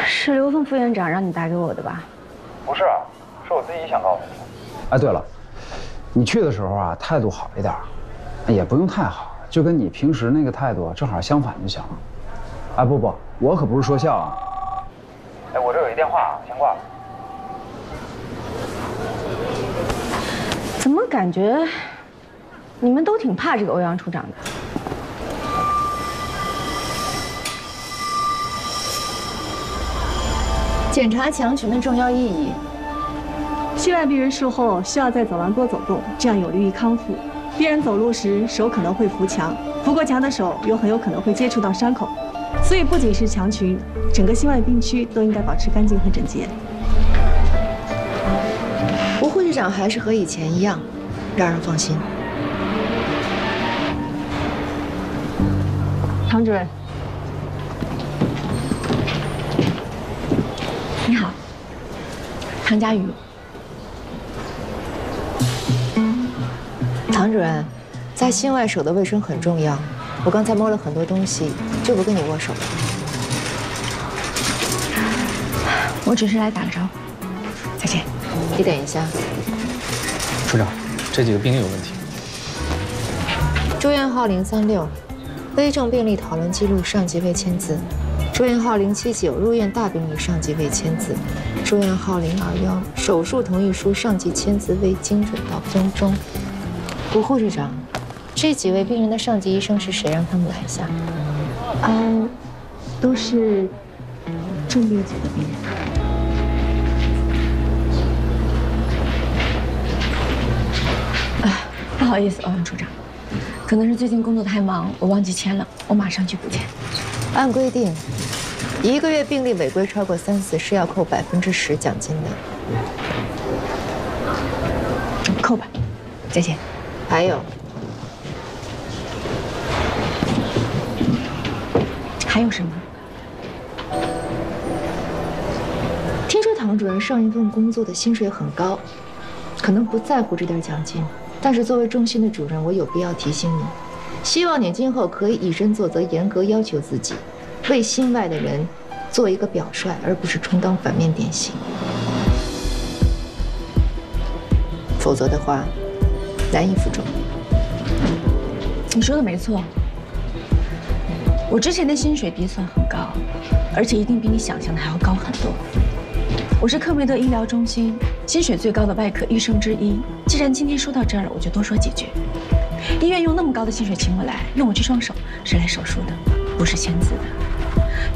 是刘峰副院长让你打给我的吧？不是，是我自己想告诉你。哎，对了，你去的时候啊，态度好一点，也不用太好，就跟你平时那个态度正好相反就行了。哎，不，我可不是说笑啊。哎，我这有一电话，先挂了。怎么感觉你们都挺怕这个欧阳处长的？检查强群的重要意义。心外病人术后需要在走廊多走动，这样有利于康复。病人走路时手可能会扶墙，扶过墙的手又很有可能会接触到伤口，所以不仅是墙群，整个心外病区都应该保持干净和整洁。吴护士长还是和以前一样，让人放心。唐主任，你好，唐佳瑜。唐主任，在心外手的卫生很重要。我刚才摸了很多东西，就不跟你握手了。我只是来打个招呼。再见。你等一下。处长，这几个病例有问题。住院号036，危重病例讨论记录上级未签字。住院号079，入院大病例上级未签字。住院号021，手术同意书上级签字未精准到分钟。吴护士长，这几位病人的上级医生是谁？让他们来一下。都是重病组的病人。不好意思，欧阳处长，可能是最近工作太忙，我忘记签了，我马上去补签。按规定，1个月病例违规超过3次是要扣10%奖金的。扣吧，再见。还有，还有什么？听说唐主任上一份工作的薪水很高，可能不在乎这点奖金，但是作为中心的主任，我有必要提醒你，希望你今后可以以身作则，严格要求自己，为心外的人做一个表率，而不是充当反面典型。否则的话，难以服众。你说的没错，我之前的薪水底算很高，而且一定比你想象的还要高很多。我是克梅德医疗中心薪水最高的外科医生之一。既然今天说到这儿了，我就多说几句。医院用那么高的薪水请我来，用我这双手是来手术的，不是签字的。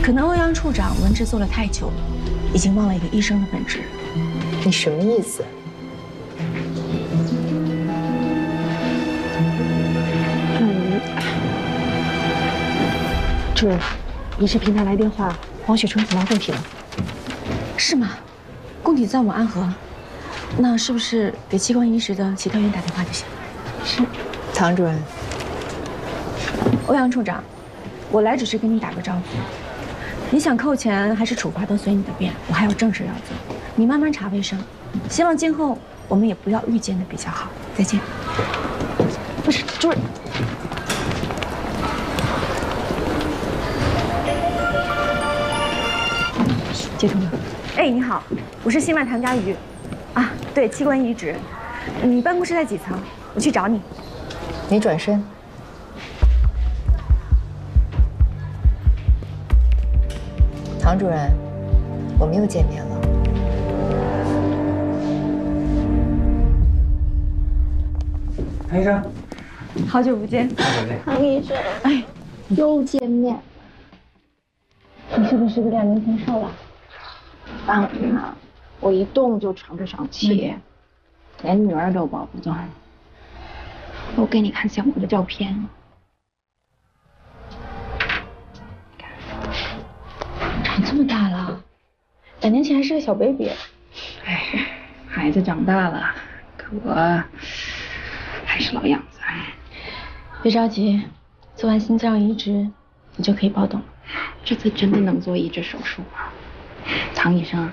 可能欧阳处长文职做了太久了，已经忘了一个医生的本质。你什么意思？主任，仪式平台来电话，黄雪纯死亡供体了。是吗？供体在我们安和，那是不是给器官移植的其他医院打电话就行？是。唐主任，欧阳处长，我来只是跟你打个招呼。你想扣钱还是处罚都随你的便，我还有正事要做。你慢慢查卫生，希望今后我们也不要遇见的比较好。再见。不是，主任。接通了。哎，你好，我是新麦唐佳瑜。啊，对，器官移植。你办公室在几层？我去找你。你转身。唐主任，我们又见面了。唐医生，好久不见。好久不见。唐医生，哎，又见面。你是不是2年前瘦了？当然了，我一动就喘不上气，连女儿都保不住。我给你看相我的照片。长这么大了，2年前还是个小 baby。哎，孩子长大了，可我还是老样子。别着急，做完心脏移植，你就可以抱动了。这次真的能做移植手术吗？唐医生，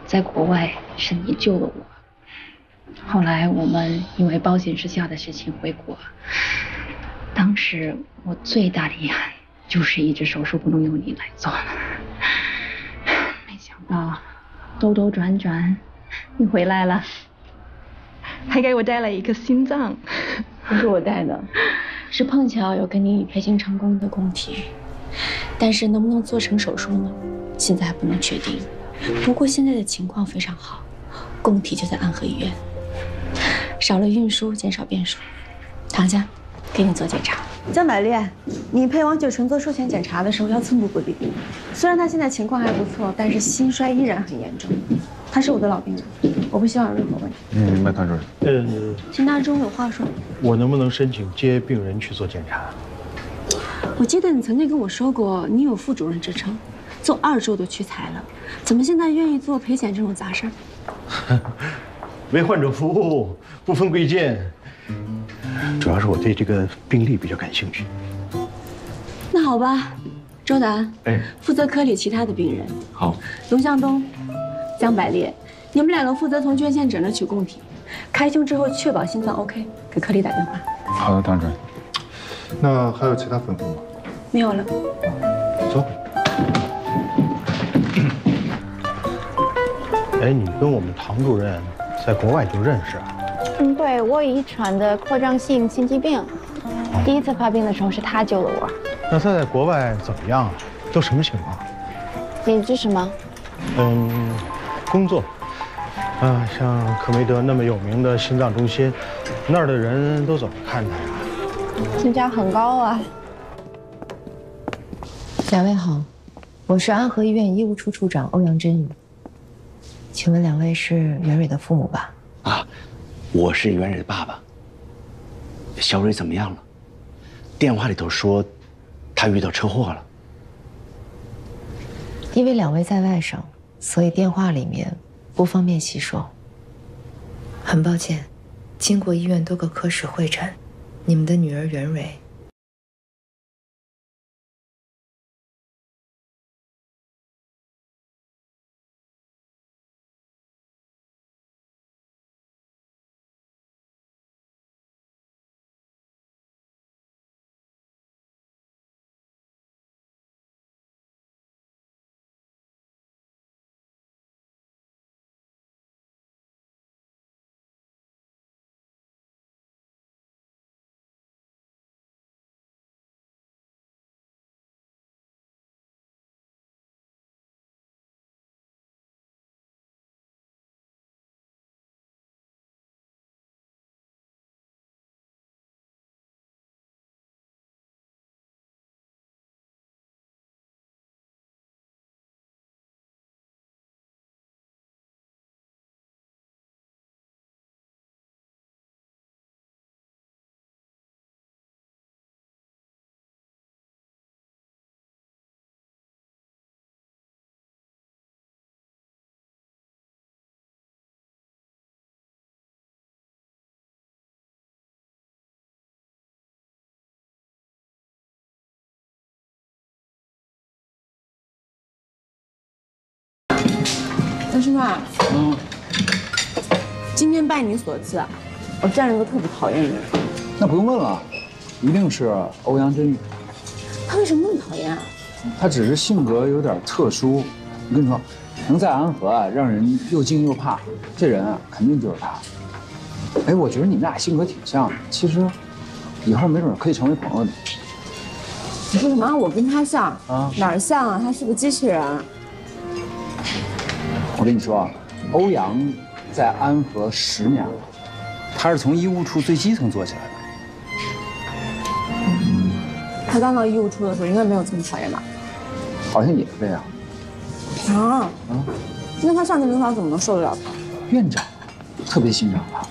在国外是你救了我，后来我们因为保险失效的事情回国，当时我最大的遗憾就是移植手术不能由你来做，没想到兜兜转转你回来了，还给我带了一个心脏。不是我带的，是碰巧有跟你配型成功的供体，但是能不能做成手术呢？现在还不能确定。不过现在的情况非常好，供体就在安和医院，少了运输，减少变数。唐家，给你做检查。江百烈，你陪王雪纯做术前检查的时候要寸步不离。虽然他现在情况还不错，但是心衰依然很严重。他是我的老病人，我不希望有任何问题。明白，唐主任。秦大中有话说。我能不能申请接病人去做检查？我记得你曾经跟我说过，你有副主任之称，做2周都屈才了，怎么现在愿意做陪检这种杂事儿？为患者服务，不分贵贱。主要是我对这个病例比较感兴趣。那好吧，周达，负责科里其他的病人。好。龙向东、江百烈，你们2个负责从捐献者那取供体，开胸之后确保心脏 OK， 给科里打电话。好的，唐主任。那还有其他吩咐吗？没有了。走。哎，你跟我们唐主任在国外就认识啊？对，我有遗传的扩张性心肌病，第1次发病的时候是他救了我。那他在国外怎么样啊？都什么情况？你这什么？工作。像科梅德那么有名的心脏中心，那儿的人都怎么看他呀？评价很高啊。2位好，我是安和医院医务处处长欧阳真宇。请问2位是袁蕊的父母吧？啊，我是袁蕊的爸爸。小蕊怎么样了？电话里头说，她遇到车祸了。因为2位在外省，所以电话里面不方便细说。很抱歉，经过医院多个科室会诊，你们的女儿袁蕊大师兄，今天拜你所赐，我见了一个特别讨厌的人。那不用问了，一定是欧阳真玉。他为什么那么讨厌啊？他只是性格有点特殊。我跟你说，能在安和啊让人又敬又怕，这人啊肯定就是他。哎，我觉得你们俩性格挺像的，其实以后没准可以成为朋友的。你说什么？我跟他像啊？哪儿像啊？他是个机器人。我跟你说，欧阳在安和10年了，他是从医务处最基层做起来的。他刚到医务处的时候，应该没有这么讨厌吧？好像也是这样。啊？那他上级领导怎么能受得了他？院长特别欣赏他。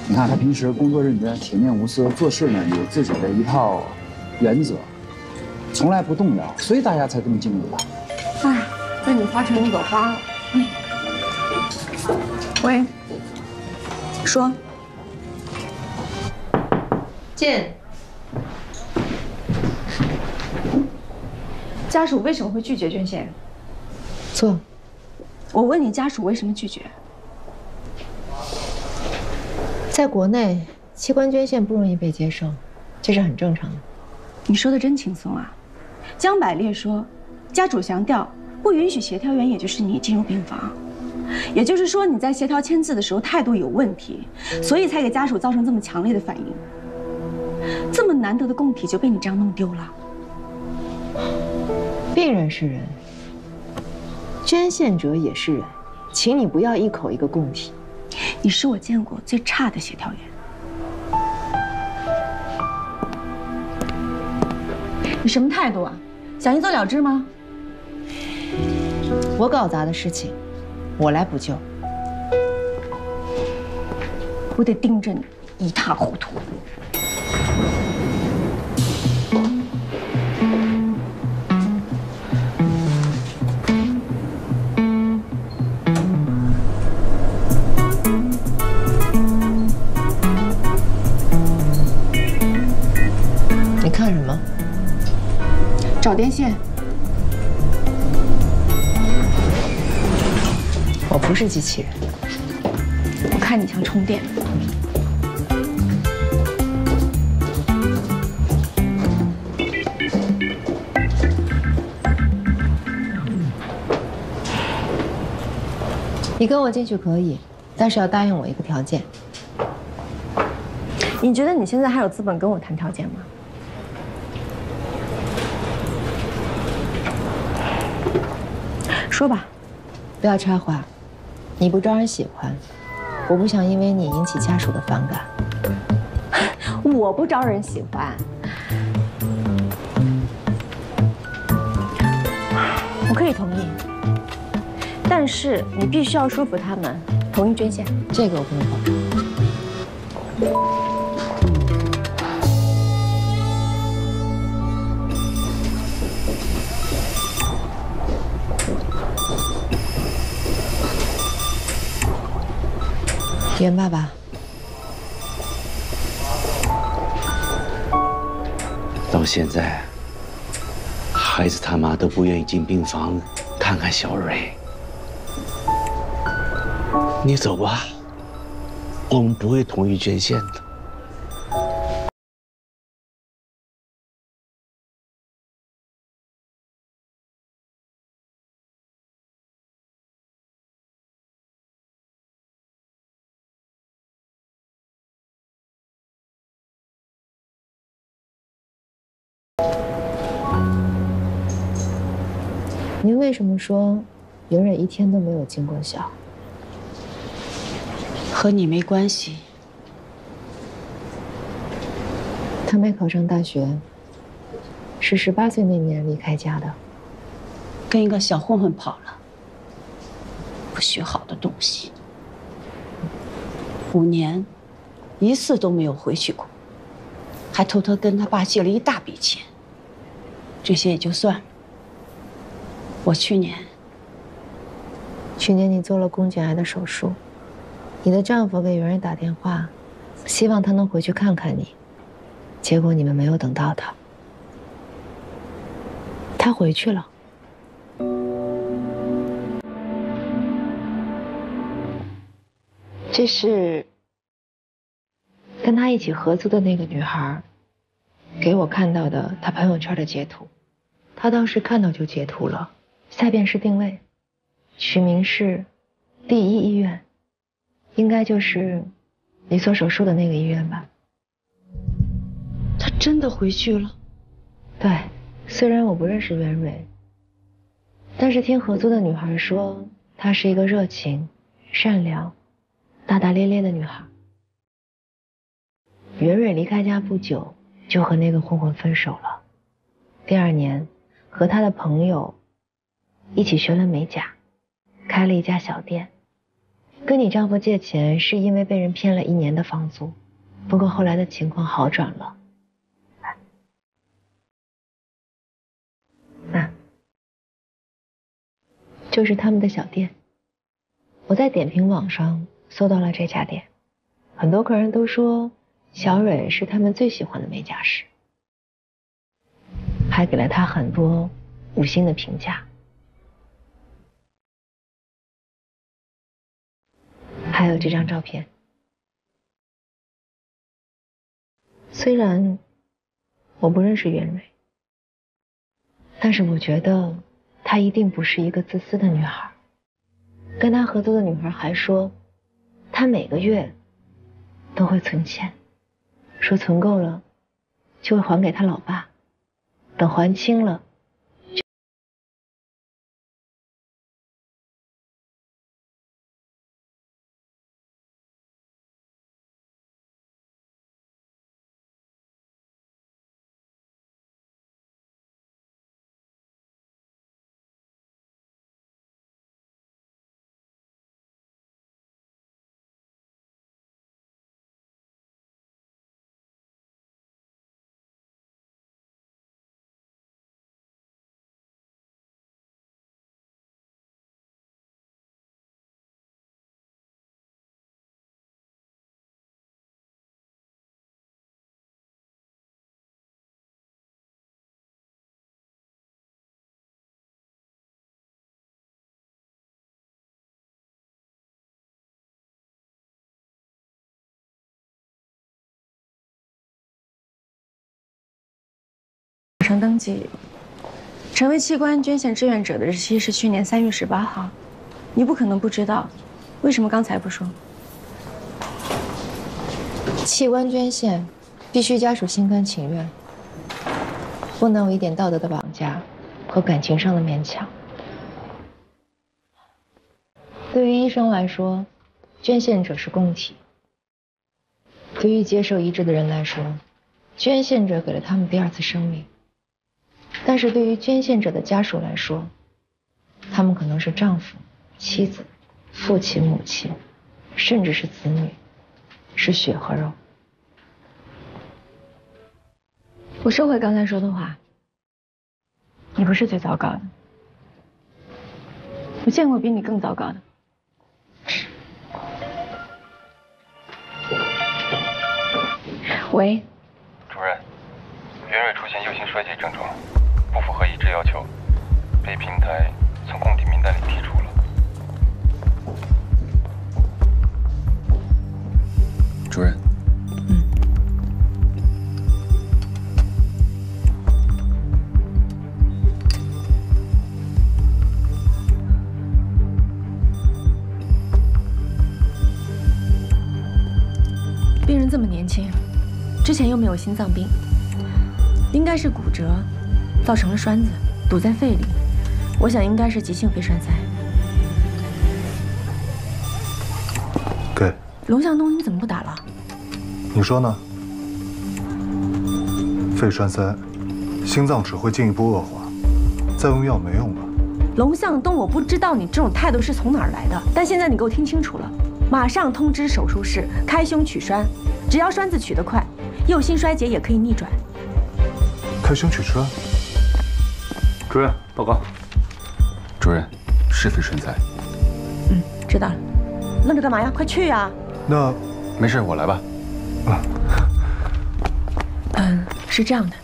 你看他平时工作认真、铁面无私，做事呢有自己的一套原则，从来不动摇，所以大家才这么敬重他。哎，被你夸成一朵花了。喂，说。进。家属为什么会拒绝捐献？错。我问你，家属为什么拒绝？在国内，器官捐献不容易被接受，这是很正常的。你说的真轻松啊！江百烈说，家属强调不允许协调员，也就是你进入病房。也就是说，你在协调签字的时候态度有问题，所以才给家属造成这么强烈的反应。这么难得的供体就被你这样弄丢了。病人是人，捐献者也是人，请你不要一口一个供体。你是我见过最差的协调员。你什么态度啊？想一走了之吗？我搞砸的事情，我来补救。我得盯着你一塌糊涂。你看什么？找电线。我不是机器人。我看你像充电。你跟我进去可以，但是要答应我一个条件。你觉得你现在还有资本跟我谈条件吗？说吧。不要插话，你不招人喜欢，我不想因为你引起家属的反感。我不招人喜欢，我可以同意，但是你必须要说服他们同意捐献。这个我不能保证。袁爸爸，到现在，孩子他妈都不愿意进病房看看小蕊。你走吧，我们不会同意捐献的。您为什么说袁蕊一天都没有尽过孝？和你没关系。她没考上大学，是18岁那年离开家的，跟一个小混混跑了，不学好的东西。5年，一次都没有回去过，还偷偷跟他爸借了一大笔钱。这些也就算了。我去年你做了宫颈癌的手术，你的丈夫给袁蕊打电话，希望他能回去看看你，结果你们没有等到他，他回去了。这是跟他一起合租的那个女孩给我看到的她朋友圈的截图，她当时看到就截图了。下边是定位，取名是第一医院，应该就是你做手术的那个医院吧。他真的回去了？对，虽然我不认识袁蕊，但是听合租的女孩说，她是一个热情、善良、大大咧咧的女孩。袁蕊离开家不久，就和那个混混分手了。第2年，和她的朋友一起学了美甲，开了一家小店。跟你丈夫借钱是因为被人骗了1年的房租，不过后来的情况好转了。就是他们的小店，我在点评网上搜到了这家店，很多客人都说小蕊是他们最喜欢的美甲师，还给了他很多5星的评价。还有这张照片，虽然我不认识袁蕊，但是我觉得她一定不是一个自私的女孩。跟她合租的女孩还说，她每个月都会存钱，说存够了就会还给她老爸，等还清了登记成为器官捐献志愿者的日期是去年3月18号，你不可能不知道，为什么刚才不说？器官捐献必须家属心甘情愿，不能有一点道德的绑架和感情上的勉强。对于医生来说，捐献者是供体；对于接受移植的人来说，捐献者给了他们第2次生命。但是对于捐献者的家属来说，他们可能是丈夫、妻子、父亲、母亲，甚至是子女，是血和肉。我收回刚才说的话，你不是最糟糕的，我见过比你更糟糕的。喂，主任，袁蕊出现右心衰竭症状，不符合移植要求，被平台从供体名单里剔除了。主任。病人这么年轻，之前又没有心脏病，应该是骨折，造成了栓子堵在肺里，我想应该是急性肺栓塞。给龙向东，你怎么不打了？你说呢？肺栓塞，心脏只会进一步恶化，再用药没用了。龙向东，我不知道你这种态度是从哪儿来的，但现在你给我听清楚了，马上通知手术室开胸取栓，只要栓子取得快，右心衰竭也可以逆转。开胸取栓。主任报告。主任，是肺栓塞。知道了。愣着干嘛呀？快去呀！那没事，我来吧。是这样的，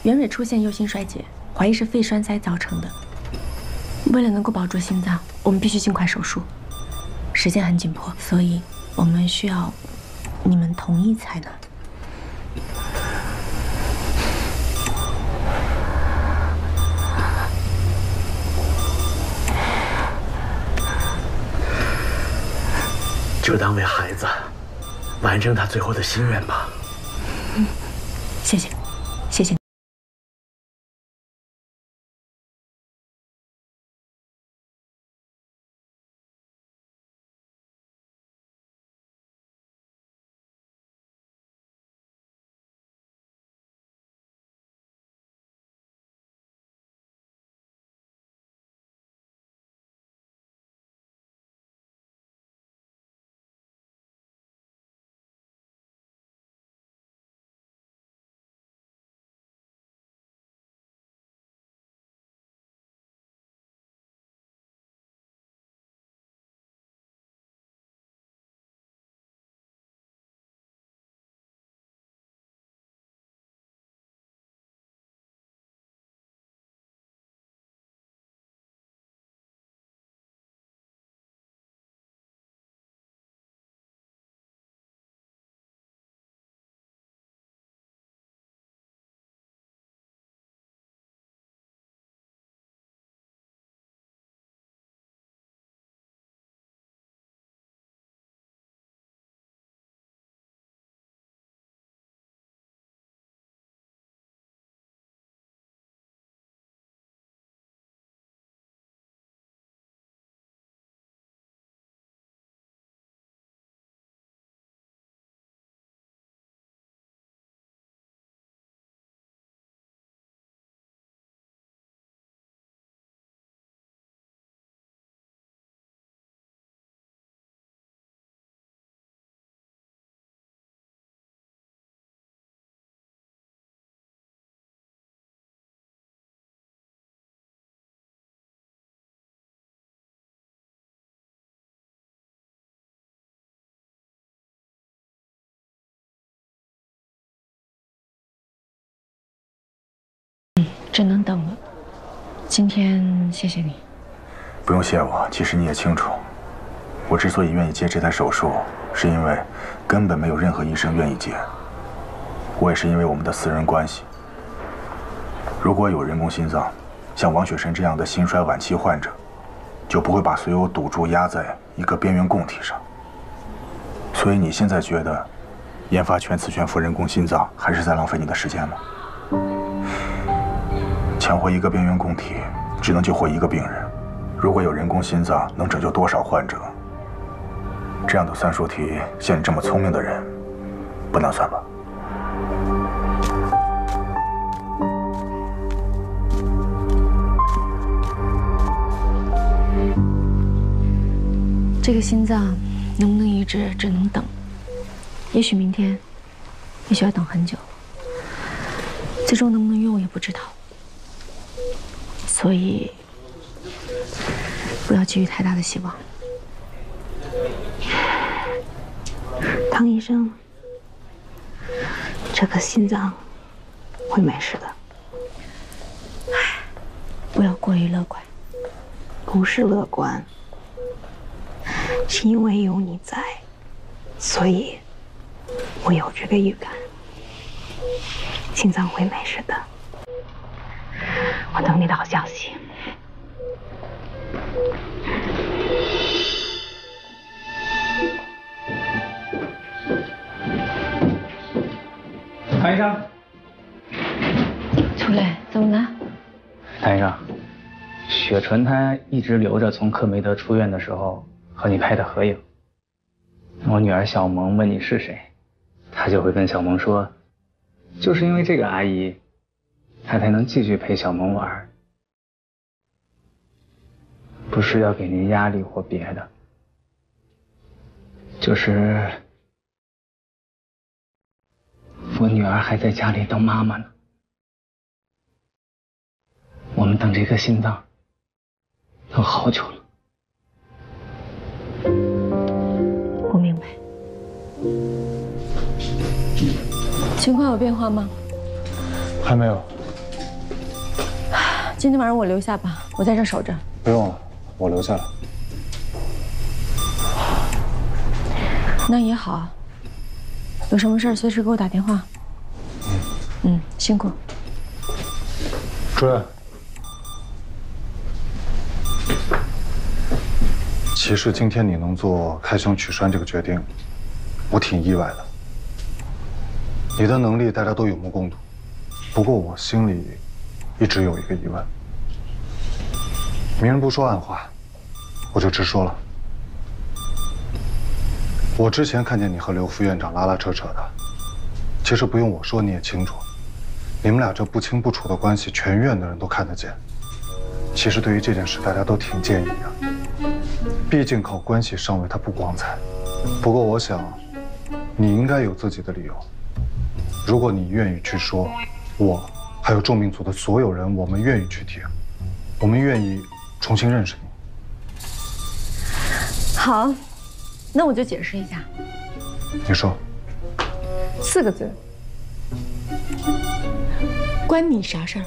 袁蕊出现右心衰竭，怀疑是肺栓塞造成的。为了能够保住心脏，我们必须尽快手术，时间很紧迫，所以我们需要你们同意才能。就当为孩子完成他最后的心愿吧。谢谢，谢谢。只能等了。今天谢谢你。不用谢我，其实你也清楚，我之所以愿意接这台手术，是因为根本没有任何医生愿意接。我也是因为我们的私人关系。如果有人工心脏，像王雪晨这样的心衰晚期患者，就不会把所有赌注压在一个边缘供体上。所以你现在觉得研发全磁悬浮人工心脏还是在浪费你的时间吗？抢活一个边缘供体，只能救活一个病人。如果有人工心脏，能拯救多少患者？这样的算术题，像你这么聪明的人，不难算吧？这个心脏能不能移植，只能等。也许明天，也许要等很久。最终能不能用也不知道。所以，不要寄予太大的希望。汤医生，这个心脏会没事的。不要过于乐观。不是乐观，是因为有你在，所以我有这个预感，心脏会没事的。我等你的好消息。谭医生，出来，怎么了？谭医生，雪纯她一直留着从克梅德出院的时候和你拍的合影。我女儿小萌问你是谁，她就会跟小萌说，就是因为这个阿姨，她才能继续陪小萌玩，不是要给您压力或别的，就是我女儿还在家里当妈妈呢。我们等这颗心脏等好久了。我明白。情况有变化吗？还没有。今天晚上我留下吧，我在这守着。不用了，我留下来。那也好，有什么事随时给我打电话。辛苦。主任，其实今天你能做开胸取栓这个决定，我挺意外的。你的能力大家都有目共睹，不过我心里一直有一个疑问。明人不说暗话，我就直说了。我之前看见你和刘副院长拉拉扯扯的，其实不用我说你也清楚，你们俩这不清不楚的关系，全院的人都看得见。其实对于这件事，大家都挺介意的，毕竟靠关系上位它不光彩。不过我想，你应该有自己的理由。如果你愿意去说，我还有众民组的所有人，我们愿意去听，我们愿意重新认识你。好，那我就解释一下。你说。4个字。关你啥事儿？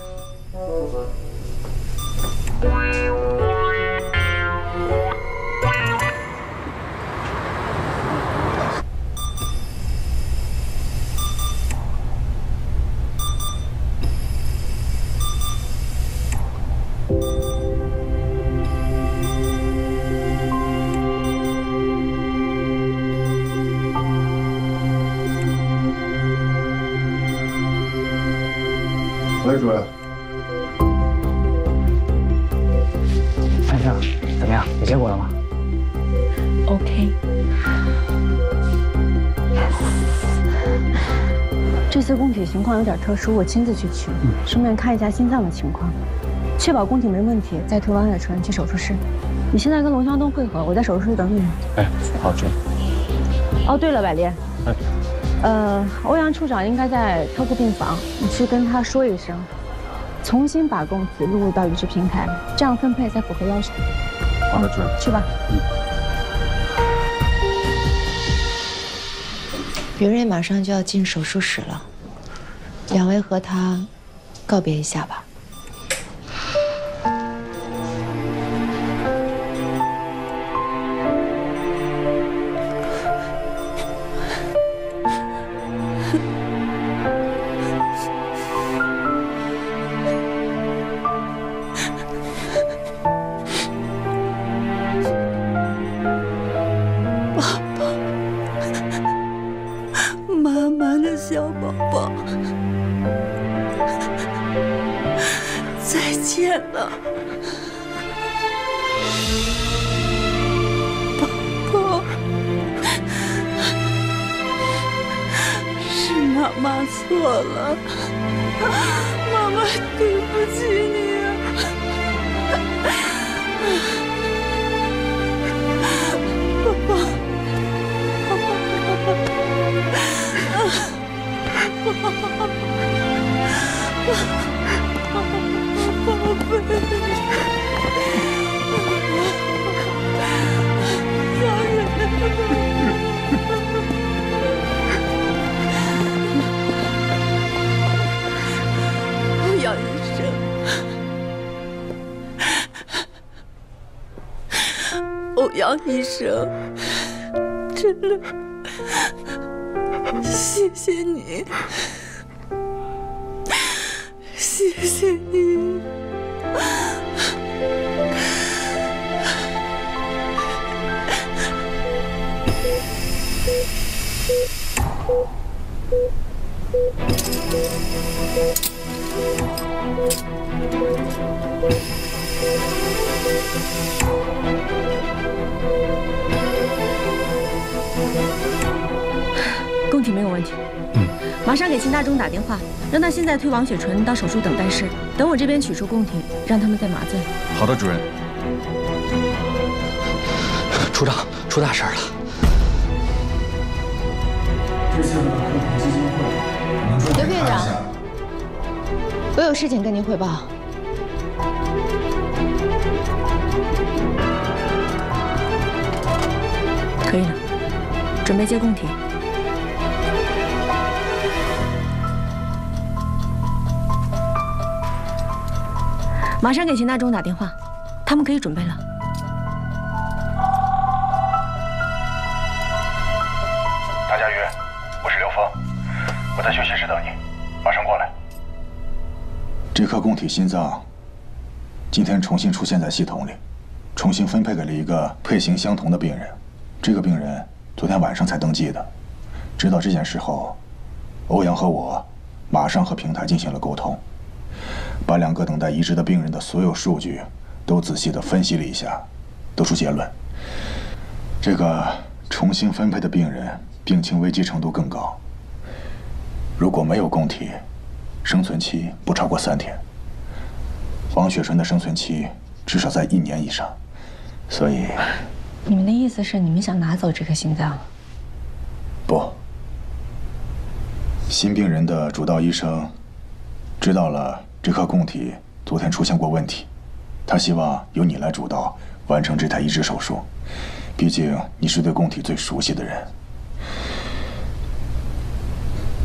喂，主任。安生，怎么样？有结果了吗 ？OK。这次供体情况有点特殊，我亲自去取，顺便看一下心脏的情况，确保供体没问题，再推王雪纯去手术室。你现在跟龙湘东会合，我在手术室等你。哎，好，主任。哦，对了，百炼。欧阳处长应该在特护病房，你去跟他说一声，重新把供体录入到移植平台，这样分配才符合要求。好的，主任。去吧。袁瑞马上就要进手术室了，两位和他告别一下吧。小宝宝，再见了，宝宝，是妈妈错了，妈妈对不起你啊，宝宝，宝贝，家人。欧阳医生，欧阳医生，真的。谢谢你，谢谢你。供体没有问题，马上给秦大中打电话，让他现在推王雪纯到手术等待室，等我这边取出供体，让他们再麻醉。好的，主任。处长，出大事了！刘院长，我有事情跟您汇报。可以了，准备接供体。马上给秦大中打电话，他们可以准备了。唐佳瑜，我是刘峰，我在休息室等你，马上过来。这颗供体心脏今天重新出现在系统里，重新分配给了一个配型相同的病人。这个病人昨天晚上才登记的。知道这件事后，欧阳和我马上和平台进行了沟通，把2个等待移植的病人的所有数据都仔细地分析了一下，得出结论：这个重新分配的病人病情危机程度更高。如果没有供体，生存期不超过3天。王雪纯的生存期至少在1年以上，所以……你们的意思是你们想拿走这颗心脏？不。新病人的主刀医生知道了这颗供体昨天出现过问题，他希望由你来主刀完成这台移植手术，毕竟你是对供体最熟悉的人。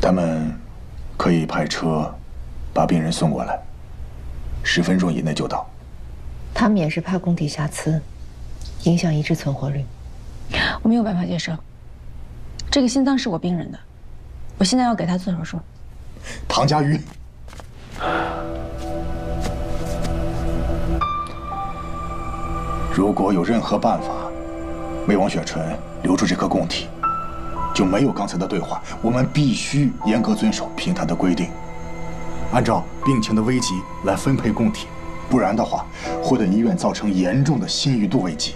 他们可以派车把病人送过来，10分钟以内就到。他们也是怕供体瑕疵影响移植存活率。我没有办法接受，这个心脏是我病人的，我现在要给他做手术。唐佳瑜，如果有任何办法为王雪纯留住这颗供体，就没有刚才的对话。我们必须严格遵守平台的规定，按照病情的危急来分配供体，不然的话会对医院造成严重的信誉度危机。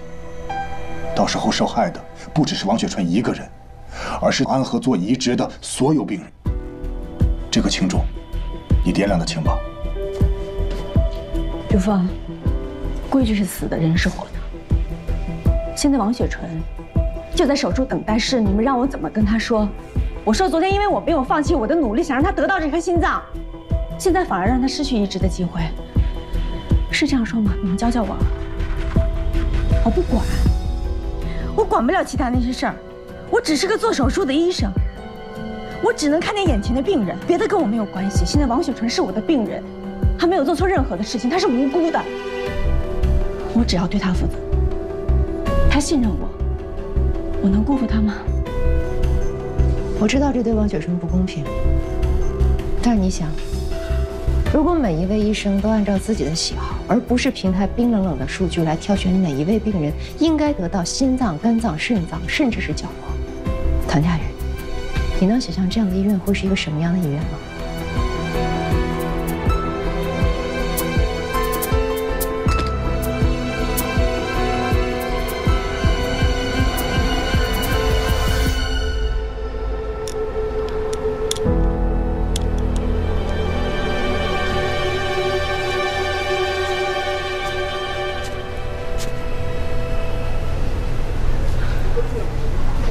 到时候受害的不只是王雪纯一个人，而是安和做移植的所有病人。这个轻重，你掂量得清吧？刘峰，规矩是死的，人是活的。现在王雪纯就在手术等待室，你们让我怎么跟她说？我说昨天因为我没有放弃我的努力，想让她得到这颗心脏，现在反而让她失去移植的机会，是这样说吗？你们教教我。我不管，我管不了其他那些事儿，我只是个做手术的医生，我只能看见眼前的病人，别的跟我没有关系。现在王雪纯是我的病人，她没有做错任何的事情，她是无辜的，我只要对她负责。她信任我，我能辜负她吗？我知道这对王雪纯不公平，但是你想，如果每一位医生都按照自己的喜好，而不是平台冰冷冷的数据来挑选哪一位病人应该得到心脏、肝脏、肾脏，甚至是角膜，唐佳瑜，你能想象这样的医院会是一个什么样的医院吗？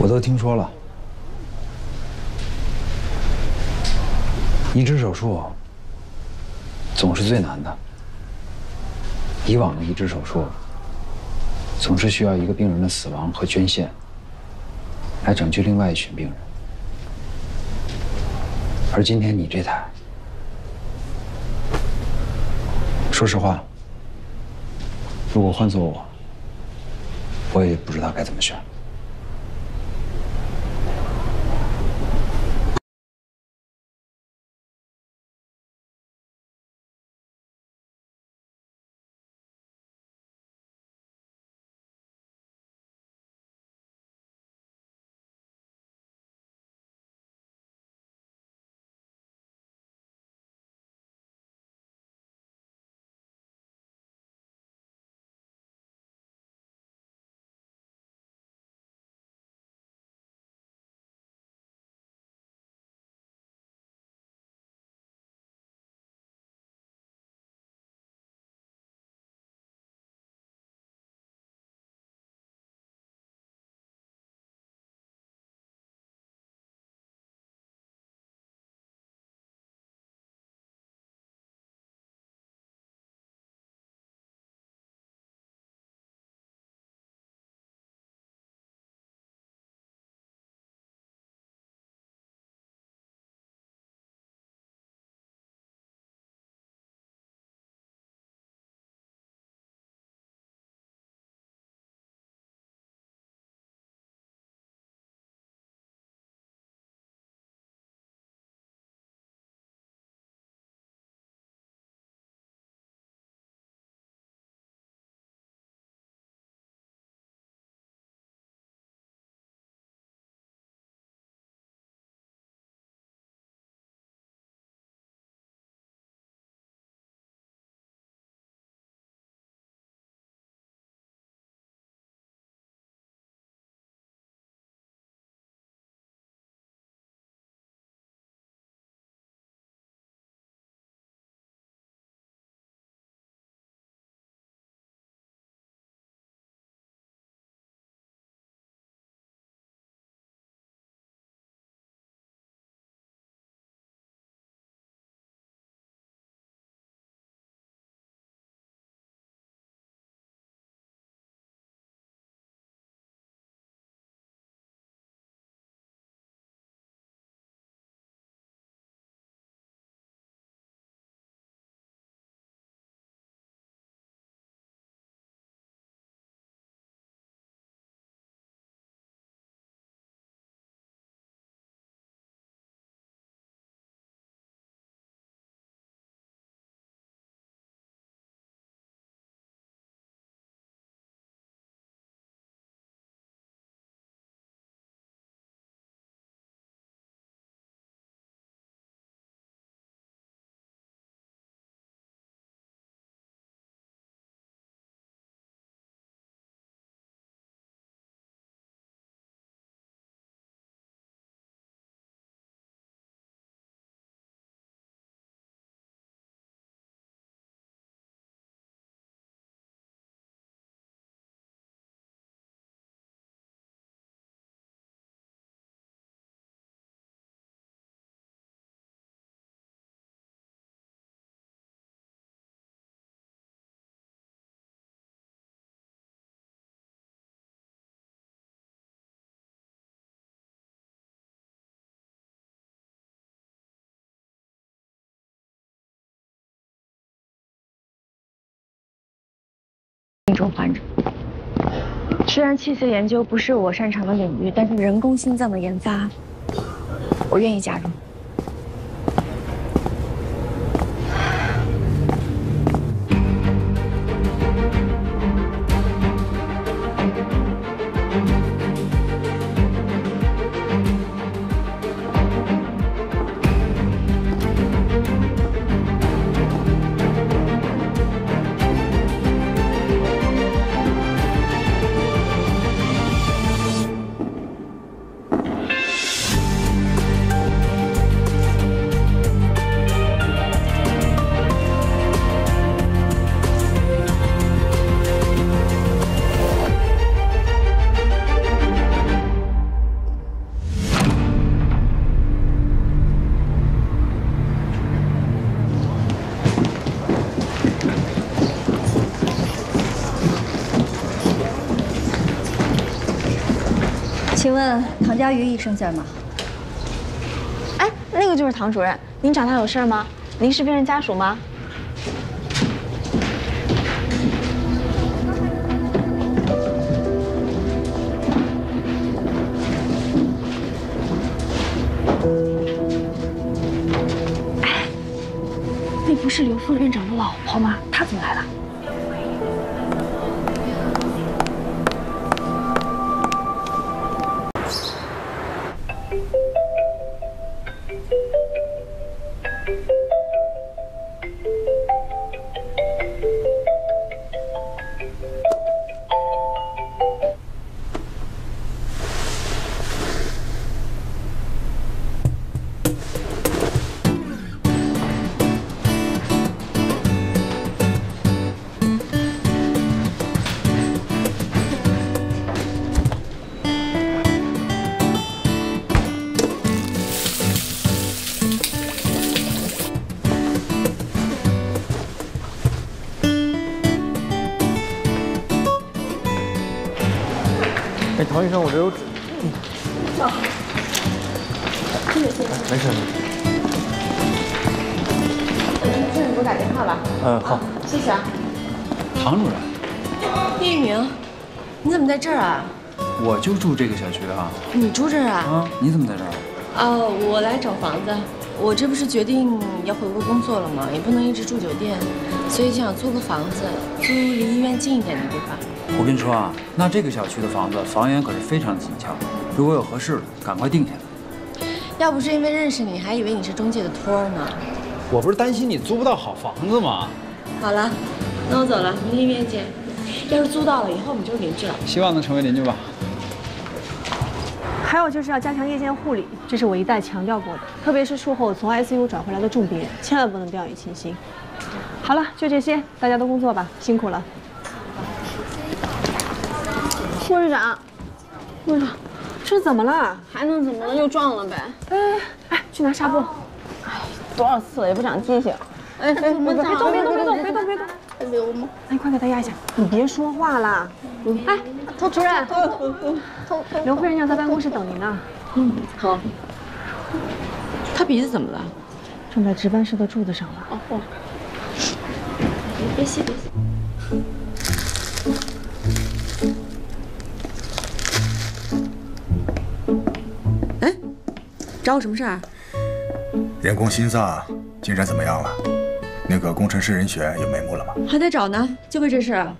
我都听说了，移植手术总是最难的。以往的移植手术总是需要一个病人的死亡和捐献来拯救另外一群病人，而今天你这台，说实话，如果换做我也不知道该怎么选。重患者。虽然器械研究不是我擅长的领域，但是人工心脏的研发，我愿意加入。请问唐佳瑜医生在吗？哎，那个就是唐主任，您找他有事吗？您是病人家属吗？哎，那不是刘副院长的老婆吗？她怎么来了？哎，唐医生，我这有纸。谢谢。没事。这你给我打电话吧。嗯，好。谢谢啊。唐主任，叶一鸣，你怎么在这儿啊？我就住这个小区啊。你住这儿啊？啊，你怎么在这儿？哦，我来找房子。我这不是决定要回国工作了吗？也不能一直住酒店，所以就想租个房子，租离医院近一点的地方。我跟你说啊，那这个小区的房子房源可是非常紧俏，如果有合适的，赶快定下来。要不是因为认识你，还以为你是中介的托儿呢。我不是担心你租不到好房子吗？好了，那我走了，明天医院见。要是租到了，以后我们就是邻居了。希望能成为邻居吧。还有就是要加强夜间护理，这是我一再强调过的，特别是术后从 ICU 转回来的重病人，千万不能掉以轻心。好了，就这些，大家都工作吧，辛苦了。护士长，护士长，这怎么了？还能怎么了？又撞了呗。哎，去拿纱布。哎，多少次了也不长记性。哎，别动，别动！还流吗？哎，快给他压一下。你别说话啦。哎，佟主任，刘副院长在办公室等您呢。嗯，好。他鼻子怎么了？正在值班室的柱子上了。哦。别吸。哎，找我什么事儿？人工心脏进展怎么样了？那个工程师人选有眉目了吗？还在找呢，就为这事啊？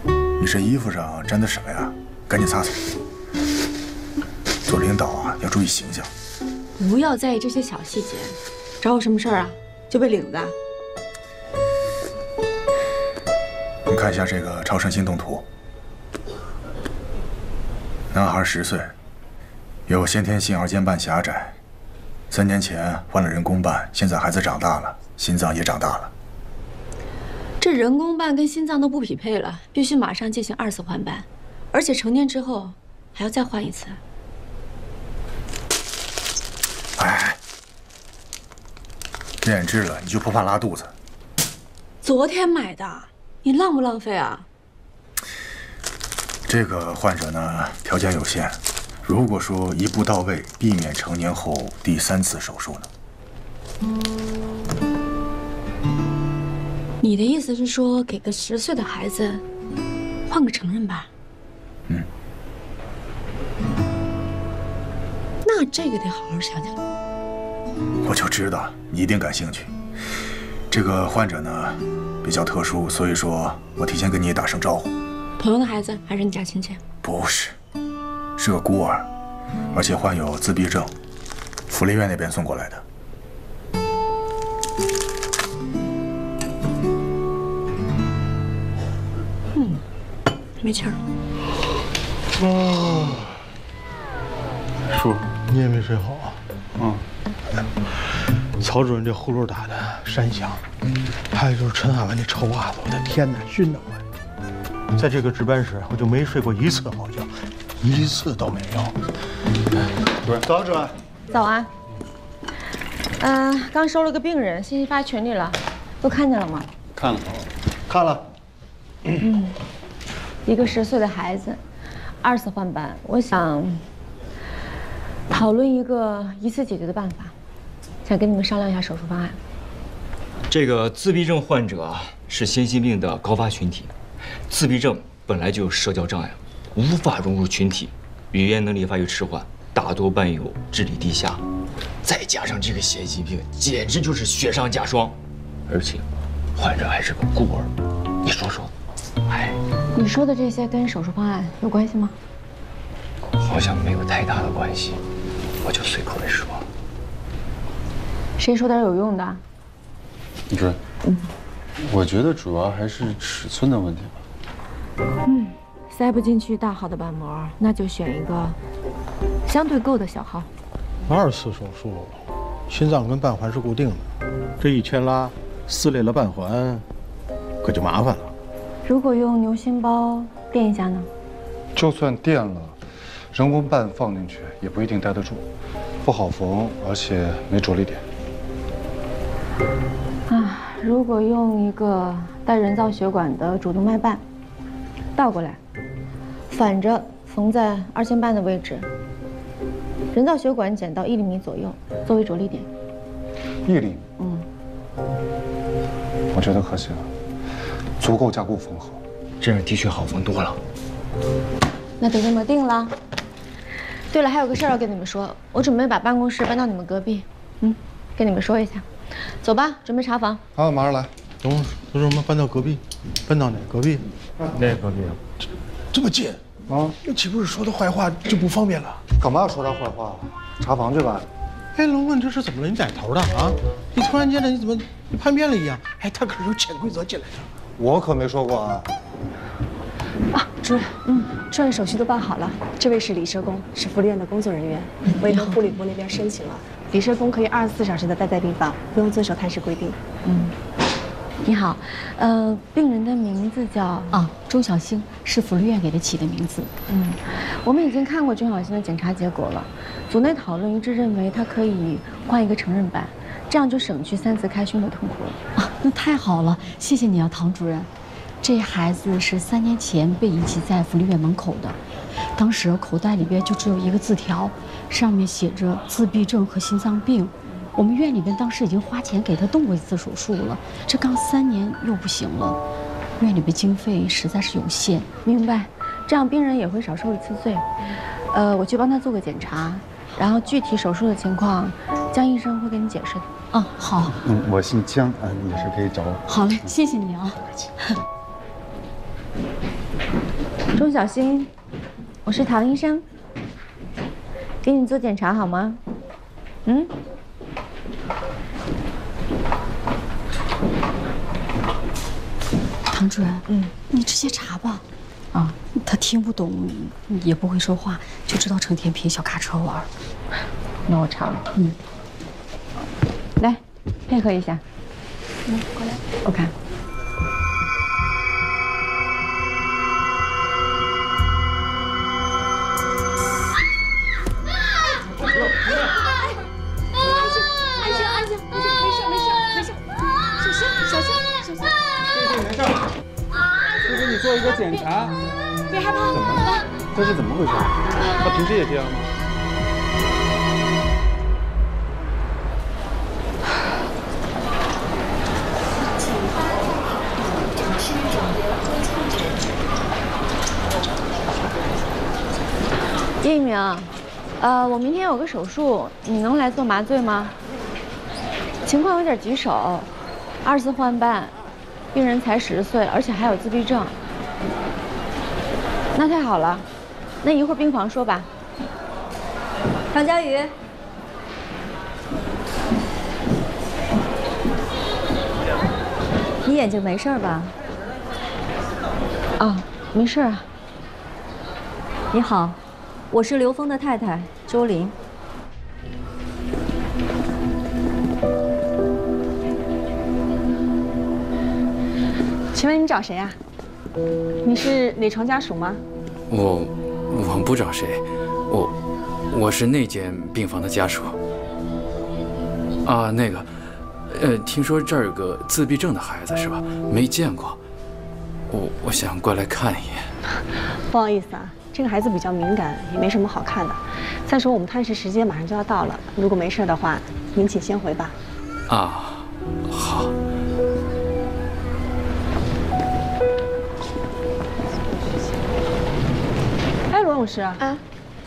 你这衣服上沾的什么呀？赶紧擦擦。做领导啊，要注意形象。不要在意这些小细节。找我什么事儿啊？就被领子？你看一下这个超声心动图。男孩10岁，有先天性二尖瓣狭窄。3年前换了人工瓣，现在孩子长大了，心脏也长大了。这人工瓣跟心脏都不匹配了，必须马上进行2次换瓣，而且成年之后还要再换1次。哎，变质了你就不怕拉肚子？昨天买的，你浪不浪费啊？这个患者呢，条件有限。如果说一步到位，避免成年后第3次手术呢？你的意思是说，给个10岁的孩子换个成人班？嗯。那这个得好好想想。我就知道你一定感兴趣。这个患者呢比较特殊，所以说我提前跟你打声招呼。朋友的孩子还是你家亲戚？不是，是个孤儿，而且患有自闭症，福利院那边送过来的。没气儿。叔，你也没睡好啊？曹主任这呼噜打的山响，还有就是陈海文那臭袜子，我的天哪，熏得我！在这个值班室，我就没睡过1次好觉，1次都没有。主任，早，主任。早安。刚收了个病人，信息发群里了，都看见了吗？看了，看了。一个10岁的孩子，2次换班，我想讨论一个一次解决的办法，想跟你们商量一下手术方案。这个自闭症患者啊，是先心病的高发群体。自闭症本来就有社交障碍，无法融入群体，语言能力发育迟缓，大多伴有智力低下，再加上这个血液疾病，简直就是雪上加霜。而且，患者还是个孤儿，你说说，哎，你说的这些跟手术方案有关系吗？好像没有太大的关系，我就随口一说。谁说点有用的？主任，我觉得主要还是尺寸的问题吧。塞不进去大号的瓣膜，那就选一个相对够的小号。2次手术，心脏跟瓣环是固定的，这一牵拉撕裂了瓣环，可就麻烦了。如果用牛心包垫一下呢？就算垫了，人工瓣放进去也不一定待得住，不好缝，而且没着力点。如果用一个带人造血管的主动脉瓣，倒过来，反着缝在2线瓣的位置，人造血管剪到1厘米左右作为着力点。1厘米？我觉得可行，足够加固缝合。这样的确好缝多了。那就这么定了。对了，还有个事儿要跟你们说，我准备把办公室搬到你们隔壁，跟你们说一下。走吧，准备查房。好，马上来。等会儿，都说我们搬到隔壁，搬到哪隔壁？那隔壁啊？这么近啊？那岂不是说他坏话就不方便了？干嘛要说他坏话？查房去吧。哎，龙龙，这是怎么了？你带头的啊？你突然间的，你怎么叛变了一样？哎，他可是有潜规则进来的。我可没说过啊。主任，住院手续都办好了。这位是李社工，是福利院的工作人员，我也跟护理部那边申请了。李社工可以24小时的待在病房，不用遵守探视规定。你好，病人的名字叫钟小星，是福利院给他起的名字。我们已经看过钟小星的检查结果了，组内讨论一致认为他可以换一个成人班，这样就省去3次开胸的痛苦了。那太好了，谢谢你啊，唐主任。这孩子是3年前被遗弃在福利院门口的，当时口袋里边就只有一个字条，上面写着自闭症和心脏病。我们院里边当时已经花钱给他动过1次手术了，这刚3年又不行了，院里边经费实在是有限。明白，这样病人也会少受1次罪。我去帮他做个检查，然后具体手术的情况，江医生会跟你解释的。好。我姓江，也是可以找我。好嘞，谢谢你啊。钟小星，我是唐医生，给你做检查好吗？唐主任，你直接查吧。他听不懂，也不会说话，就知道成天凭小卡车玩。那我查了。来，配合一下。过来。OK。做一个检查，别害怕。怎么了？这是怎么回事？他平时也这样吗？叶一鸣，我明天有个手术，你能来做麻醉吗？情况有点棘手，2次换班，病人才10岁，而且还有自闭症。那太好了，那一会儿病房说吧。唐佳宇，你眼睛没事吧？啊，没事啊。你好，我是刘峰的太太周琳。请问你找谁啊？你是哪床家属吗？我不找谁，我是那间病房的家属。啊，那个，听说这儿有个自闭症的孩子是吧？没见过，我想过来看一眼。不好意思啊，这个孩子比较敏感，也没什么好看的。再说我们探视时间马上就要到了，如果没事的话，您请先回吧。啊，好。罗勇士啊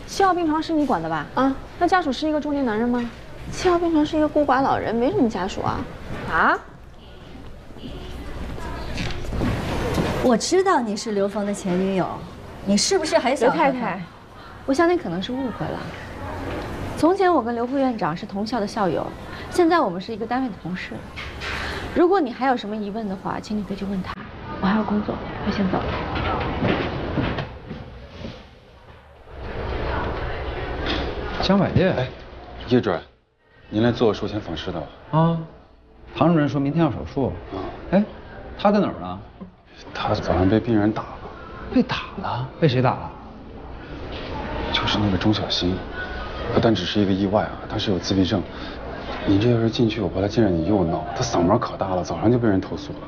，7号病床是你管的吧？啊，那家属是一个中年男人吗？7号病床是一个孤寡老人，没什么家属啊。啊？我知道你是刘峰的前女友，你是不是还想？刘太太，我想你可能是误会了。从前我跟刘副院长是同校的校友，现在我们是一个单位的同事。如果你还有什么疑问的话，请你回去问他。我还有工作，我先走了。江百烈，叶主任，您来做术前访视的吧？啊，唐主任说明天要手术。哎，他在哪儿呢？他早上被病人打了。被打了？被谁打了？就是那个钟小新，但只是一个意外啊，他是有自闭症。您这要是进去，我怕他见着你又闹，他嗓门可大了，早上就被人投诉了。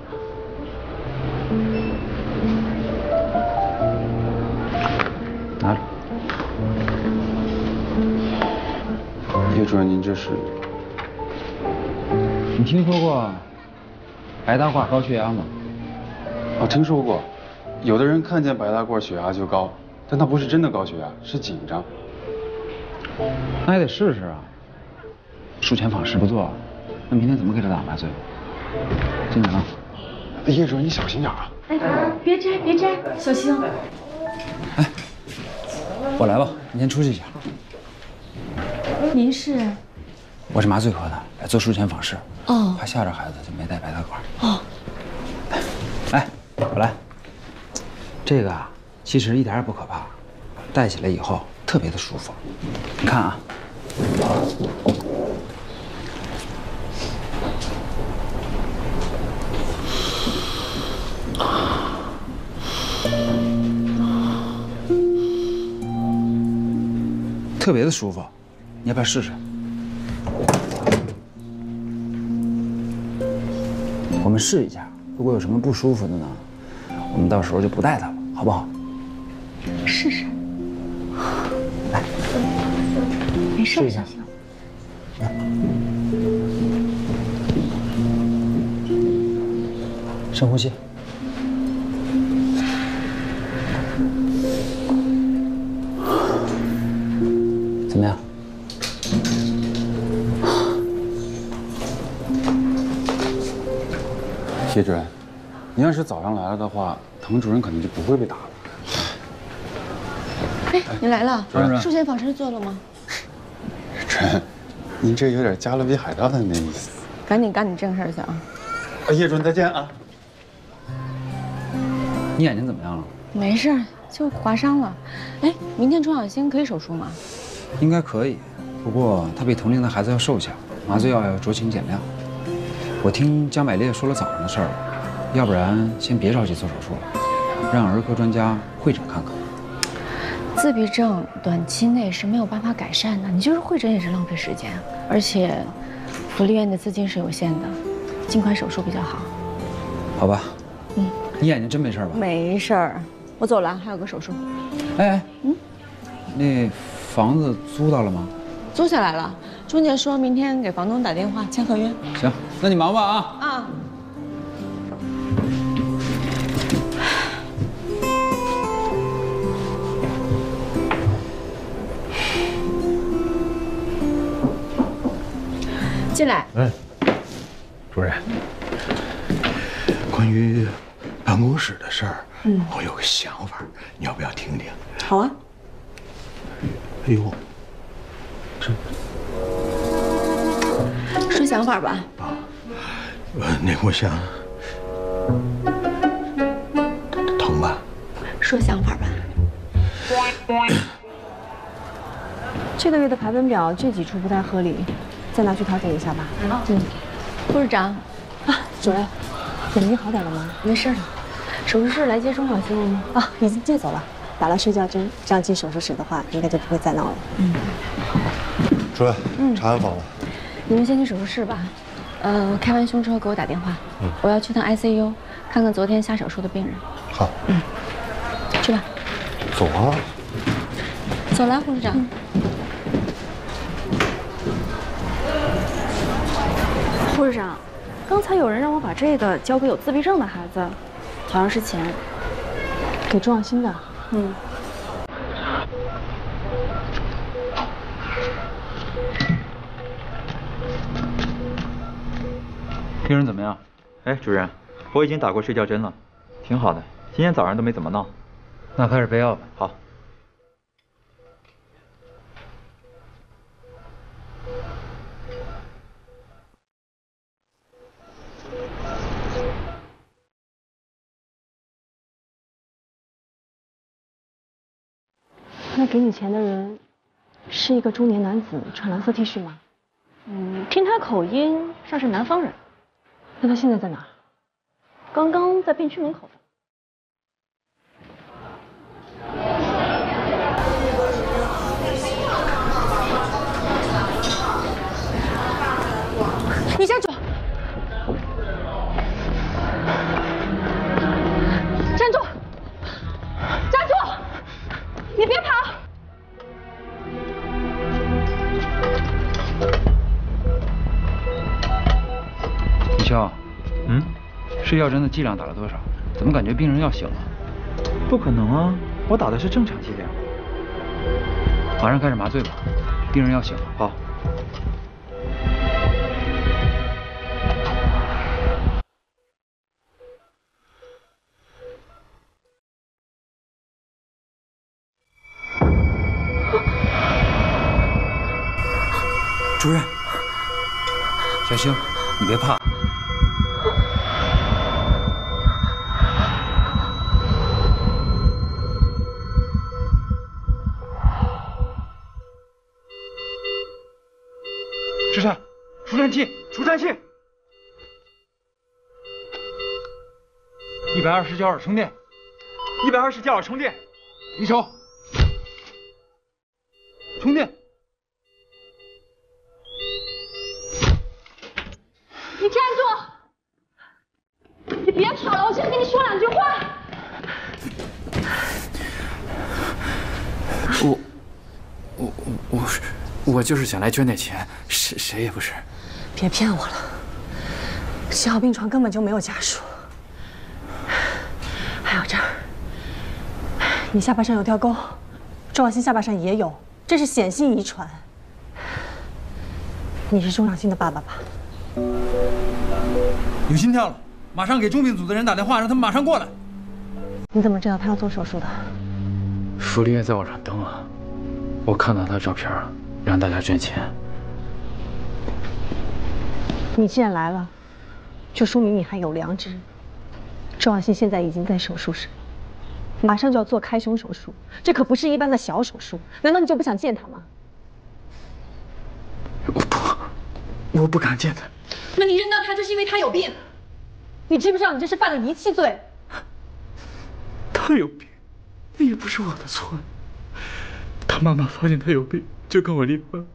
拿着。叶主任，您这是？你听说过白大褂高血压吗？哦，听说过。有的人看见白大褂血压就高，但他不是真的高血压，是紧张。那也得试试啊。术前访视不做，那明天怎么给他打麻醉？进去啊。叶主任，你小心点啊！哎，别摘，别摘，小心。哎，我来吧，你先出去一下。您是？我是麻醉科的，来做术前访视。哦。怕吓着孩子，就没带白大褂。哦。来，我来。这个啊，其实一点也不可怕，戴起来以后特别的舒服。你看啊。特别的舒服，你要不要试试？我们试一下，如果有什么不舒服的呢，我们到时候就不带他了，好不好？试试。来，没事，试一下。深呼吸。怎么样？叶主任，您要是早上来了的话，唐主任可能就不会被打了。哎，你来了，主任，术前访视做了吗？主任，您这有点加勒比海盗的那意思。赶紧干你正事去啊！叶主任再见啊！你眼睛怎么样了？没事，就划伤了。哎，明天钟小新可以手术吗？应该可以，不过他比同龄的孩子要瘦小，麻醉药要酌情减量。我听江百烈说了早上的事儿了，要不然先别着急做手术了，让儿科专家会诊看看。自闭症短期内是没有办法改善的，你就是会诊也是浪费时间，而且福利院的资金是有限的，尽快手术比较好。好吧，你眼睛真没事吧？没事儿，我走了，还有个手术。哎，那房子租到了吗？租下来了，中介说明天给房东打电话签合约。行，那你忙吧啊。啊。进来。哎，主任，关于办公室的事儿，我有个想法，你要不要听听？好啊。哎呦，说想法吧。那我想，疼吧？说想法吧。这个月的排本表这几处不太合理，再拿去调整一下吧。护士长，主任，眼睛好点了吗？没事了。手术室来接钟小新了吗？啊，已经接走了，打了睡觉针，这样进手术室的话，应该就不会再闹了。主任，查案访问。你们先去手术室吧。开完胸之后给我打电话，我要去趟 ICU 看看昨天下手术的病人。好。去吧。走啊。走了，护士长。护士长，刚才有人让我把这个交给有自闭症的孩子，好像是钱，给钟小新的。病人怎么样？哎，主任，我已经打过睡觉针了，挺好的，今天早上都没怎么闹。那开始备药吧。好。那给你钱的人是一个中年男子，穿蓝色 T 恤吗？听他口音像是南方人。那他现在在哪儿？刚刚在病区门口的。你站住！站住！站住！你别跑！李潇，睡觉针的剂量打了多少？怎么感觉病人要醒了？不可能啊，我打的是正常剂量。马上开始麻醉吧，病人要醒了。好。主任，小星，你别怕。支颤，除颤器，除颤器。120焦耳充电，120焦耳充电，离手，充电。你站住！你别跑了，我先跟你说两句话。我就是想来捐点钱，谁也不是。别骗我了，7号病床根本就没有家属。还有这儿，你下巴上有掉沟，钟小新下巴上也有，这是显性遗传。你是钟小新的爸爸吧？有心跳了，马上给重病组的人打电话，让他们马上过来。你怎么知道他要做手术的？福利院在网上登啊，我看到他的照片，让大家捐钱。你既然来了，就说明你还有良知。钟小新现在已经在手术室，马上就要做开胸手术，这可不是一般的小手术。难道你就不想见他吗？我不敢见他。那你认到他，就是因为他有病。你知不知道你这是犯了遗弃罪？他有病，那也不是我的错。他妈妈发现他有病，就跟我离婚。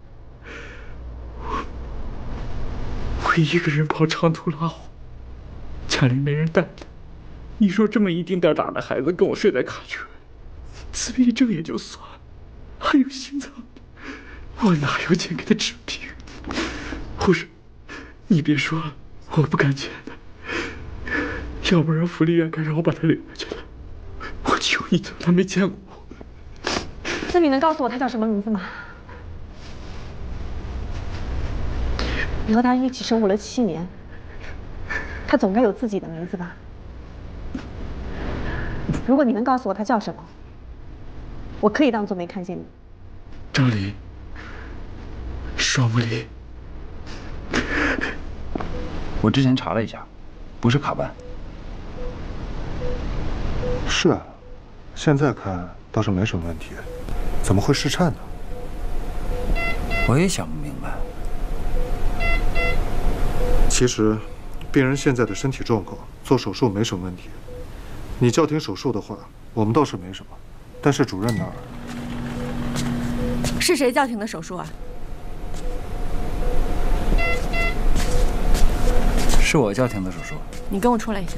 我一个人跑长途拉货，家里没人带他。你说这么一丁点大的孩子跟我睡在卡车，自闭症也就算了，还有心脏病，我哪有钱给他治病？护士，你别说了，我不敢见他。要不然福利院该让我把他领回去了。我求你了，他没见过我。那你能告诉我他叫什么名字吗？你和他一起生活了7年，他总该有自己的名字吧？如果你能告诉我他叫什么，我可以当做没看见你。郑离，双不离。我之前查了一下，不是卡班。是啊，现在看倒是没什么问题，怎么会失颤呢？我也想不明白。其实，病人现在的身体状况，做手术没什么问题。你叫停手术的话，我们倒是没什么，但是主任那儿……是谁叫停的手术啊？是我叫停的手术。你跟我出来一下。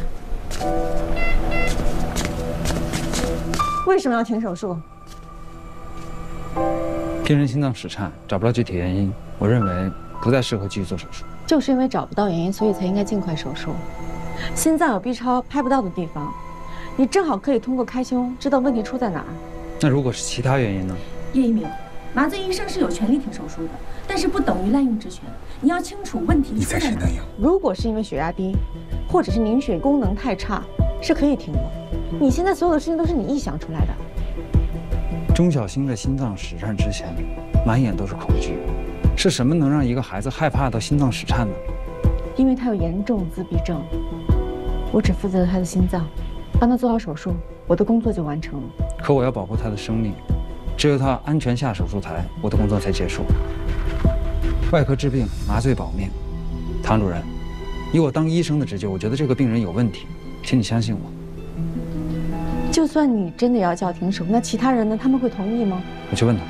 为什么要停手术？病人心脏室颤，找不到具体原因，我认为不再适合继续做手术。就是因为找不到原因，所以才应该尽快手术。心脏有 B 超拍不到的地方，你正好可以通过开胸知道问题出在哪儿。那如果是其他原因呢？叶一鸣，麻醉医生是有权利停手术的，但是不等于滥用职权。你要清楚问题出在哪儿。如果是因为血压低，或者是凝血功能太差，是可以停的。你现在所有的事情都是你臆想出来的。钟小星的心脏室颤之前，满眼都是恐惧。是什么能让一个孩子害怕到心脏室颤呢？因为他有严重自闭症，我只负责他的心脏，帮他做好手术，我的工作就完成了。可我要保护他的生命，只有他安全下手术台，我的工作才结束。外科治病，麻醉保命。唐主任，以我当医生的直觉，我觉得这个病人有问题，请你相信我。就算你真的要叫停手，那其他人呢？他们会同意吗？我去问他。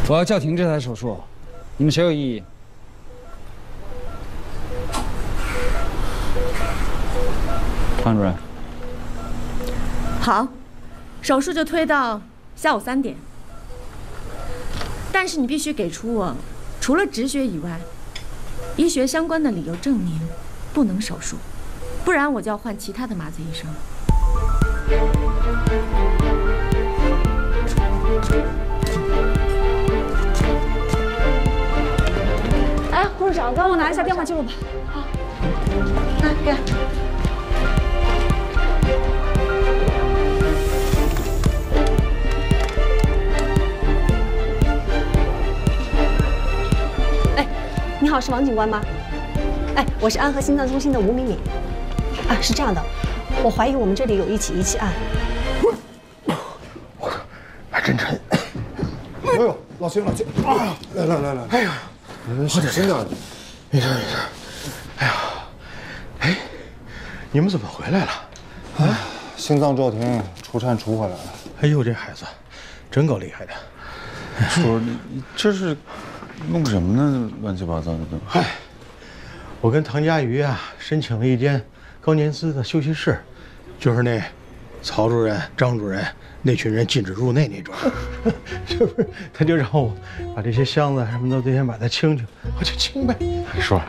我要叫停这台手术，你们谁有异议？唐主任。好，手术就推到下午3点。但是你必须给出我除了止血以外，医学相关的理由证明不能手术，不然我就要换其他的麻醉医生了。哎，护士长，帮我拿一下电话记录吧。好，来，给。哎，你好，是王警官吗？哎，我是安和心脏中心的吴敏敏。啊，是这样的，我怀疑我们这里有一起遗弃案。还真沉。哎呦，老秦，老秦啊！来，哎呀，小心点。没事。哎呀，哎，你们怎么回来了？啊，心脏骤停，除颤除回来了。哎呦，这孩子真够厉害的。叔，你这是弄什么呢？乱七八糟的都。嗨，我跟唐佳瑜啊申请了一间高年资的休息室，就是那曹主任、张主任那群人禁止入内那种。这不是，他就让我把这些箱子什么的都先把它清，我就清呗。叔，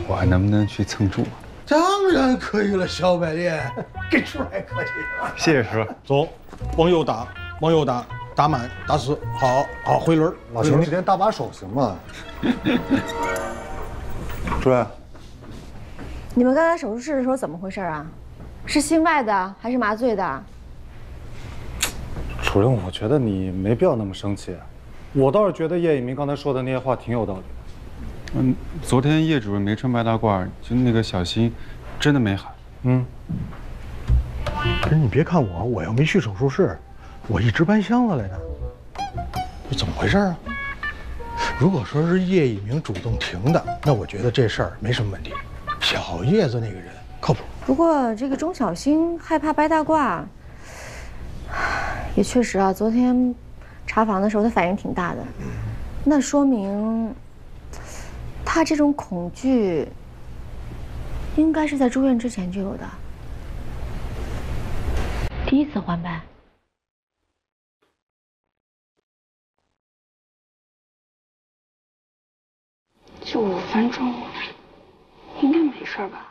我还能不能去蹭住？当然可以了，小百炼，跟叔还客气。谢谢叔。走，往右打，往右打，打满，打死。好，回轮。老秦，时间搭把手行吗？主任，你们刚才手术室的时候怎么回事啊？是心外的还是麻醉的？主任，我觉得你没必要那么生气。我倒是觉得叶一鸣刚才说的那些话挺有道理的。昨天叶主任没穿白大褂，就那个小新，真的没喊。可是你别看我又没去手术室，我一直搬箱子来的。这怎么回事啊？如果说是叶一鸣主动停的，那我觉得这事儿没什么问题。小叶子那个人靠谱。不过这个钟小星害怕白大褂，也确实啊。昨天查房的时候，他反应挺大的，那说明他这种恐惧应该是在住院之前就有的。第一次换班。就5分钟，应该没事吧？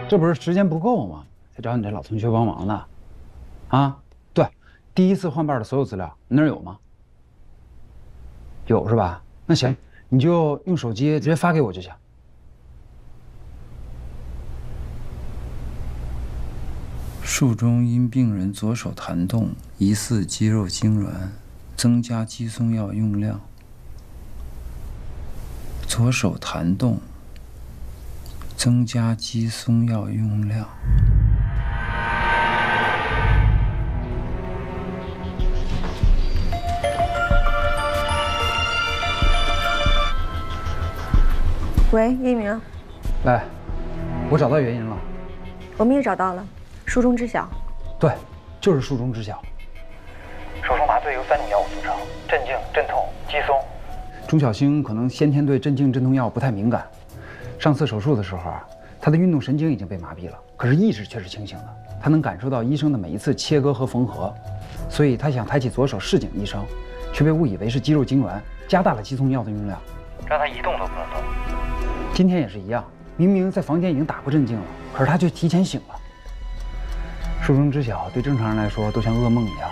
这不是时间不够吗？才找你这老同学帮忙的。啊，对，第一次换瓣的所有资料，你那儿有吗？有是吧？那行，你就用手机直接发给我就行。术中因病人左手弹动，疑似肌肉痉挛，增加肌松药用量。左手弹动，增加肌松药用量。喂，叶一鸣。来，我找到原因了。我们也找到了。术中知晓，对，就是术中知晓。手术麻醉由3种药物组成：镇静、镇痛、肌松。钟小星可能先天对镇静镇痛药不太敏感，上次手术的时候啊，他的运动神经已经被麻痹了，可是意识却是清醒的，他能感受到医生的每一次切割和缝合，所以他想抬起左手示警医生，却被误以为是肌肉痉挛，加大了肌松药的用量，让他一动都不能动。今天也是一样，明明在房间已经打过镇静了，可是他却提前醒了。术中知晓对正常人来说都像噩梦一样，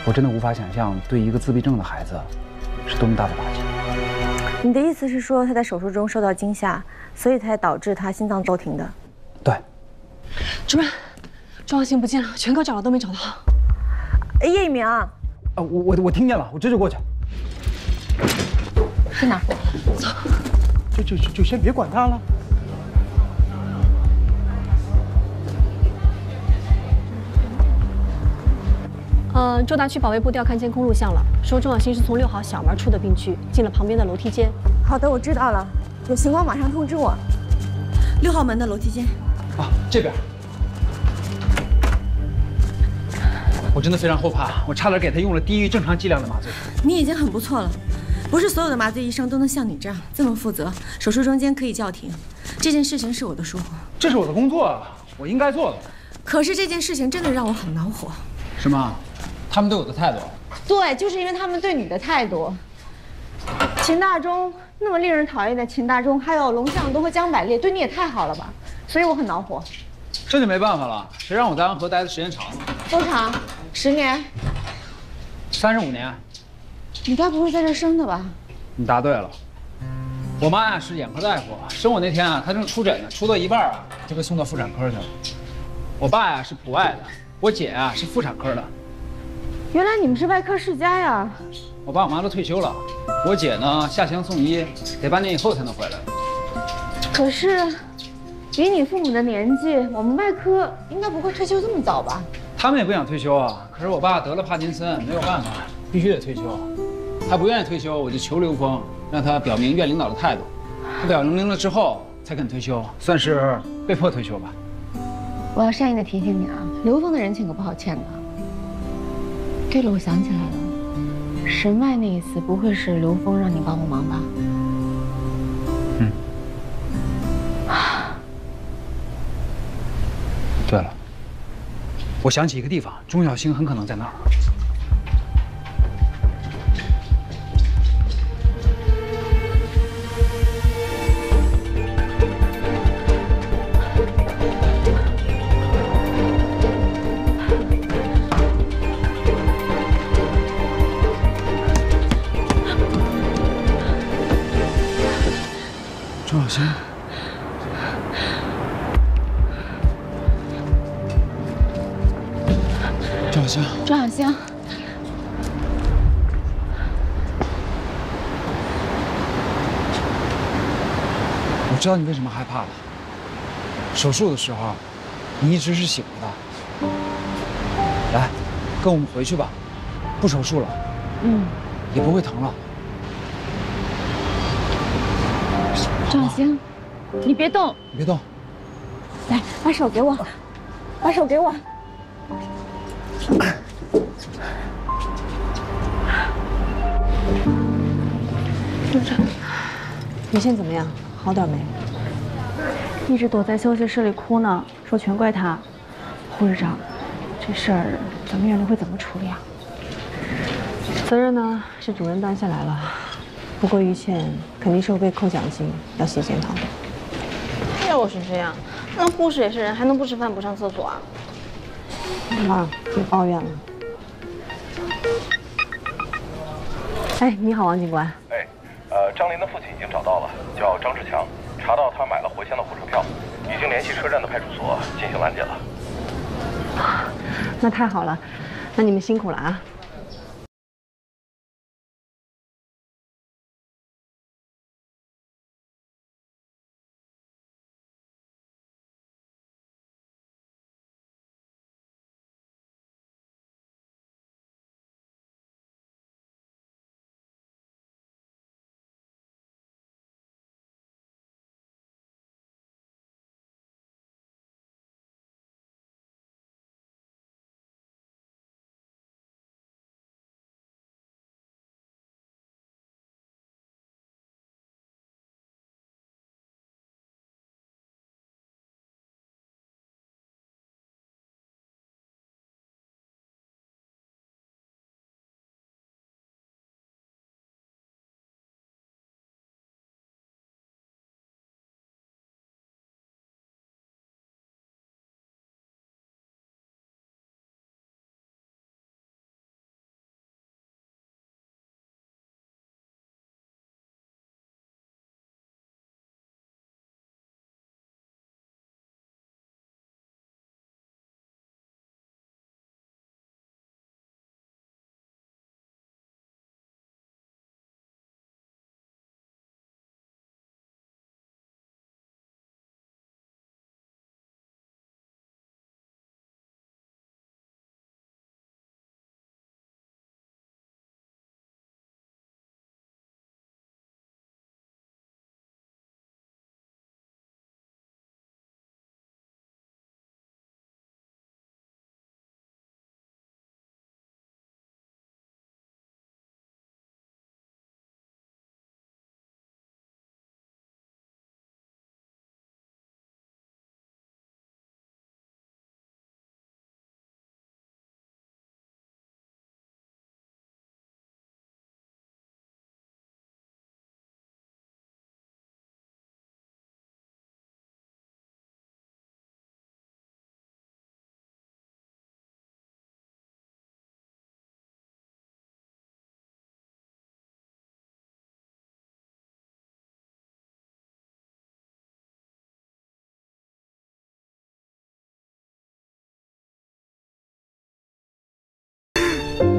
我真的无法想象对一个自闭症的孩子是多么大的打击。你的意思是说他在手术中受到惊吓，所以才导致他心脏骤停的？对。主任，钟小星不见了，全科找了都没找到。叶一鸣啊！我听见了，我这就过去。去哪？走。就先别管他了。周大区保卫部调看监控录像了，说钟小星是从6号小门出的病区，进了旁边的楼梯间。好的，我知道了，有情况马上通知我。6号门的楼梯间。啊，这边。我真的非常后怕，我差点给他用了低于正常剂量的麻醉。你已经很不错了，不是所有的麻醉医生都能像你这样这么负责。手术中间可以叫停，这件事情是我的疏忽。这是我的工作啊，我应该做的。可是这件事情真的让我很恼火。是吗？他们对我的态度？对，就是因为他们对你的态度。秦大中那么令人讨厌的秦大中，还有龙向东和江百烈，对你也太好了吧？所以我很恼火。这就没办法了，谁让我在安和待的时间长？多长？10年？35年。你该不会在这生的吧？你答对了。我妈呀是眼科大夫，生我那天啊，她正出诊呢，出到一半啊就被送到妇产科去了。我爸呀是普外的，我姐啊是妇产科的。原来你们是外科世家呀！我爸我妈都退休了，我姐呢下乡送医，得半年以后才能回来。可是，以你父母的年纪，我们外科应该不会退休这么早吧？他们也不想退休啊，可是我爸得了帕金森，没有办法，必须得退休。他不愿意退休，我就求刘峰，让他表明院领导的态度。他表明了之后才肯退休，算是被迫退休吧。我要善意的提醒你啊，刘峰的人情可不好欠的。对了，我想起来了，神外那一次不会是刘峰让你帮我忙吧？嗯。对了，我想起一个地方，钟小星很可能在那儿。钟小星，钟小星，钟小星，我知道你为什么害怕了。手术的时候，你一直是醒着的。来，跟我们回去吧，不手术了，也不会疼了。钟小星，你别动，你别动，来，把手给我，把手给我。队长，你现在怎么样？好点没？一直躲在休息室里哭呢，说全怪他。护士长，这事儿咱们院里会怎么处理啊？责任呢是主任担下来了，不过于倩肯定是会被扣奖金，要写检讨的。要是这样，那护士也是人，还能不吃饭不上厕所啊？妈，别抱怨了。哎，你好，王警官。哎，张林的父亲已经找到了，叫张志强，查到他买了回乡的火车票，已经联系车站的派出所进行拦截了。那太好了，那你们辛苦了啊。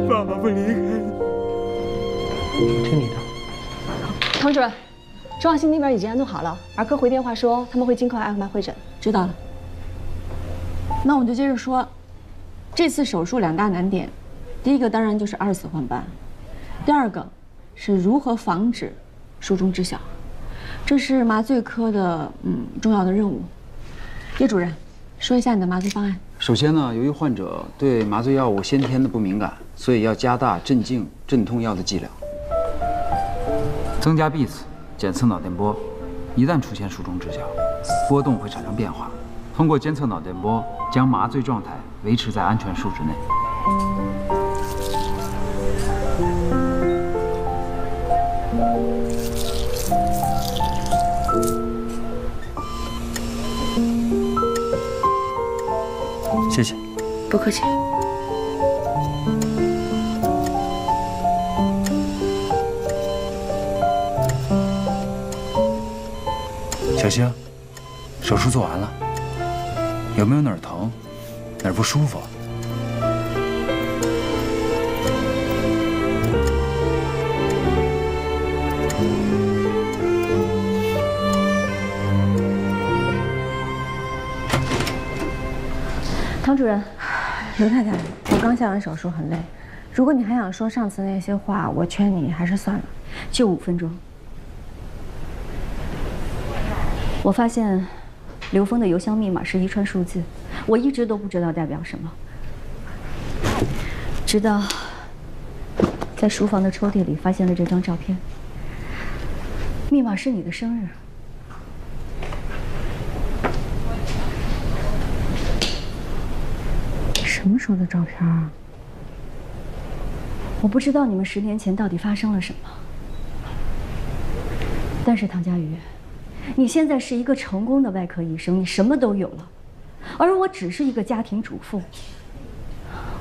爸爸不离开你。听你的。唐主任，周亚新那边已经安顿好了，儿科回电话说他们会尽快安排会诊。知道了。那我们就接着说，这次手术2大难点，第一个当然就是2死换班，第2个是如何防止术中知晓，这是麻醉科的重要的任务。叶主任，说一下你的麻醉方案。首先呢，由于患者对麻醉药物先天的不敏感，所以要加大镇静、镇痛药的剂量，增加 beats 检测脑电波。一旦出现术中知晓，波动会产生变化，通过监测脑电波将麻醉状态维持在安全数值内。谢谢。不客气。小星，手术做完了，有没有哪儿疼，哪儿不舒服？唐主任，刘太太，我刚下完手术，很累。如果你还想说上次那些话，我劝你还是算了，就5分钟。我发现刘峰的邮箱密码是一串数字，我一直都不知道代表什么，直到在书房的抽屉里发现了这张照片，密码是你的生日。什么时候的照片啊？我不知道你们10年前到底发生了什么，但是唐佳瑜，你现在是一个成功的外科医生，你什么都有了，而我只是一个家庭主妇。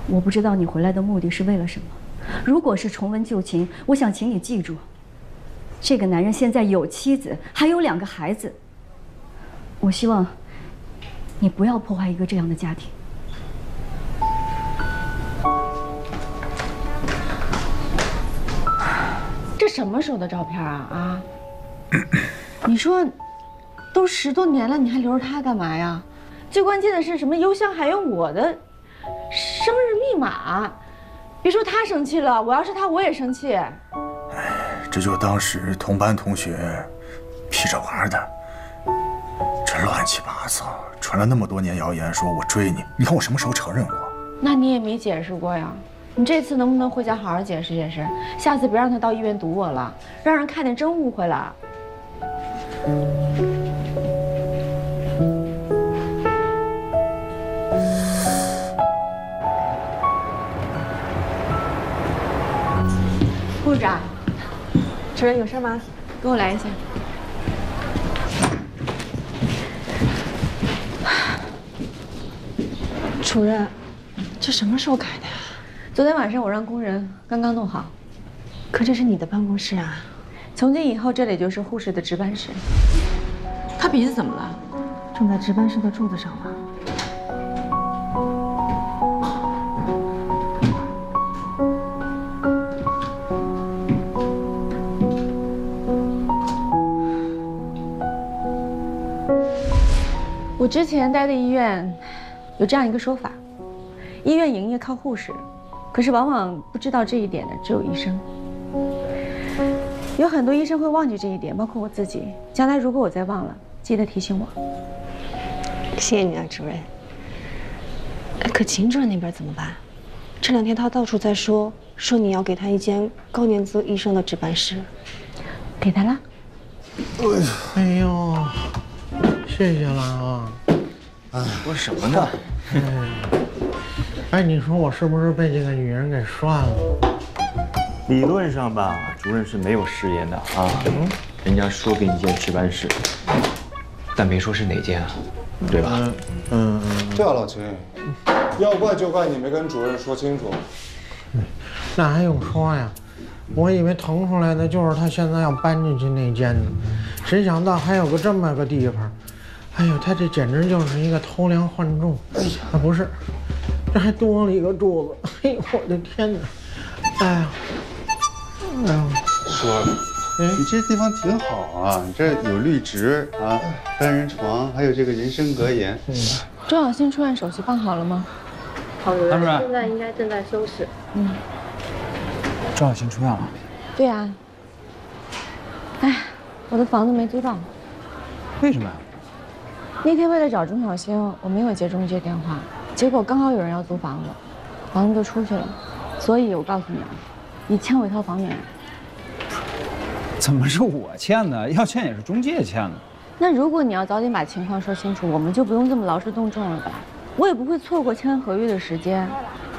我不知道你回来的目的是为了什么。如果是重温旧情，我想请你记住，这个男人现在有妻子，还有2个孩子。我希望你不要破坏一个这样的家庭。这什么时候的照片啊？啊！你说，都10多年了，你还留着它干嘛呀？最关键的是什么？邮箱还有我的生日密码。别说他生气了，我要是他，我也生气。这就是当时同班同学批着玩的，这乱七八糟，传了那么多年谣言，说我追你，你看我什么时候承认过？那你也没解释过呀。你这次能不能回家好好解释解释？下次别让他到医院堵我了，让人看见真误会了。部长，主任有事吗？跟我来一下。主任，这什么时候改的呀？昨天晚上我让工人刚刚弄好。可这是你的办公室啊。从今以后这里就是护士的值班室。他鼻子怎么了？种在值班室的柱子上了。我之前待的医院有这样一个说法：医院营业靠护士，可是往往不知道这一点的只有医生。有很多医生会忘记这一点，包括我自己。将来如果我再忘了，记得提醒我。谢谢你啊，主任。可秦主任那边怎么办？这2天他到处在说你要给他一间高年资医生的值班室。给他了。哎呦，谢谢了啊！哎，说什么呢？哎，你说我是不是被这个女人给涮了？理论上吧，主任是没有食言的啊。人家说给你间值班室，但没说是哪间啊，对吧？对啊，老秦，要怪就怪你没跟主任说清楚。那还用说呀？我以为腾出来的就是他现在要搬进去那间呢，谁想到还有个这么个地方。哎呦，他这简直就是一个偷梁换柱。哎呀，不是，这还多了一个柱子。哎呦，我的天哪！哎呀，哎呦，说了，你这地方挺好啊，你这有绿植啊，单人床，还有这个人身格言。周小新出院手续办好了吗？好的，张主任现在应该正在收拾。周小新出院了。对啊。哎，我的房子没租到。为什么呀？那天为了找钟小新，我没有接中介电话，结果刚好有人要租房子，房子就出去了。所以我告诉你啊，你欠我一套房源。怎么是我欠的？要欠也是中介欠的。那如果你要早点把情况说清楚，我们就不用这么劳师动众了吧？我也不会错过签合约的时间。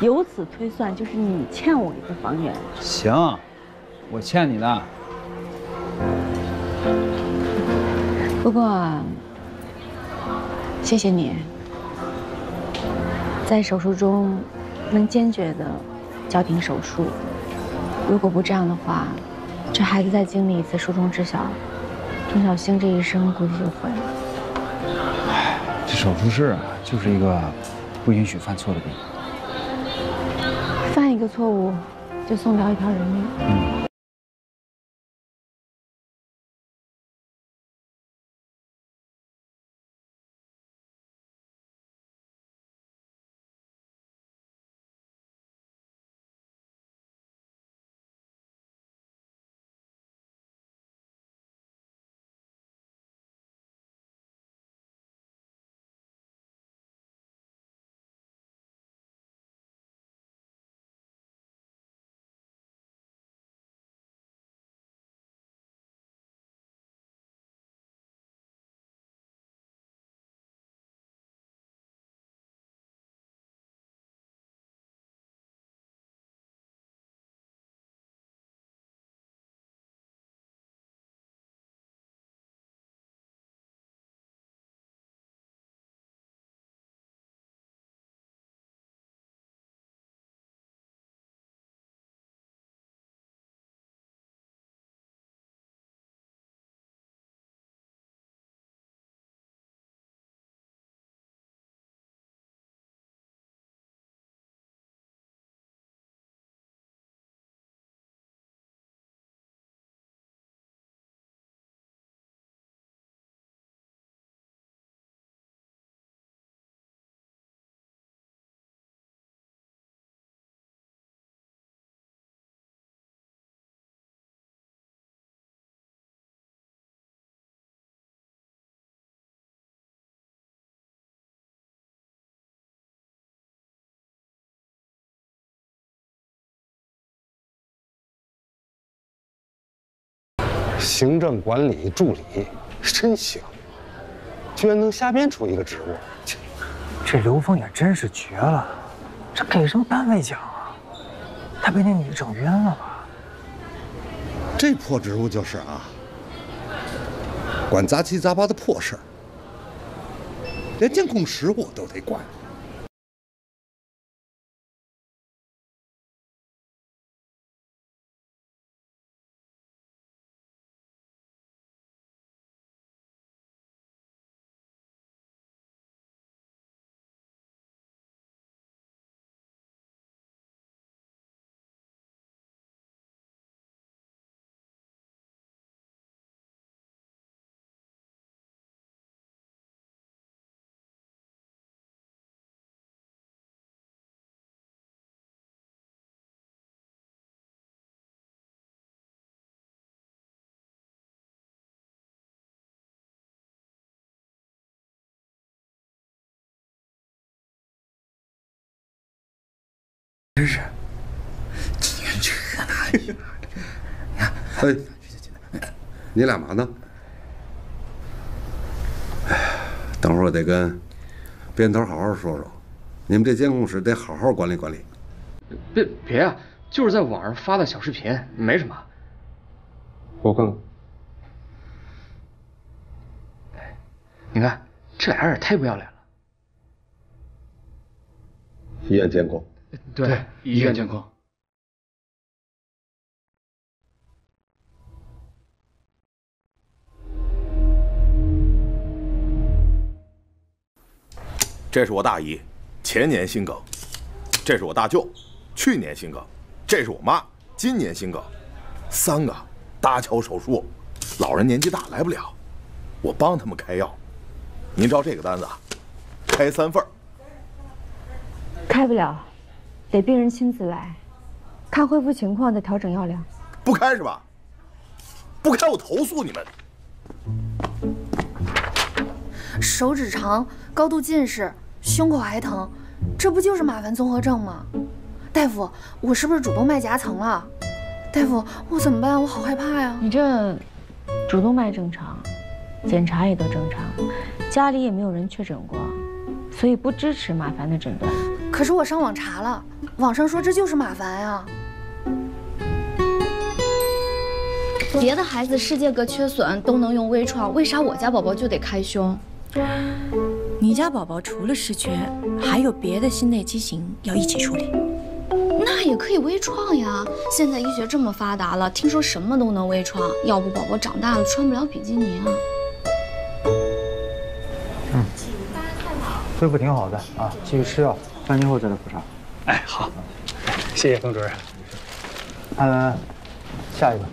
由此推算，就是你欠我一个房源。行，我欠你的。不过，谢谢你，在手术中能坚决的叫停手术。如果不这样的话，这孩子再经历一次疏中之小，钟小星这一生估计就毁了。唉，这手术室啊，就是一个不允许犯错的地方。犯一个错误，就送掉一条人命。行政管理助理，真行，居然能瞎编出一个职务。这刘峰也真是绝了，这给什么单位奖啊？他被那女整晕了吧？这破职务就是啊，管杂七杂八的破事儿，连监控实务都得管。真是，今天这哪？哎，你俩嘛呢？哎，等会儿我得跟编头好好说说，你们这监控室得好好管理管理。别啊，就是在网上发的小视频，没什么。我看看。你看，这俩人也太不要脸了。医院监控。对，医院监控。这是我大姨，前年心梗；这是我大舅，去年心梗；这是我妈，今年心梗。3个搭桥手术，老人年纪大来不了，我帮他们开药。您照这个单子，开3份。开不了，得病人亲自来，看恢复情况再调整药量。不开是吧？不开我投诉你们。手指长，高度近视，胸口还疼，这不就是马凡综合症吗？大夫，我是不是主动脉夹层了？大夫，我怎么办？我好害怕呀！你这主动脉正常，检查也都正常，家里也没有人确诊过，所以不支持马凡的诊断。可是我上网查了，网上说这就是马凡呀。别的孩子世界各缺损都能用微创，为啥我家宝宝就得开胸？你家宝宝除了失缺，还有别的心内畸形要一起处理。那也可以微创呀！现在医学这么发达了，听说什么都能微创，要不宝宝长大了穿不了比基尼啊。恢复挺好的啊，继续吃药，3天后再来复查。哎，好，谢谢冯主任。下一个。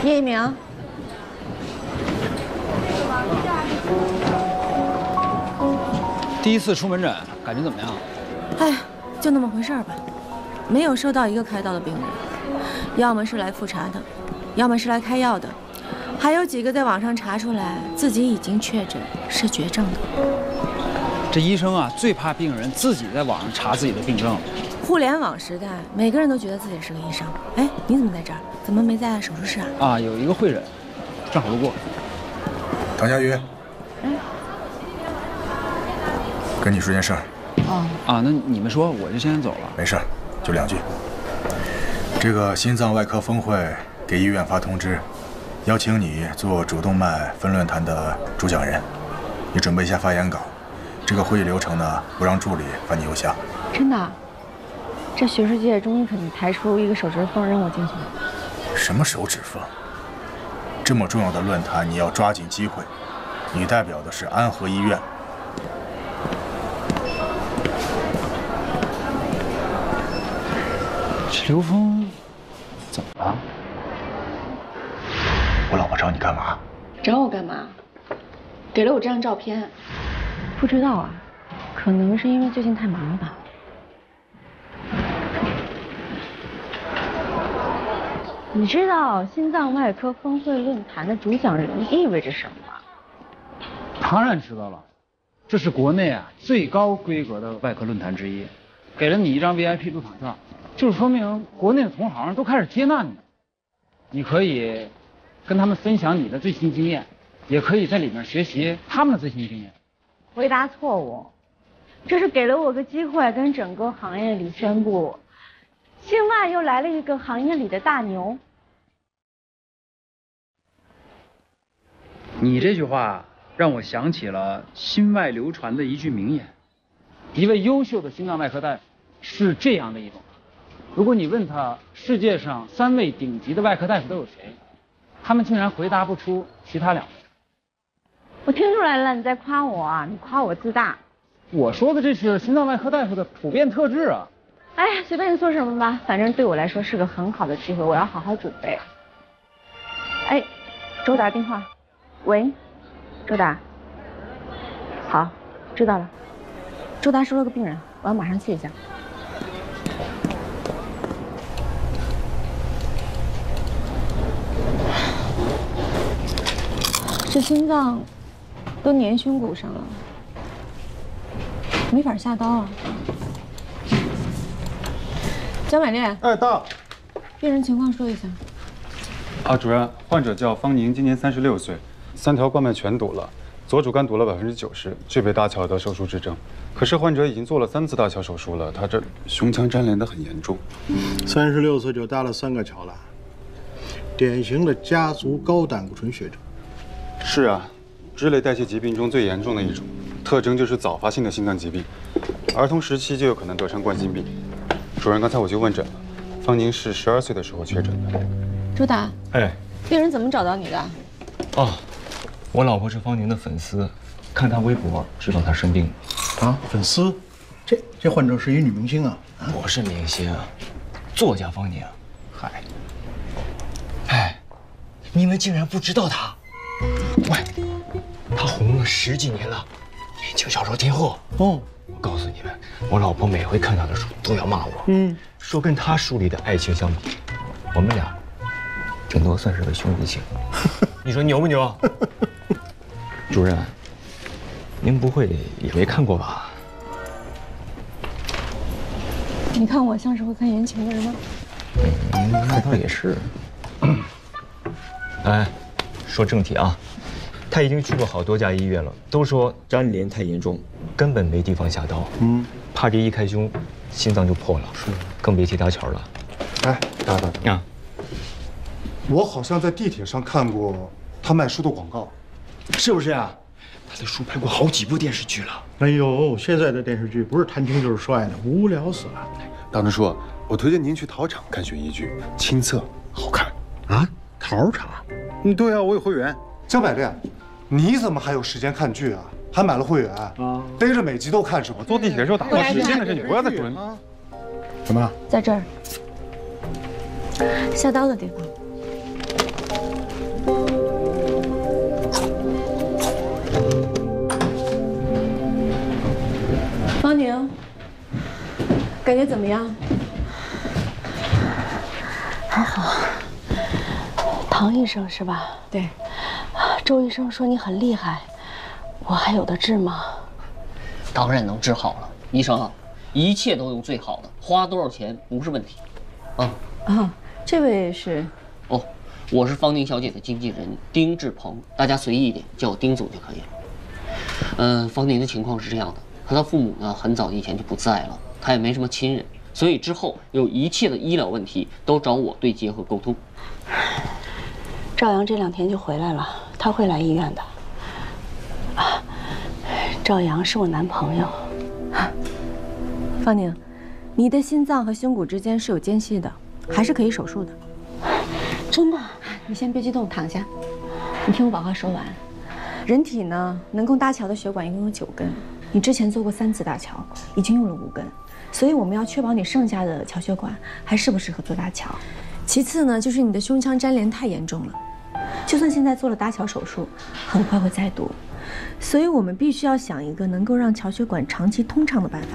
叶一鸣，第一次出门诊，感觉怎么样？哎，就那么回事儿吧，没有收到一个开刀的病人，要么是来复查的，要么是来开药的，还有几个在网上查出来自己已经确诊是绝症的。这医生啊，最怕病人自己在网上查自己的病症了。互联网时代，每个人都觉得自己是个医生。哎，你怎么在这儿？怎么没在手术室啊？啊，有一个会诊，正好路过。唐佳瑜，跟你说件事儿。啊，那你们说，我就先走了。没事，就2句。这个心脏外科峰会给医院发通知，邀请你做主动脉分论坛的主讲人，你准备一下发言稿。这个会议流程呢，不让助理发你邮箱。真的？这学术界终于肯抬出一个手指缝让我进去了。什么手指缝？这么重要的论坛，你要抓紧机会。你代表的是安和医院。这刘峰怎么了？我老婆找你干嘛？找我干嘛？给了我这张照片。不知道啊，可能是因为最近太忙了吧。你知道心脏外科峰会论坛的主讲人意味着什么吗？当然知道了，这是国内最高规格的外科论坛之一，给了你一张 VIP 入场券，就是说明国内的同行都开始接纳你。你可以跟他们分享你的最新经验，也可以在里面学习他们的最新经验。回答错误，这是给了我个机会，跟整个行业里宣布，境外又来了一个行业里的大牛。你这句话让我想起了心外流传的一句名言：一位优秀的心脏外科大夫是这样的一种。如果你问他世界上3位顶级的外科大夫都有谁，他们竟然回答不出其他2位。我听出来了，你在夸我啊，你夸我自大。我说的这是心脏外科大夫的普遍特质啊。哎，随便你说什么吧，反正对我来说是个很好的机会，我要好好准备。哎，周达电话。喂，周达。好，知道了。周达收了个病人，我要马上去一下。这心脏都粘胸骨上了，没法下刀啊。江百烈，哎，到。病人情况说一下。主任，患者叫方宁，今年36岁，3条冠脉全堵了，左主干堵了90%，具备搭桥的手术指征。可是患者已经做了3次搭桥手术了，他这胸腔粘连得很严重。36岁就搭了3个桥了，典型的家族高胆固醇血症。是啊，脂类代谢疾病中最严重的一种，特征就是早发性的心脏疾病，儿童时期就有可能得上冠心病。主任，刚才我去问诊了，方宁是12岁的时候确诊的。周达，哎，病人怎么找到你的？哦，我老婆是方宁的粉丝，看她微博知道她生病了。啊，粉丝？这患者是一女明星啊？不是明星，作家方宁。嗨，哎，你们竟然不知道她？喂，她红了10几年了，言情小说天后。哦，我告诉你们，我老婆每回看她的书都要骂我，说跟她书里的爱情相比，我们俩顶多算是个兄弟情。你说牛不牛？主任，您不会也没看过吧？你看我像是会看言情的人吗？那倒也是。哎，说正题啊，他已经去过好多家医院了，都说粘连太严重，根本没地方下刀。怕这一开胸，心脏就破了，更别提搭桥了。哎，达达啊，我好像在地铁上看过他卖书的广告，是不是啊？他的书拍过好几部电视剧了。哎呦，现在的电视剧不是谈情就是帅的，无聊死了。大钟叔，我推荐您去陶厂看悬疑剧，亲测，好看。啊，陶厂？对啊，我有会员。江百烈，你怎么还有时间看剧啊？还买了会员啊？逮着每集都看是吗？坐地铁的时候打发时间的事，你不要再蹲了。什么？在这儿，下刀的地方。方宁，感觉怎么样？还好。唐医生是吧？对。周医生说你很厉害，我还有的治吗？当然能治好了，医生啊，一切都用最好的，花多少钱不是问题。这位是？哦，我是方宁小姐的经纪人丁志鹏，大家随意一点，叫我丁总就可以了。方宁的情况是这样的，他的父母呢很早以前就不在了，他也没什么亲人，所以之后有一切的医疗问题都找我对接和沟通。赵阳这2天就回来了，他会来医院的。赵阳是我男朋友。方宁，你的心脏和胸骨之间是有间隙的，还是可以手术的。真的？你先别激动，躺下。你听我把话说完。人体呢，能够搭桥的血管一共有9根，你之前做过3次搭桥，已经用了5根，所以我们要确保你剩下的桥血管还适不适合做搭桥。其次呢，就是你的胸腔粘连太严重了，就算现在做了搭桥手术，很快会再堵，所以我们必须要想一个能够让桥血管长期通畅的办法。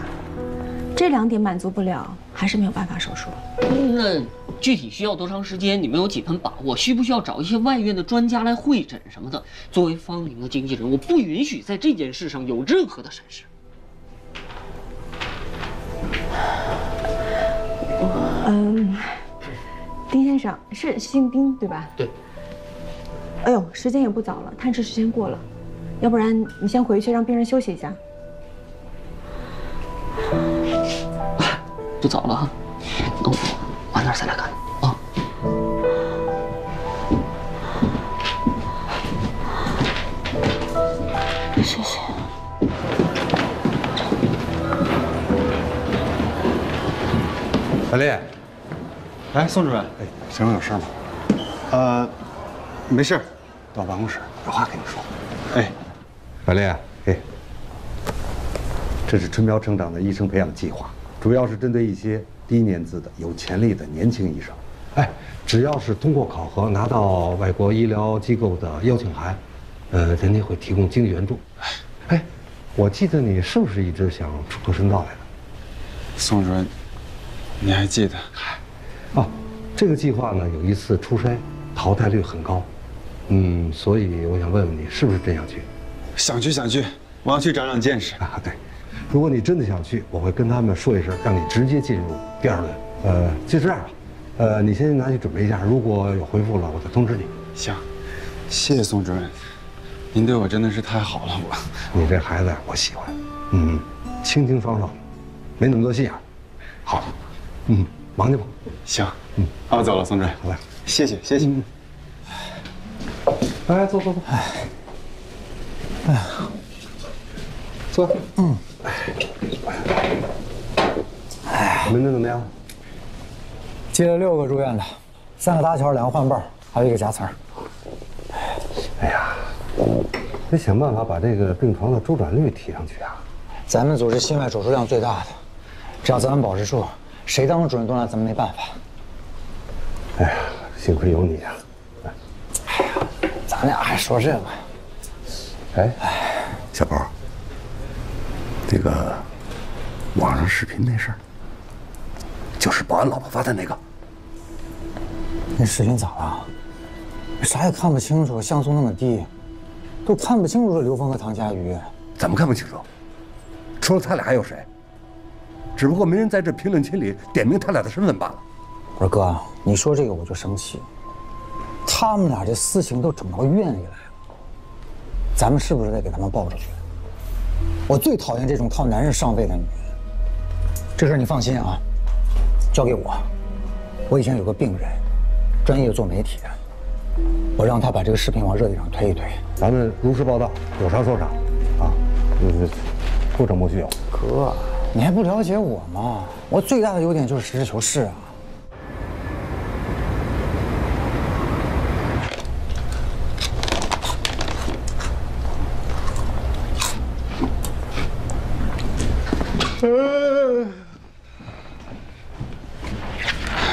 这2点满足不了，还是没有办法手术。那具体需要多长时间？你们有几分把握？需不需要找一些外院的专家来会诊什么的？作为方宁的经纪人，我不允许在这件事上有任何的闪失。丁先生是姓丁对吧？对。哎呦，时间也不早了，探视时间过了，要不然你先回去让病人休息一下。不早了哈，那我晚点再来看啊。谢谢。小丽，哎，宋主任，哎，身上有事吗？没事，到办公室有话跟你说。哎，小丽，哎，这是春苗成长的医生培养计划，主要是针对一些低年资的、有潜力的年轻医生。哎，只要是通过考核拿到外国医疗机构的邀请函，人家会提供经济援助。哎，我记得你是不是一直想出国深造来的？宋主任，你还记得？哦，这个计划呢有一次初筛，淘汰率很高。所以我想问问你，是不是真想去？想去，我要去长长见识啊！对，如果你真的想去，我会跟他们说一声，让你直接进入第2轮。就这样吧，你先拿去准备一下，如果有回复了，我再通知你。行，谢谢宋主任，您对我真的是太好了。你这孩子呀，我喜欢，清清爽爽的，没那么多心眼。好，忙去吧。行，我走了，宋主任。好嘞，谢谢。来，坐。哎呀，坐。门诊怎么样？接了6个住院的，3个搭桥，2个换泵，还有1个夹层。哎呀，得想办法把这个病床的周转率提上去啊！咱们组是心外手术量最大的，只要咱们保持住，谁当主任都拿咱们没办法。哎呀，幸亏有你啊！哎呀，咱俩还说这个。哎，小宝，这个网上视频那事儿，就是保安老婆发的那个。那视频咋了？啥也看不清楚，像素那么低，都看不清楚这刘峰和唐佳瑜。怎么看不清楚？除了他俩还有谁？只不过没人在这评论区里点明他俩的身份罢了。我说哥，你说这个我就生气。他们俩这私情都整到院里来了，咱们是不是得给他们报出去？我最讨厌这种靠男人上位的女人。这事你放心啊，交给我。我以前有个病人，专业做媒体的，我让他把这个视频往热点上推一推。咱们如实报道，有啥说啥，啊，不整不虚有。哥，你还不了解我吗？我最大的优点就是实事求是啊。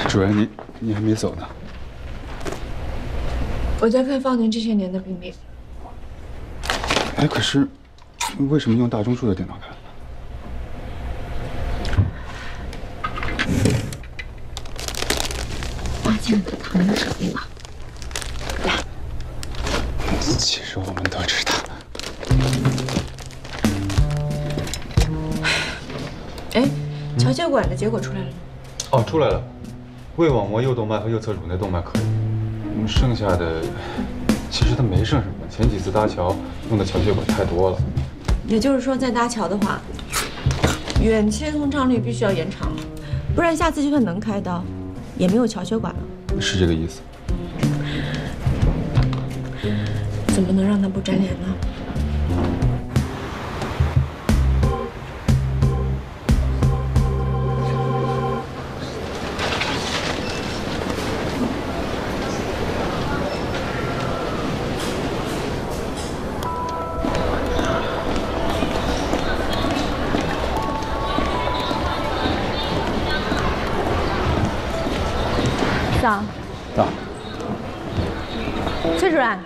主任，你还没走呢。我在看方宁这些年的病历。哎，可是为什么用大钟数的电脑看？发现了唐宁手臂吗？来，其实我们都知道。哎，桥血管的结果出来了吗？哦，出来了，胃网膜右动脉和右侧乳内动脉可以，剩下的其实它没剩什么。前几次搭桥用的桥血管太多了。也就是说，再搭桥的话，远切通畅率必须要延长，不然下次就算能开刀，也没有桥血管了。是这个意思。怎么能让他不粘连呢？早。早。崔主任，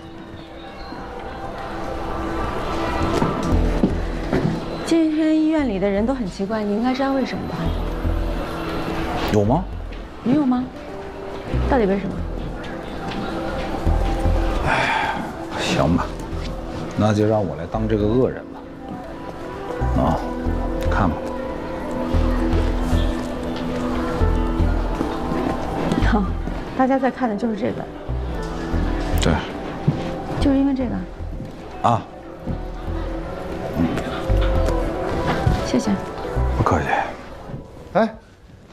今天医院里的人都很奇怪，你应该知道为什么吧？有吗？你有吗？到底为什么？哎，行吧，那就让我来当这个恶人吧。啊，看吧。好，大家在看的就是这个。对。就是因为这个。啊。谢谢。不客气。哎，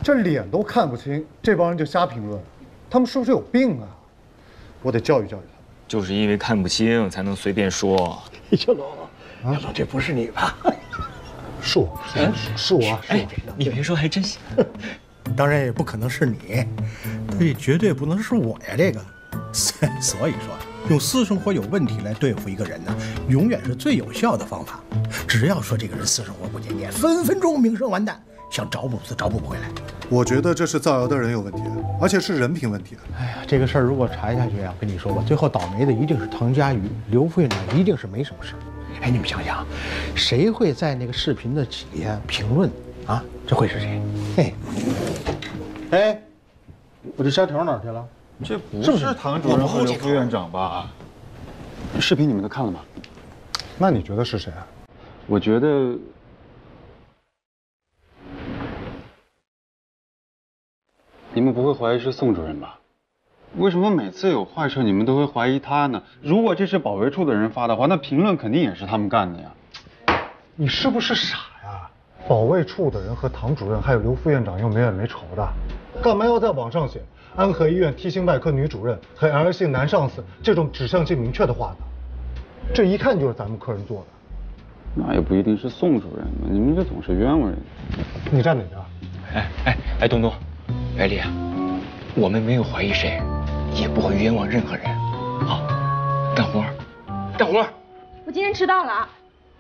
这脸都看不清，这帮人就瞎评论，他们是不是有病啊？我得教育教育他们。就是因为看不清，才能随便说。小龙，小龙，这不是你吧？是我，是我。哎，你别说，还真行。当然也不可能是你，这绝对不能是我呀！这个，所以说，用私生活有问题来对付一个人呢，永远是最有效的方法。只要说这个人私生活不检点，分分钟名声完蛋，想找补都找补不回来。我觉得这是造谣的人有问题，而且是人品问题。哎呀，这个事儿如果查下去啊，跟你说吧，最后倒霉的一定是唐佳瑜，刘副院长一定是没什么事。哎，你们想想，谁会在那个视频的底下评论啊？这会是谁？嘿，哎，我这虾条哪儿去了？这不是唐主任和刘副院长吧？视频你们都看了吗？那你觉得是谁啊？我觉得，你们不会怀疑是宋主任吧？为什么每次有坏事你们都会怀疑他呢？如果这是保卫处的人发的话，那评论肯定也是他们干的呀。你是不是傻呀？保卫处的人和唐主任还有刘副院长又没冤没仇的，干嘛要在网上写安和医院T星外科女主任和 L 姓男上司这种指向性明确的话呢？这一看就是咱们客人做的。那也不一定是宋主任嘛，你们这总是冤枉人。你站哪边？哎，东东，百里，我们没有怀疑谁，也不会冤枉任何人。好，干活，干活。我今天迟到了啊，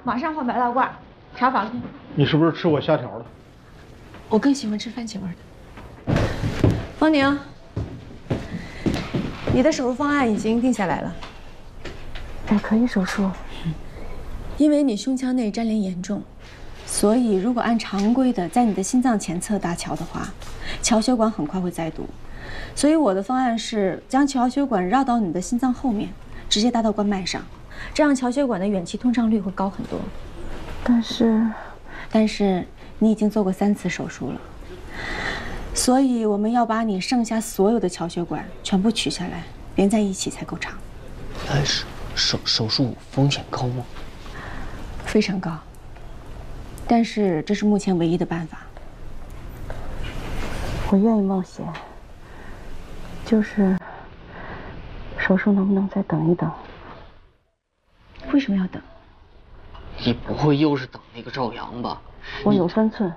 马上换白大褂，查房去。你是不是吃我虾条了？我更喜欢吃番茄味的。方宁，你的手术方案已经定下来了，可以手术。因为你胸腔内粘连严重，所以如果按常规的在你的心脏前侧搭桥的话，桥血管很快会再堵。所以我的方案是将桥血管绕到你的心脏后面，直接搭到冠脉上，这样桥血管的远期通畅率会高很多。但是你已经做过3次手术了，所以我们要把你剩下所有的桥血管全部取下来，连在一起才够长。手术风险高吗？非常高，但是这是目前唯一的办法。我愿意冒险，就是手术能不能再等一等？为什么要等？你不会又是等那个赵阳吧？我有分寸。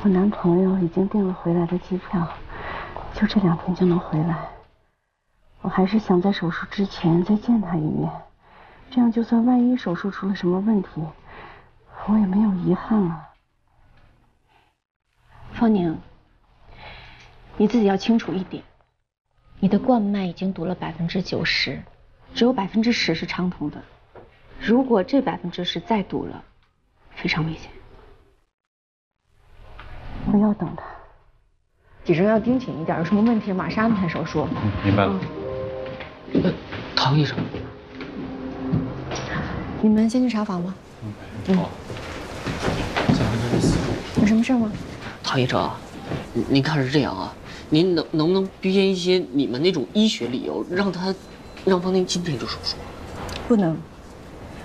我男朋友已经订了回来的机票，就这2天就能回来。我还是想在手术之前再见他一面。这样，就算万一手术出了什么问题，我也没有遗憾啊。方宁，你自己要清楚一点，你的冠脉已经堵了90%，只有10%是畅通的。如果这10%再堵了，非常危险。我要等他。体征要盯紧一点，有什么问题马上安排手术。明白了。唐医生。你们先去查房吧。好。有什么事吗？唐医生，您看是这样啊，您能不能编一些你们那种医学理由，让方宁今天就手术？不能，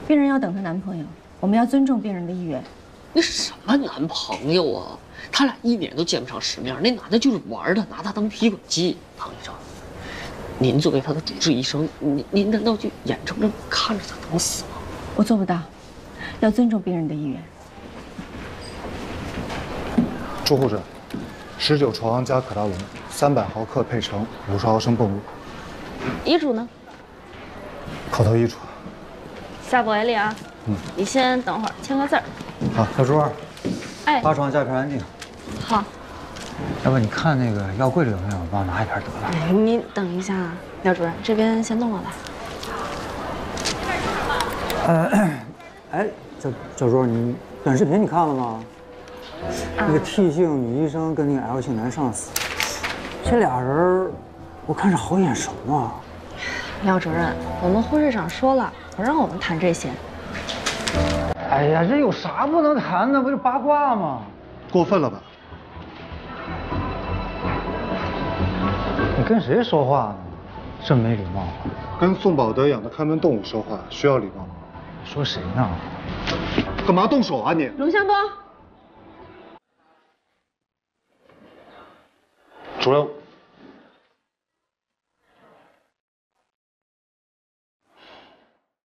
病人要等她男朋友，我们要尊重病人的意愿。那什么男朋友啊？他俩1年都见不上世面，那男的就是玩的，拿他当提款机。唐医生，您作为他的主治医生，您难道就眼睁睁看着他等死吗？我做不到，要尊重病人的意愿。朱护士，19朝阳加可达龙，300毫克配成50毫升泵入。医嘱呢？口头医嘱。下不为例啊。你先等会儿签个字儿。好，小朱。哎。8床加片安定。好。要不你看那个药柜里有没有？帮我拿一片得了。你等一下，廖主任，这边先弄了吧。哎，小周，你短视频你看了吗？那个 T 姓女医生跟那个 L 姓男上司，这俩人我看着好眼熟啊。廖主任，我们护士长说了，不让我们谈这些。哎呀，这有啥不能谈的？不就八卦吗？过分了吧？你跟谁说话呢？真没礼貌。跟宋宝德养的看门动物说话需要礼貌吗？说谁呢？干嘛动手啊你？龙香多，主任，